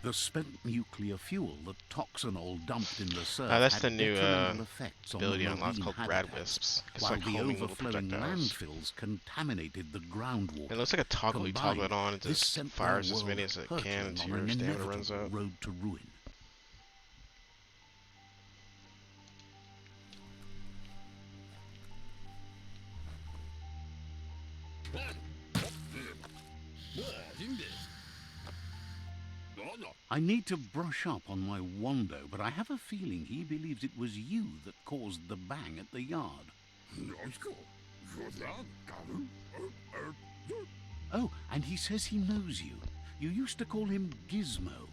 The spent nuclear fuel that Toxanol dumped in the surf That's had the new detrimental effects on the ability unlocked marine called Rad habitats, Wisps. It's while like the homing little overflowing projectiles. landfills contaminated the groundwater. It looks like a toggle. You toggle it on, it This just sent fires their as many world as it hurtling can until on your an stamina runs inevitable out. road to ruin. I need to brush up on my Wando, but I have a feeling he believes it was you that caused the bang at the yard. Oh, and he says he knows you. You used to call him Gizmo.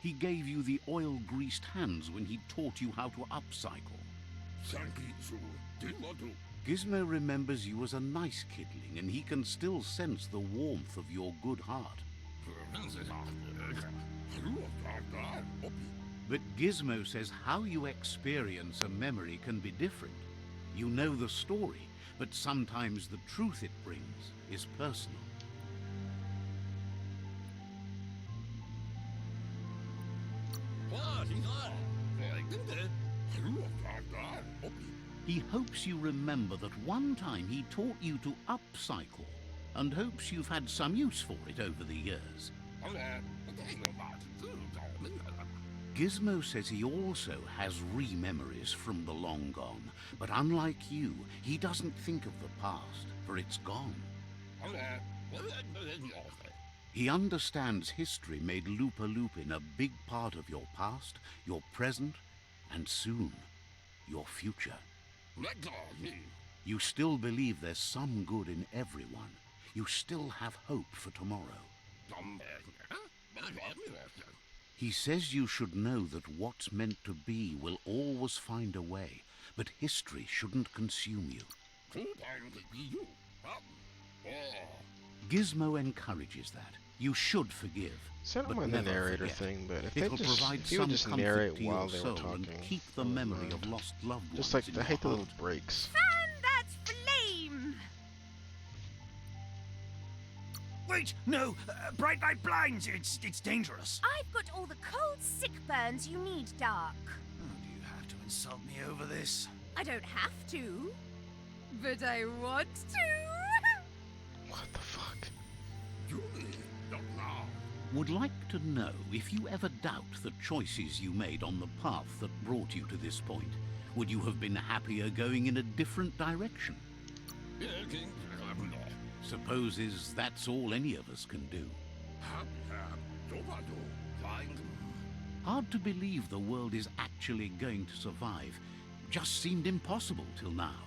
He gave you the oil-greased hands when he taught you how to upcycle. Gizmo remembers you as a nice kidling, and he can still sense the warmth of your good heart. But Gizmo says how you experience a memory can be different. You know the story, but sometimes the truth it brings is personal. He hopes you remember that one time he taught you to upcycle, and hopes you've had some use for it over the years. Gizmo says he also has re-memories from the long gone, but unlike you, he doesn't think of the past, for it's gone. He understands history made Lupa-Lupin a big part of your past, your present, and soon, your future. You still believe there's some good in everyone. You still have hope for tomorrow. He says you should know that what's meant to be will always find a way, but history shouldn't consume you. Gizmo encourages that. You should forgive, So I don't but mind the never narrator forget. thing, but if It they will just, provide if you would some just comfort narrate to while your they were soul talking, and keep the I wouldn't memory mind. of lost loved ones Just like, in I hate the your little heart. breaks. Fan that flame! Wait, no! Bright light blinds! It's dangerous! I've got all the cold, sick burns you need, Dark. Oh, do you have to insult me over this? I don't have to, but I want to. What the fuck? Would like to know if you ever doubt the choices you made on the path that brought you to this point. Would you have been happier going in a different direction? Supposes that's all any of us can do. Hard to believe the world is actually going to survive. Just seemed impossible till now.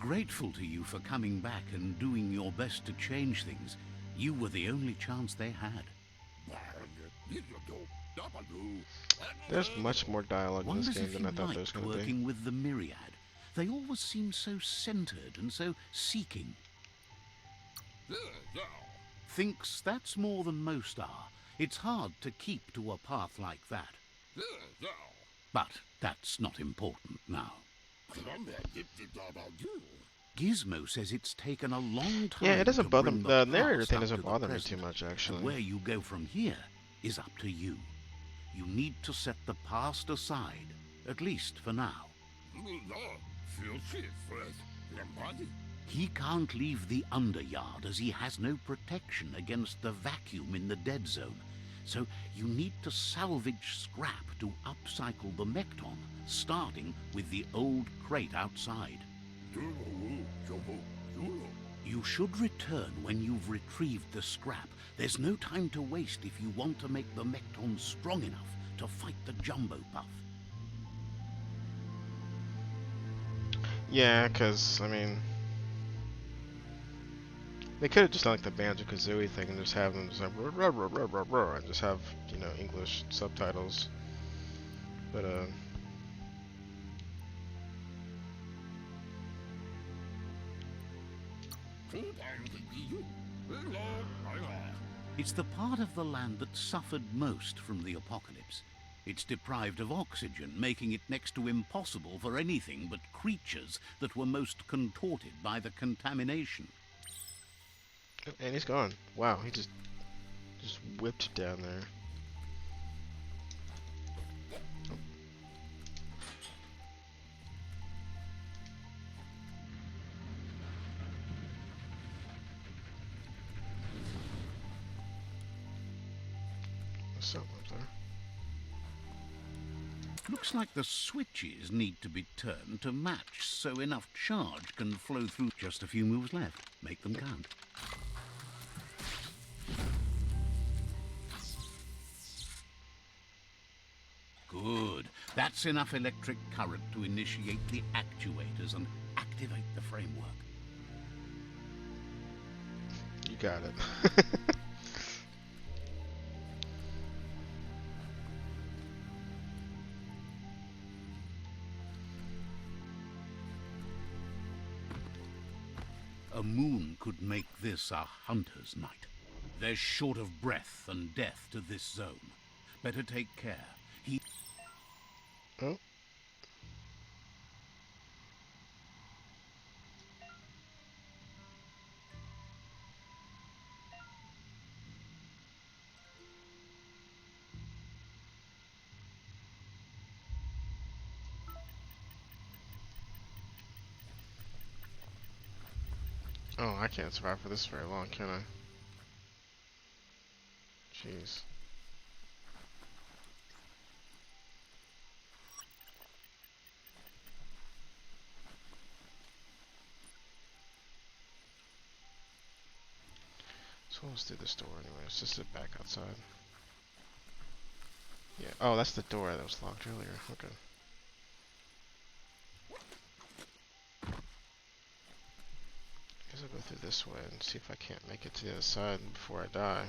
Grateful to you for coming back and doing your best to change things. You were the only chance they had. There's much more dialogue in this Wonders game if than you I thought there was liked going to be. working with the Myriad. They always seem so centered and so seeking. Thinks that's more than most are. It's hard to keep to a path like that. But that's not important now. Gizmo says it's taken a long time Yeah, it doesn't to bother bring me. the The narrator past thing up doesn't to the bother me too present, much, and actually. where you go from here is up to you. You need to set the past aside, at least for now. He can't leave the Underyard as he has no protection against the vacuum in the dead zone. So you need to salvage scrap to upcycle the Mekton, starting with the old crate outside. You should return when you've retrieved the scrap. There's no time to waste if you want to make the Mekton strong enough to fight the Jumbo Puff. Yeah, because, I mean, they could have just done like the Banjo-Kazooie thing and just have them just like, rah, rah, rah, rah, rah, and just have, you know, English subtitles. But, It's the part of the land that suffered most from the apocalypse. It's deprived of oxygen, making it next to impossible for anything but creatures that were most contorted by the contamination. and he's gone. Wow, he just whipped down there. There's something up there. Looks like the switches need to be turned to match so enough charge can flow through. Just a few moves left. Make them count. Good. That's enough electric current to initiate the actuators and activate the framework. You got it. A moon could make this a hunter's night. They're short of breath and death to this zone. Better take care. Oh. Oh, I can't survive for this very long, can I? Jeez. So let's do this door anyway. Let's just sit back outside. Yeah. Oh, that's the door that was locked earlier. Okay. Guess I'll go through this way and see if I can't make it to the other side before I die.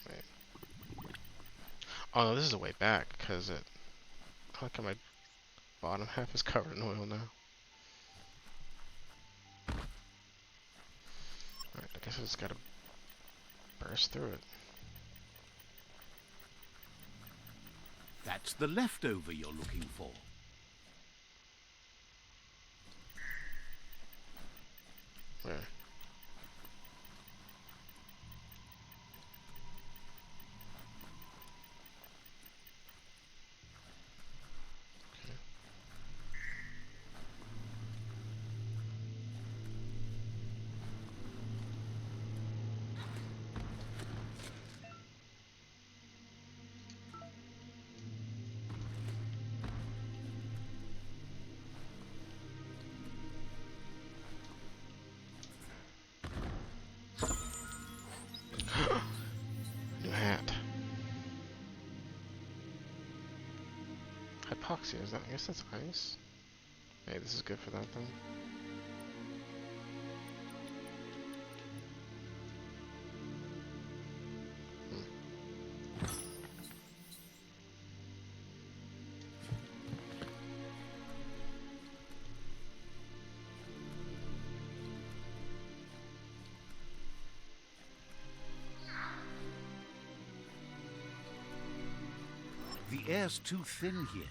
Wait. Oh no, this is a way back because it. How come my bottom half is covered in oil now? Alright, I guess I just gotta burst through it. That's the leftover you're looking for. Where? New hat. Hypoxia, is that? I guess that's ice. Hey, this is good for that then. The air's too thin here.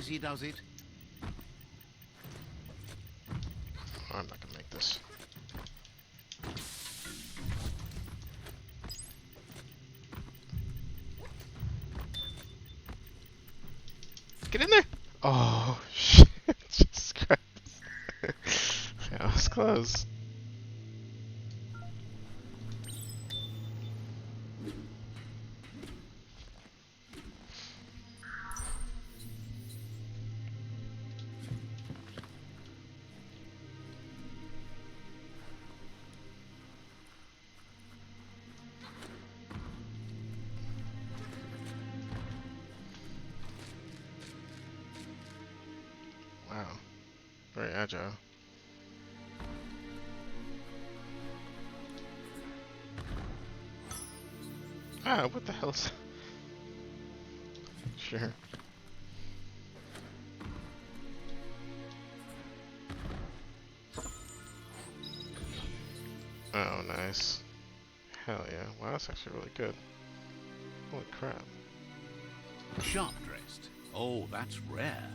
easy, does it? I'm not gonna make this. Get in there! Oh, shit. Jesus Christ. That was close. Wow. Very agile. Ah, what the hell's... Sure. Oh, nice. Hell yeah. Wow, that's actually really good. Holy crap. Sharp dressed. Oh, that's rare.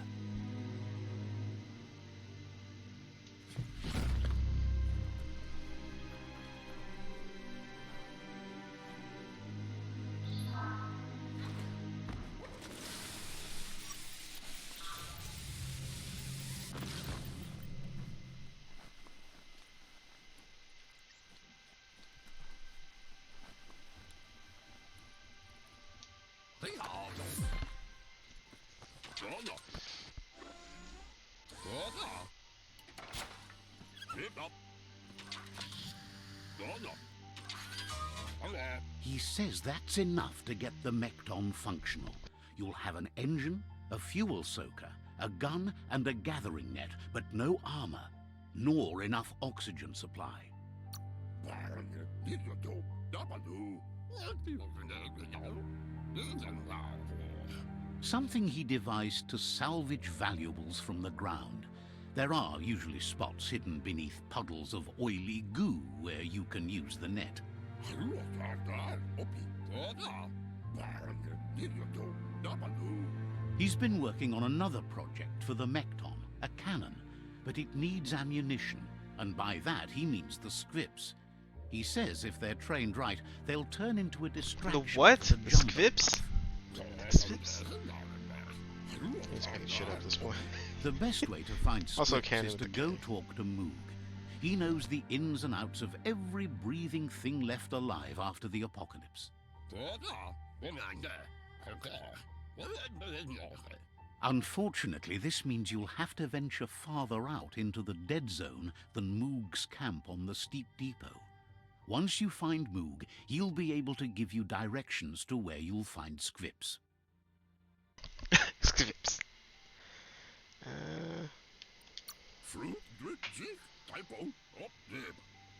He says that's enough to get the Mekton functional. You'll have an engine, a fuel soaker, a gun, and a gathering net, but no armor, nor enough oxygen supply. Something he devised to salvage valuables from the ground. There are usually spots hidden beneath puddles of oily goo where you can use the net. He's been working on another project for the Mekton, a cannon, but it needs ammunition, and by that he means the scripts. He says if they're trained right, they'll turn into a distraction. The what? for The jumbo squips? Squips? He's making shit up at this point. The best way to find Also scripts canon is with to the go king. talk to Moog. He knows the ins and outs of every breathing thing left alive after the apocalypse. Unfortunately, this means you'll have to venture farther out into the dead zone than Moog's camp on the steep depot. Once you find Moog, he'll be able to give you directions to where you'll find scripts. Squips.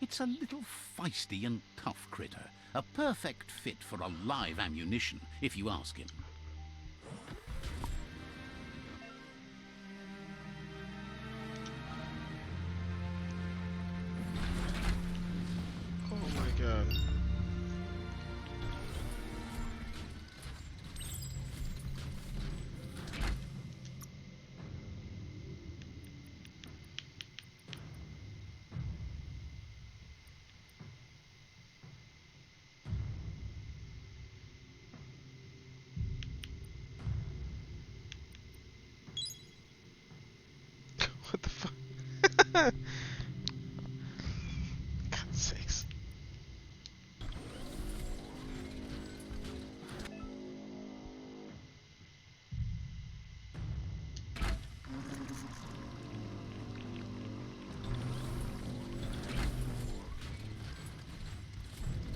It's a little feisty and tough critter, a perfect fit for a live ammunition, if you ask him. Oh my god. What the fuck? God's sakes.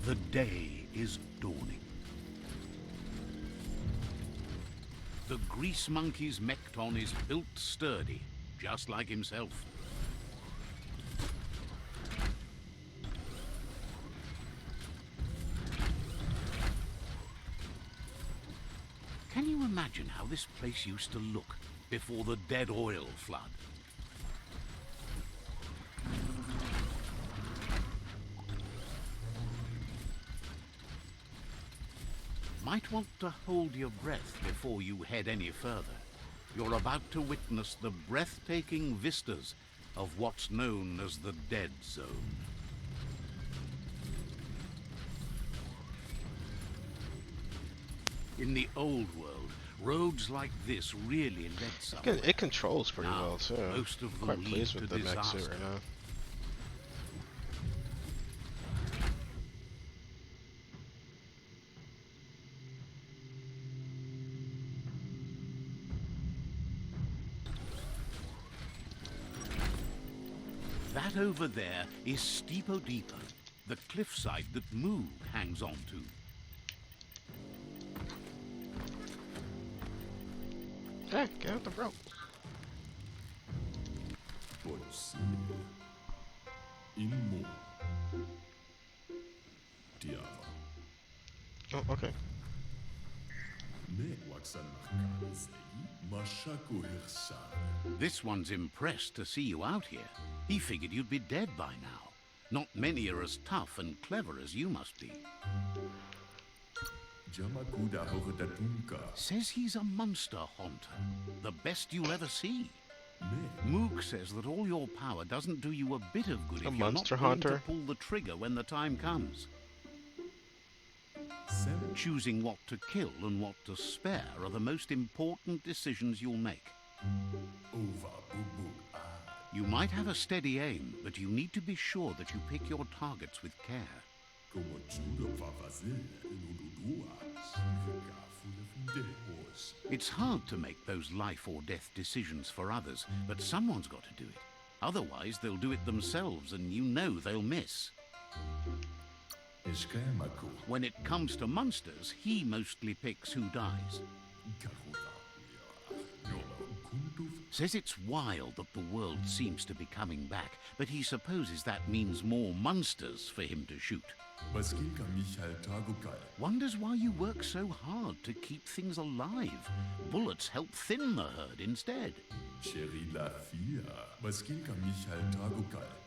The day is dawning. The grease monkey's Mekton is built sturdy, just like himself. Can you imagine how this place used to look before the dead oil flood? Might want to hold your breath before you head any further. You're about to witness the breathtaking vistas of what's known as the Dead Zone. In the old world, roads like this really led somewhere. It controls pretty Now, well too. most of them Quite lead pleased to with the mech suit disaster. right now. That over there is Steepo-Deepo, the cliffside that Moog hangs on to. Hey, get out the rope. Oh, okay. This one's impressed to see you out here. He figured you'd be dead by now. Not many are as tough and clever as you must be. Says he's a monster haunter, the best you'll ever see. Moog says that all your power doesn't do you a bit of good if you're not monster willing to haunter? pull the trigger when the time comes. Choosing what to kill and what to spare are the most important decisions you'll make. You might have a steady aim, but you need to be sure that you pick your targets with care. It's hard to make those life or death decisions for others, but someone's got to do it. Otherwise, they'll do it themselves, and you know they'll miss. When it comes to monsters, he mostly picks who dies. Says it's wild that the world seems to be coming back, but he supposes that means more monsters for him to shoot. Wonders why you work so hard to keep things alive. Bullets help thin the herd instead.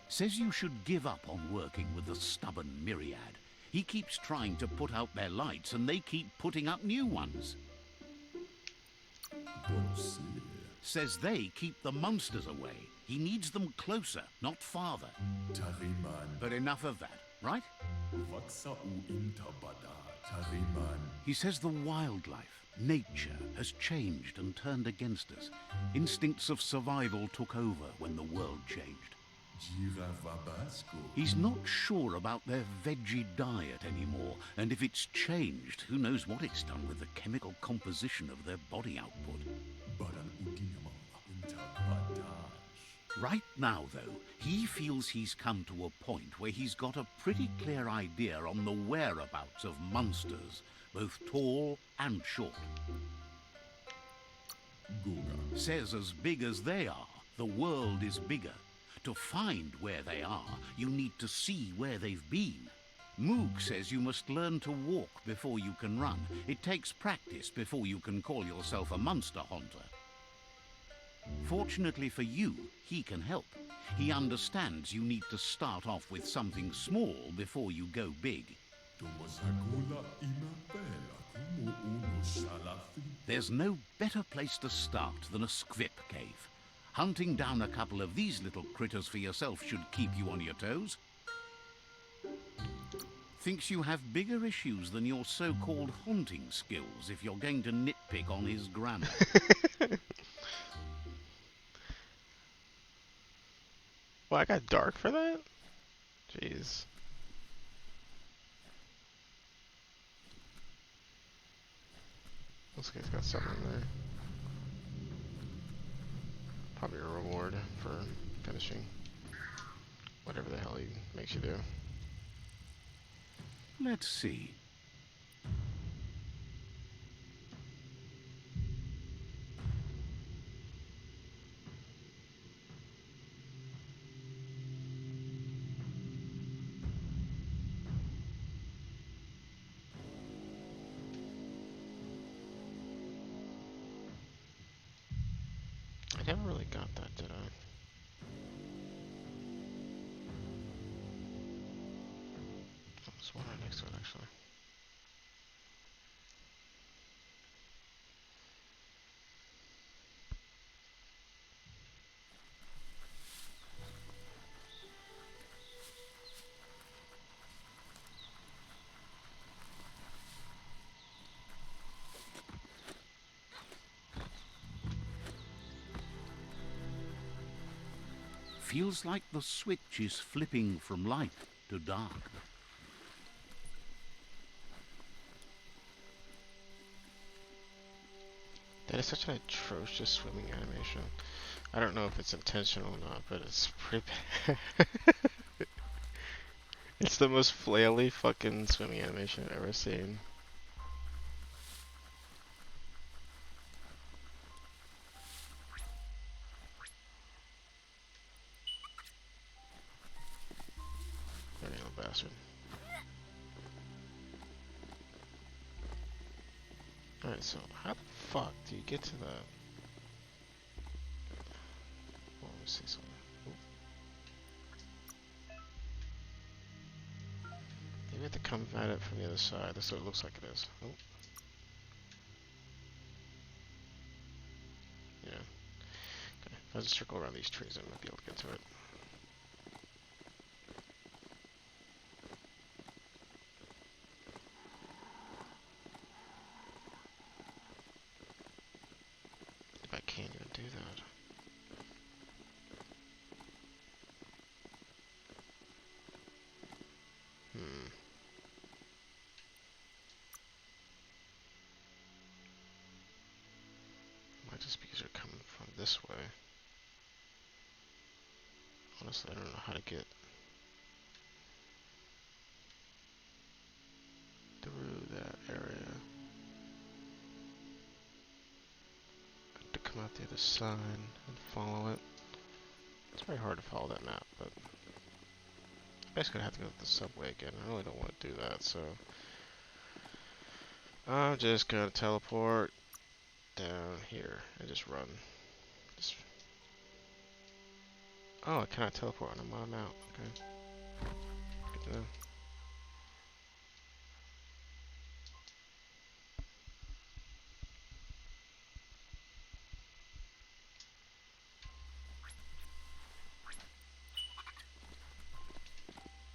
Says you should give up on working with the stubborn myriad. He keeps trying to put out their lights and they keep putting up new ones. Says they keep the monsters away. He needs them closer, not farther. But enough of that, right? He says the wildlife, nature, has changed and turned against us. Instincts of survival took over when the world changed. He's not sure about their veggie diet anymore, and if it's changed, who knows what it's done with the chemical composition of their body output. Right now, though, he feels he's come to a point where he's got a pretty clear idea on the whereabouts of monsters, both tall and short. Says as big as they are, the world is bigger. To find where they are, you need to see where they've been. Moog says you must learn to walk before you can run. It takes practice before you can call yourself a monster hunter. Fortunately for you, he can help. He understands you need to start off with something small before you go big. There's no better place to start than a squip cave. Hunting down a couple of these little critters for yourself should keep you on your toes. Thinks you have bigger issues than your so-called haunting skills if you're going to nitpick on his grammar. Well, I got dark for that? Jeez. This guy's got something in there. Probably a reward for finishing whatever the hell he makes you do. Let's see. I never really got that, did I? Oh, there's one right next to it, actually. Feels like the switch is flipping from light to dark. That is such an atrocious swimming animation. I don't know if it's intentional or not, but it's pretty bad. It's the most flaily fucking swimming animation I've ever seen. Dirty little bastard. Alright, so how the fuck do you get to that? Well, let me see something. Maybe I have to come at it from the other side. That's what it looks like it is. Oh. Yeah. Okay. If I just circle around these trees, I might be able to get to it. If I can't even do that. Might just because they're coming from this way. Honestly, I don't know how to get through that area. I have to come out the other side and follow it. It's very hard to follow that map, but basically I have to go to the subway again. I really don't want to do that, so I'm just gonna teleport down here and just run. Just... Oh, I cannot teleport when I'm on a mount. Okay. Good to know.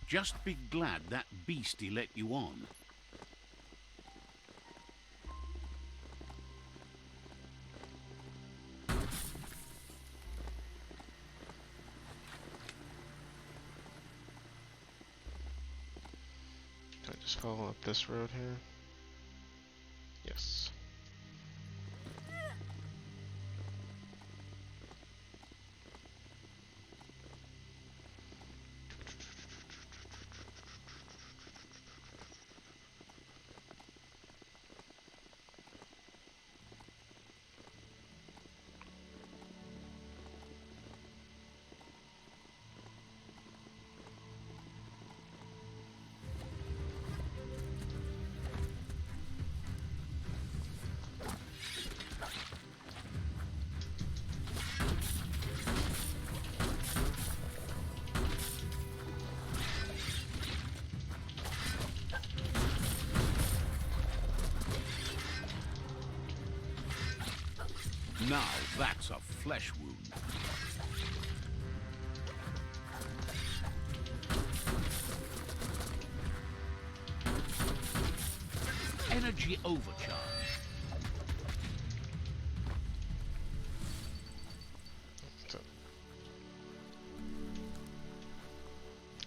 Just be glad that beastie let you on. Can I just follow up this road here? Yes. Now that's a flesh wound. Energy overcharge.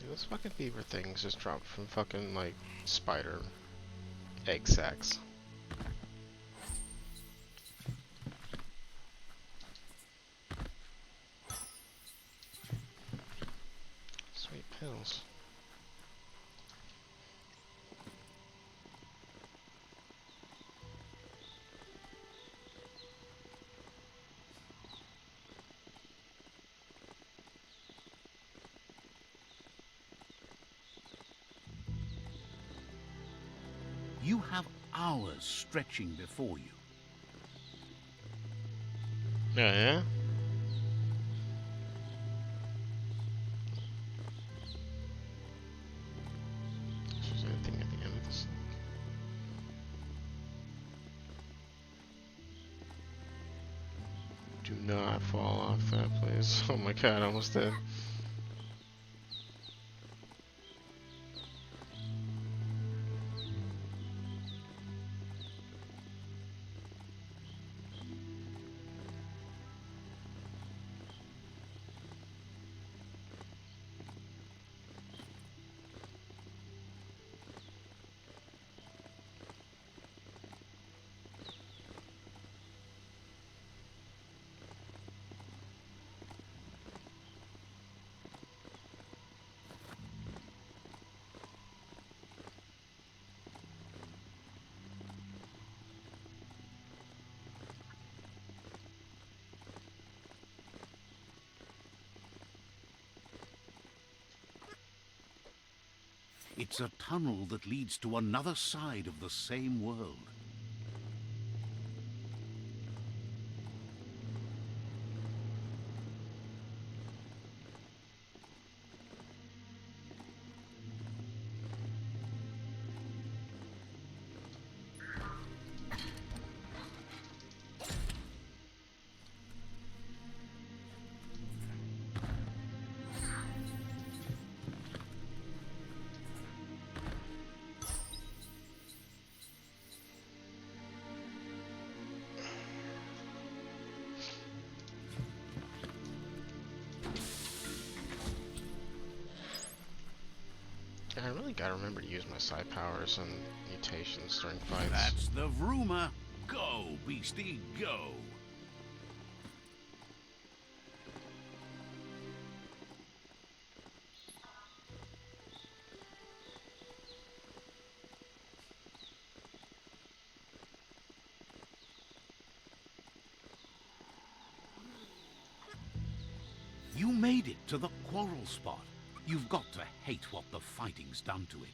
Those fucking beaver things just dropped from fucking, like, spider egg sacs. Sweet pills. You have hours stretching before you. Yeah? If there's anything at the end of this. Do not fall off that, please. Oh my god, I almost did. It's a tunnel that leads to another side of the same world. I really gotta remember to use my psi powers and mutations during fights. That's the rumor. Go, beastie, go. You made it to the quarrel spot. You've got to hate what the fighting's done to it.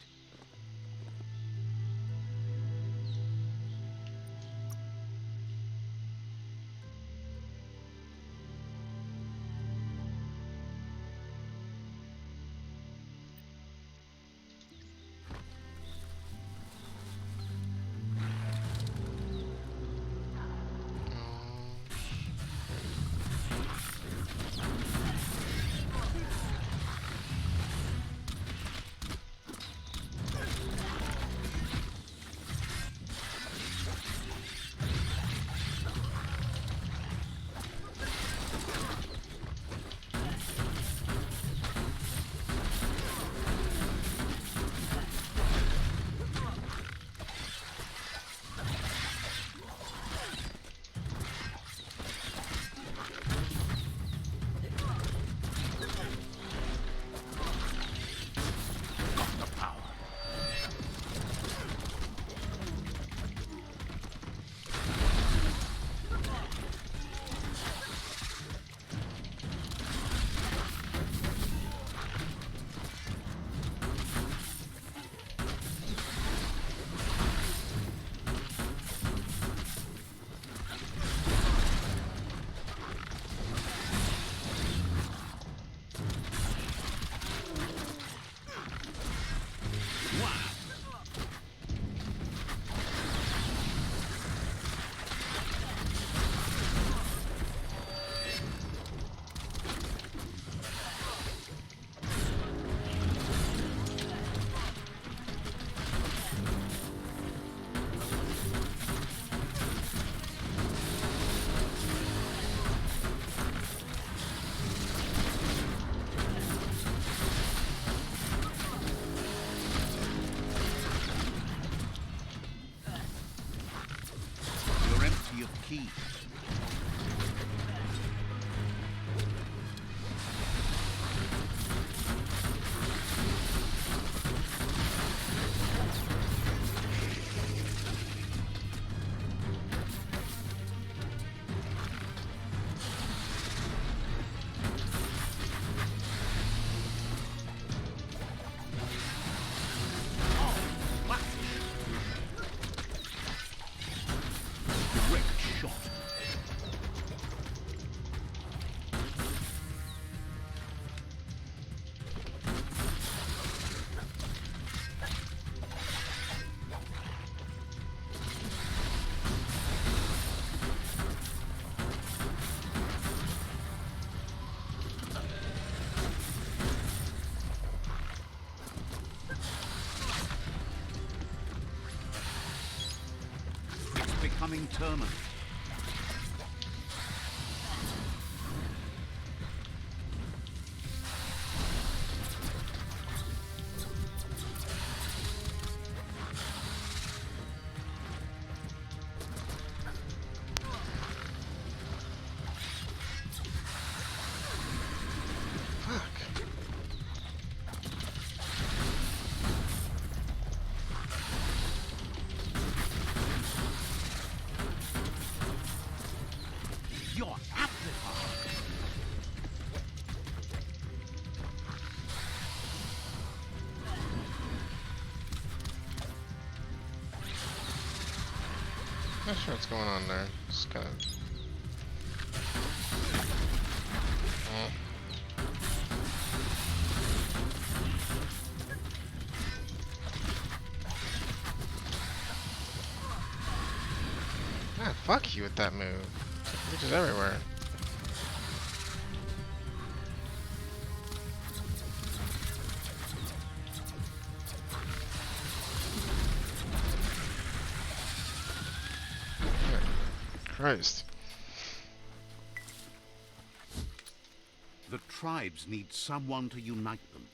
Key. Becoming terminal. Not sure what's going on there. Just kind of. Ah, fuck you with that move. Reaches everywhere. Christ. The tribes need someone to unite them.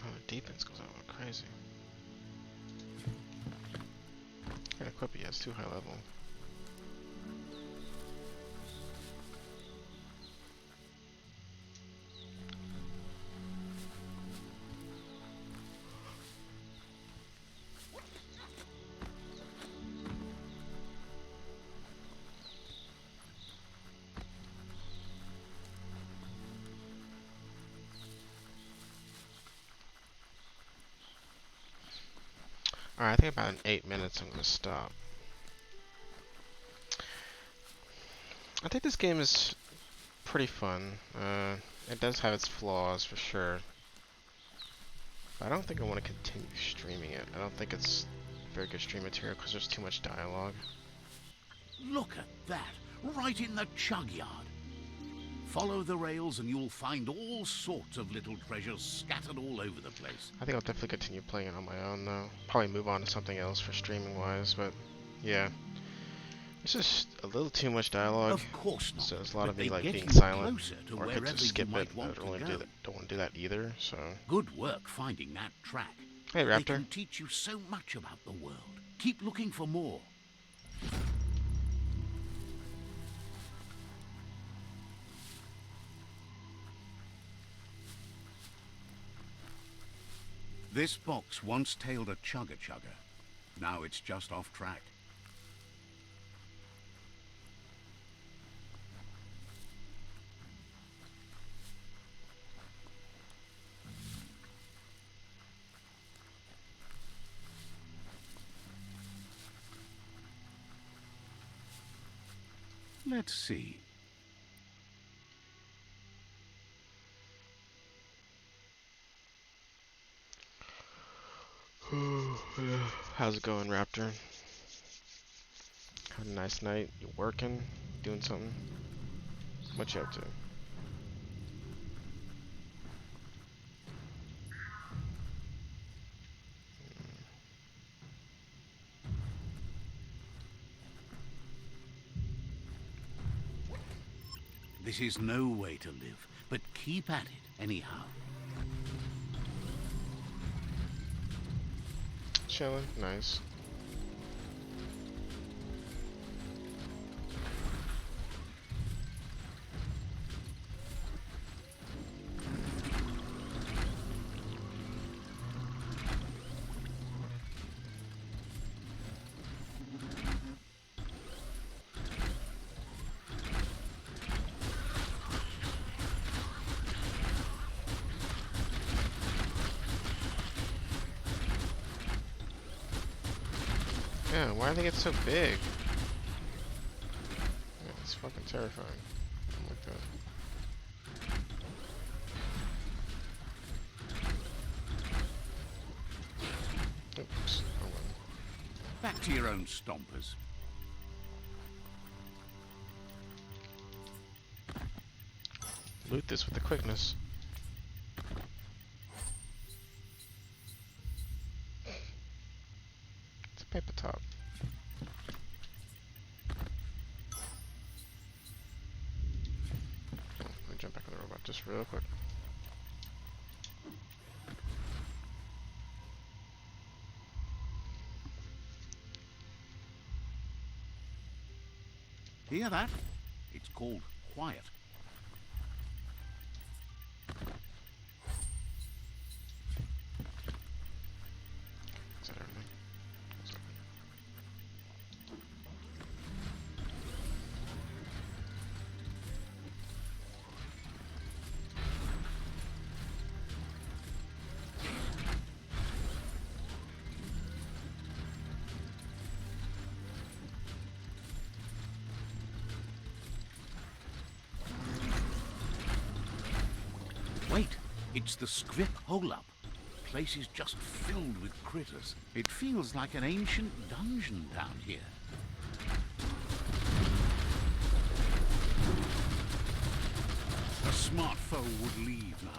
Oh, the defense goes out like crazy. Can't equip it yet, it's too high level. Alright, I think about in 8 minutes I'm gonna stop. I think this game is pretty fun. It does have its flaws for sure. But I don't think I want to continue streaming it. I don't think it's very good stream material because there's too much dialogue. Look at that, right in the chug yard. Follow the rails and you'll find all sorts of little treasures scattered all over the place. I think I'll definitely continue playing it on my own though. Probably move on to something else for streaming wise, but yeah. It's just a little too much dialogue. Of course not. So there's a lot of me They like get being you silent. closer to Or I could wherever just skip you it. might I want don't want to to go. don't want to do that either, so. Good work finding that track. Hey They Raptor. can teach you so much about the world. Keep looking for more. This box once tailed a chugga-chugga. Now it's just off track. Let's see. How's it going, Raptor? Had a nice night. You working? Doing something? What you up to? This is no way to live, but keep at it anyhow. Chilling. Nice. know. Why do they get so big? Yeah, it's fucking terrifying. I don't like that. Oops. Oh well. Back to your own stompers. Loot this with the quickness. It's a paper top. Oh, let me jump back on the robot just real quick. Hear that? It's called quiet. Is that everything? That's everything. Wait, it's the script hole-up. Place is just filled with critters. It feels like an ancient dungeon down here. A smart foe would leave now.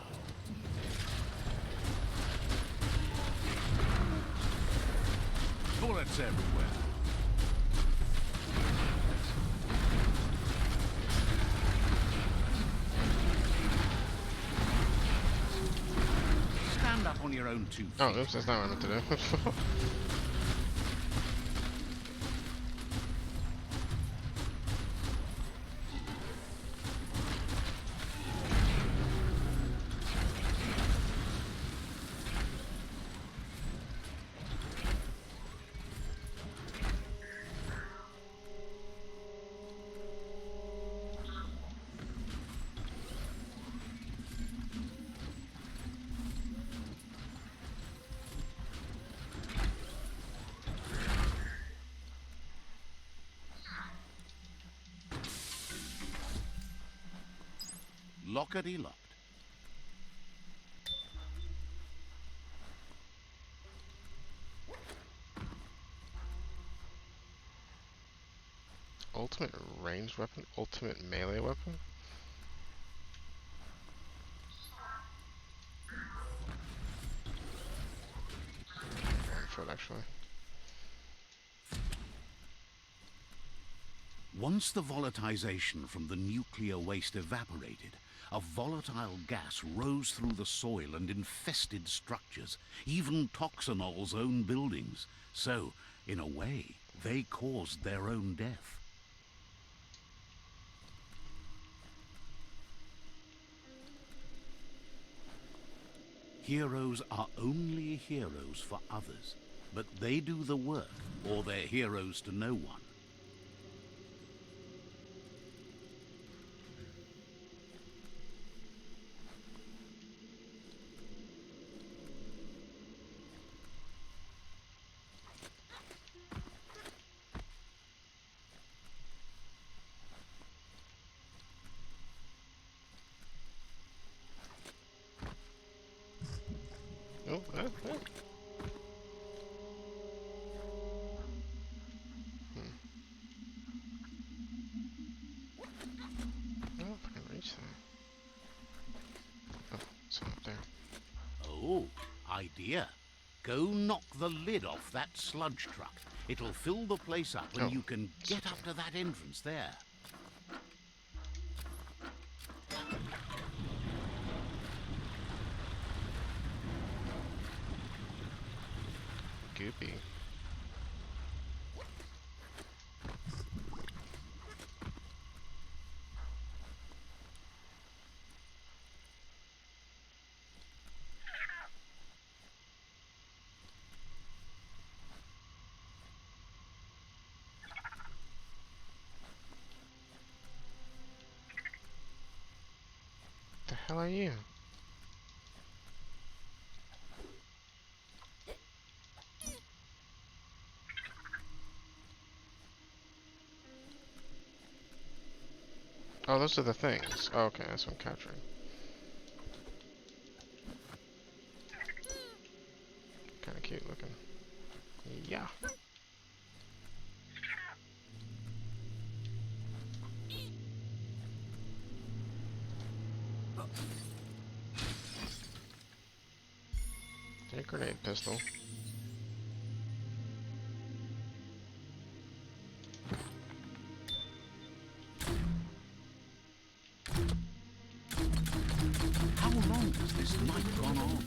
Bullets everywhere. Stand up on your own 2 feet. Oh, oops, that's not what I meant to do. Lockety locked. Ultimate ranged weapon? Ultimate melee weapon? One foot, actually. Once the volatilization from the nuclear waste evaporated, a volatile gas rose through the soil and infested structures, even Toxanol's own buildings. So, in a way, they caused their own death. Heroes are only heroes for others, but they do the work, or they're heroes to no one. Oh, Hmm. I don't know if I can reach that. Oh, it's up there. Oh, idea. Go knock the lid off that sludge truck. It'll fill the place up and Oh, you can get up to that entrance there. Goopy. The hell are you? Oh, those are the things. Oh, okay, that's what I'm capturing. Kind of cute looking. Yeah. A grenade pistol. How long has this night gone on?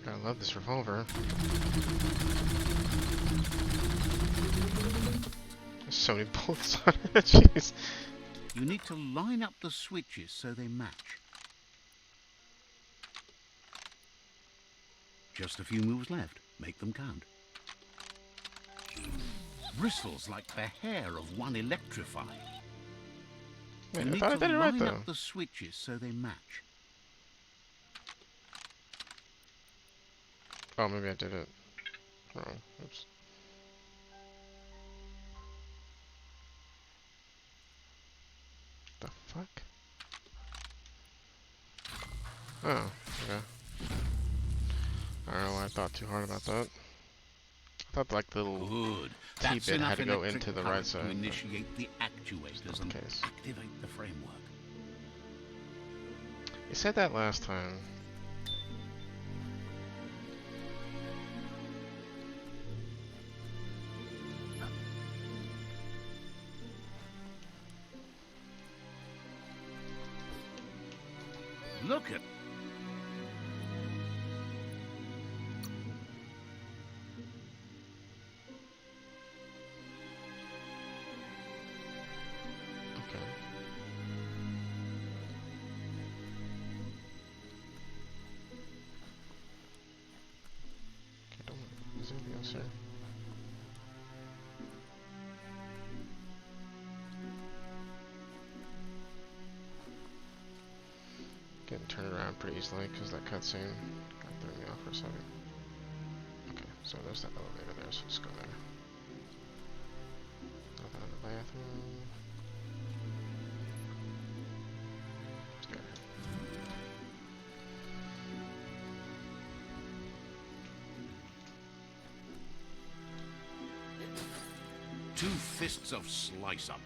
I love this revolver. There's so many bullets on it. Jeez. You need to line up the switches so they match. Just a few moves left. Make them count. Bristles like the hair of one electrified. Wait, You I need thought I to did it right line though. up the switches so they match. Oh, maybe I did it wrong. Oops. The fuck? Oh, okay. I don't know why I thought too hard about that. I thought like the little Good. T That's bit enough had to go electric into the current right side. to but initiate the actuators not and the case. activate the framework. You said that last time. Look at Okay. Okay, don't. Is there anything else here? Getting turned around pretty easily because that cutscene kind of threw me off for a second. Okay, so there's that elevator there, so let's go there. Nothing in the bathroom. Let's go here. two fists of slice up.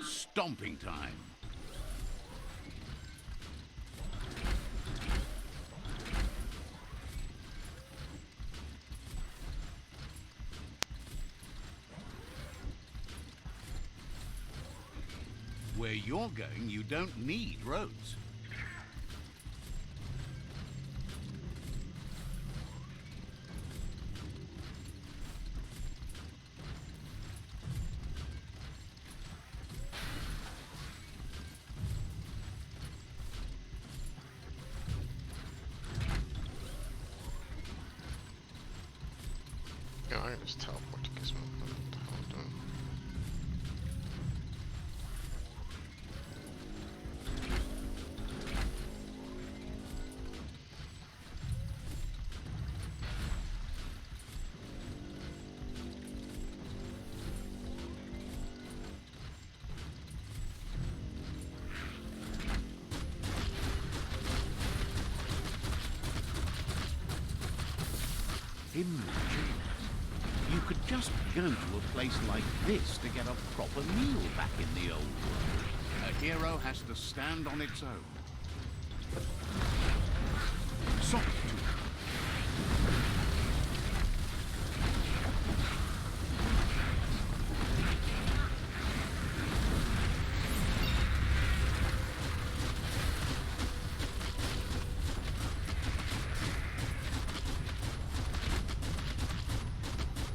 Stomping time. Where you're going, you don't need roads. Oh, I can just teleport to Gizmo. What the hell am I doing? Imagine that. You could just go to a place like this to get a proper meal back in the old world. A hero has to stand on its own. Solitude.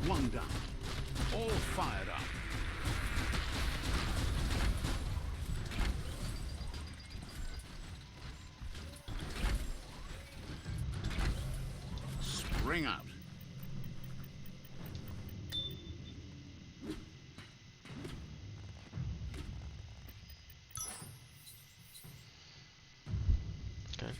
One down. All fired up. Spring out. Okay.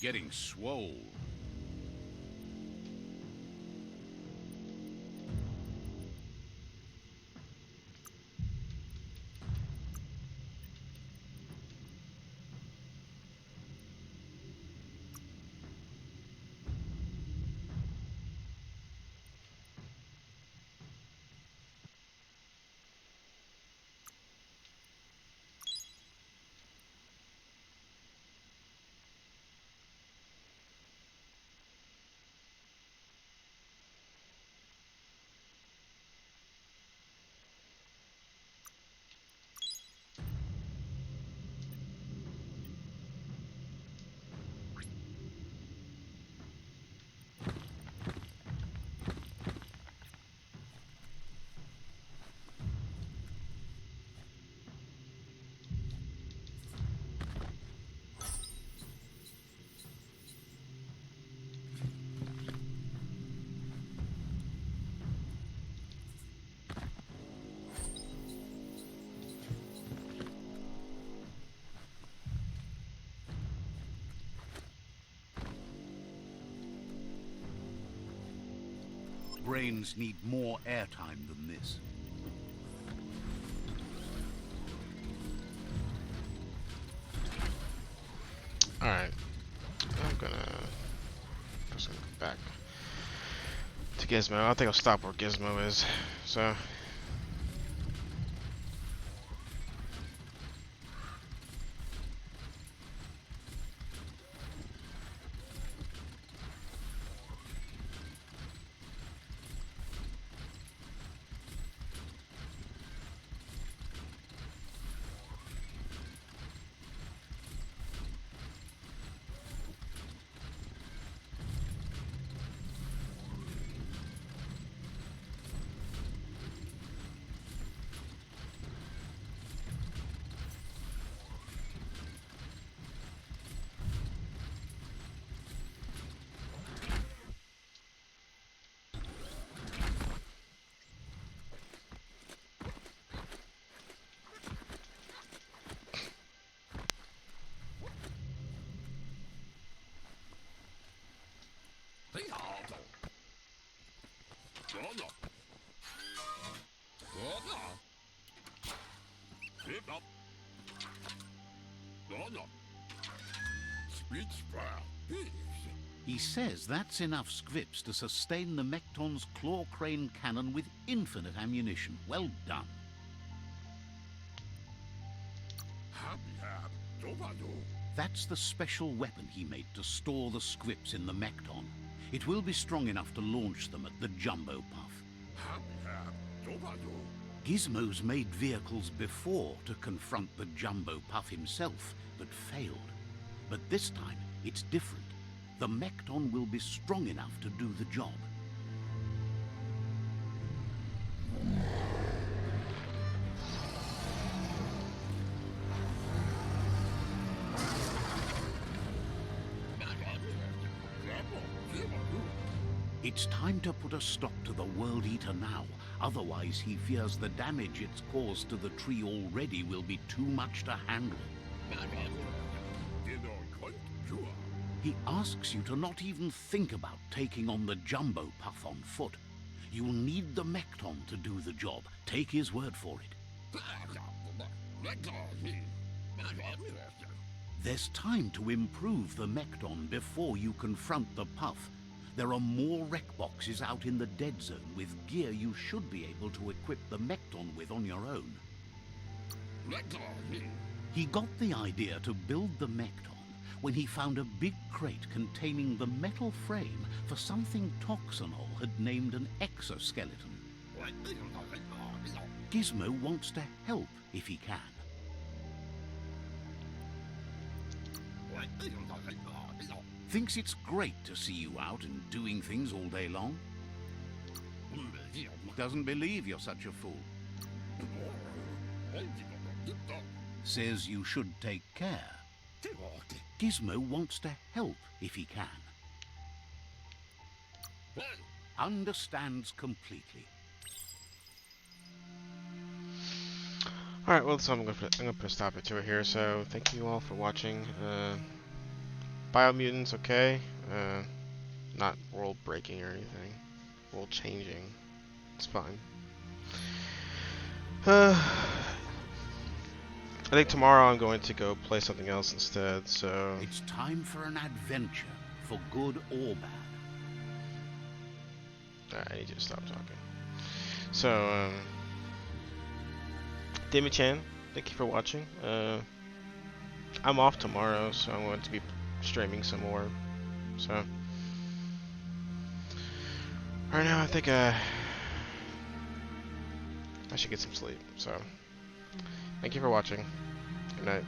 Getting swole. Brains need more airtime than this. Alright. I'm gonna go back to Gizmo. I think I'll stop where Gizmo is. So He says that's enough scripts to sustain the Mekton's claw crane cannon with infinite ammunition. Well done. That's the special weapon he made to store the scripts in the Mekton. It will be strong enough to launch them at the Jumbo Puff. Gizmo's made vehicles before to confront the Jumbo Puff himself, but failed. But this time, it's different. The Mekton will be strong enough to do the job. It's time to put a stop to the World Eater now. Otherwise, he fears the damage it's caused to the tree already will be too much to handle. He asks you to not even think about taking on the jumbo puff on foot. You'll need the Mekton to do the job. Take his word for it. There's time to improve the Mekton before you confront the puff. There are more wreck boxes out in the dead zone with gear you should be able to equip the Mekton with on your own. He got the idea to build the Mekton when he found a big crate containing the metal frame for something Toxanol had named an exoskeleton. Gizmo wants to help if he can. Thinks it's great to see you out and doing things all day long. Doesn't believe you're such a fool. Says you should take care. Gizmo wants to help if he can. Understands completely. Alright, well, so I'm gonna put a stop to it here, so thank you all for watching. Biomutant's okay. Not world breaking or anything. World changing. It's fine. I think tomorrow I'm going to go play something else instead, so... It's time for an adventure, for good or bad. Alright, I need you to stop talking. So, Demi-chan, thank you for watching. I'm off tomorrow, so I'm going to be streaming some more. So, right now I think I should get some sleep. So, thank you for watching. Good night.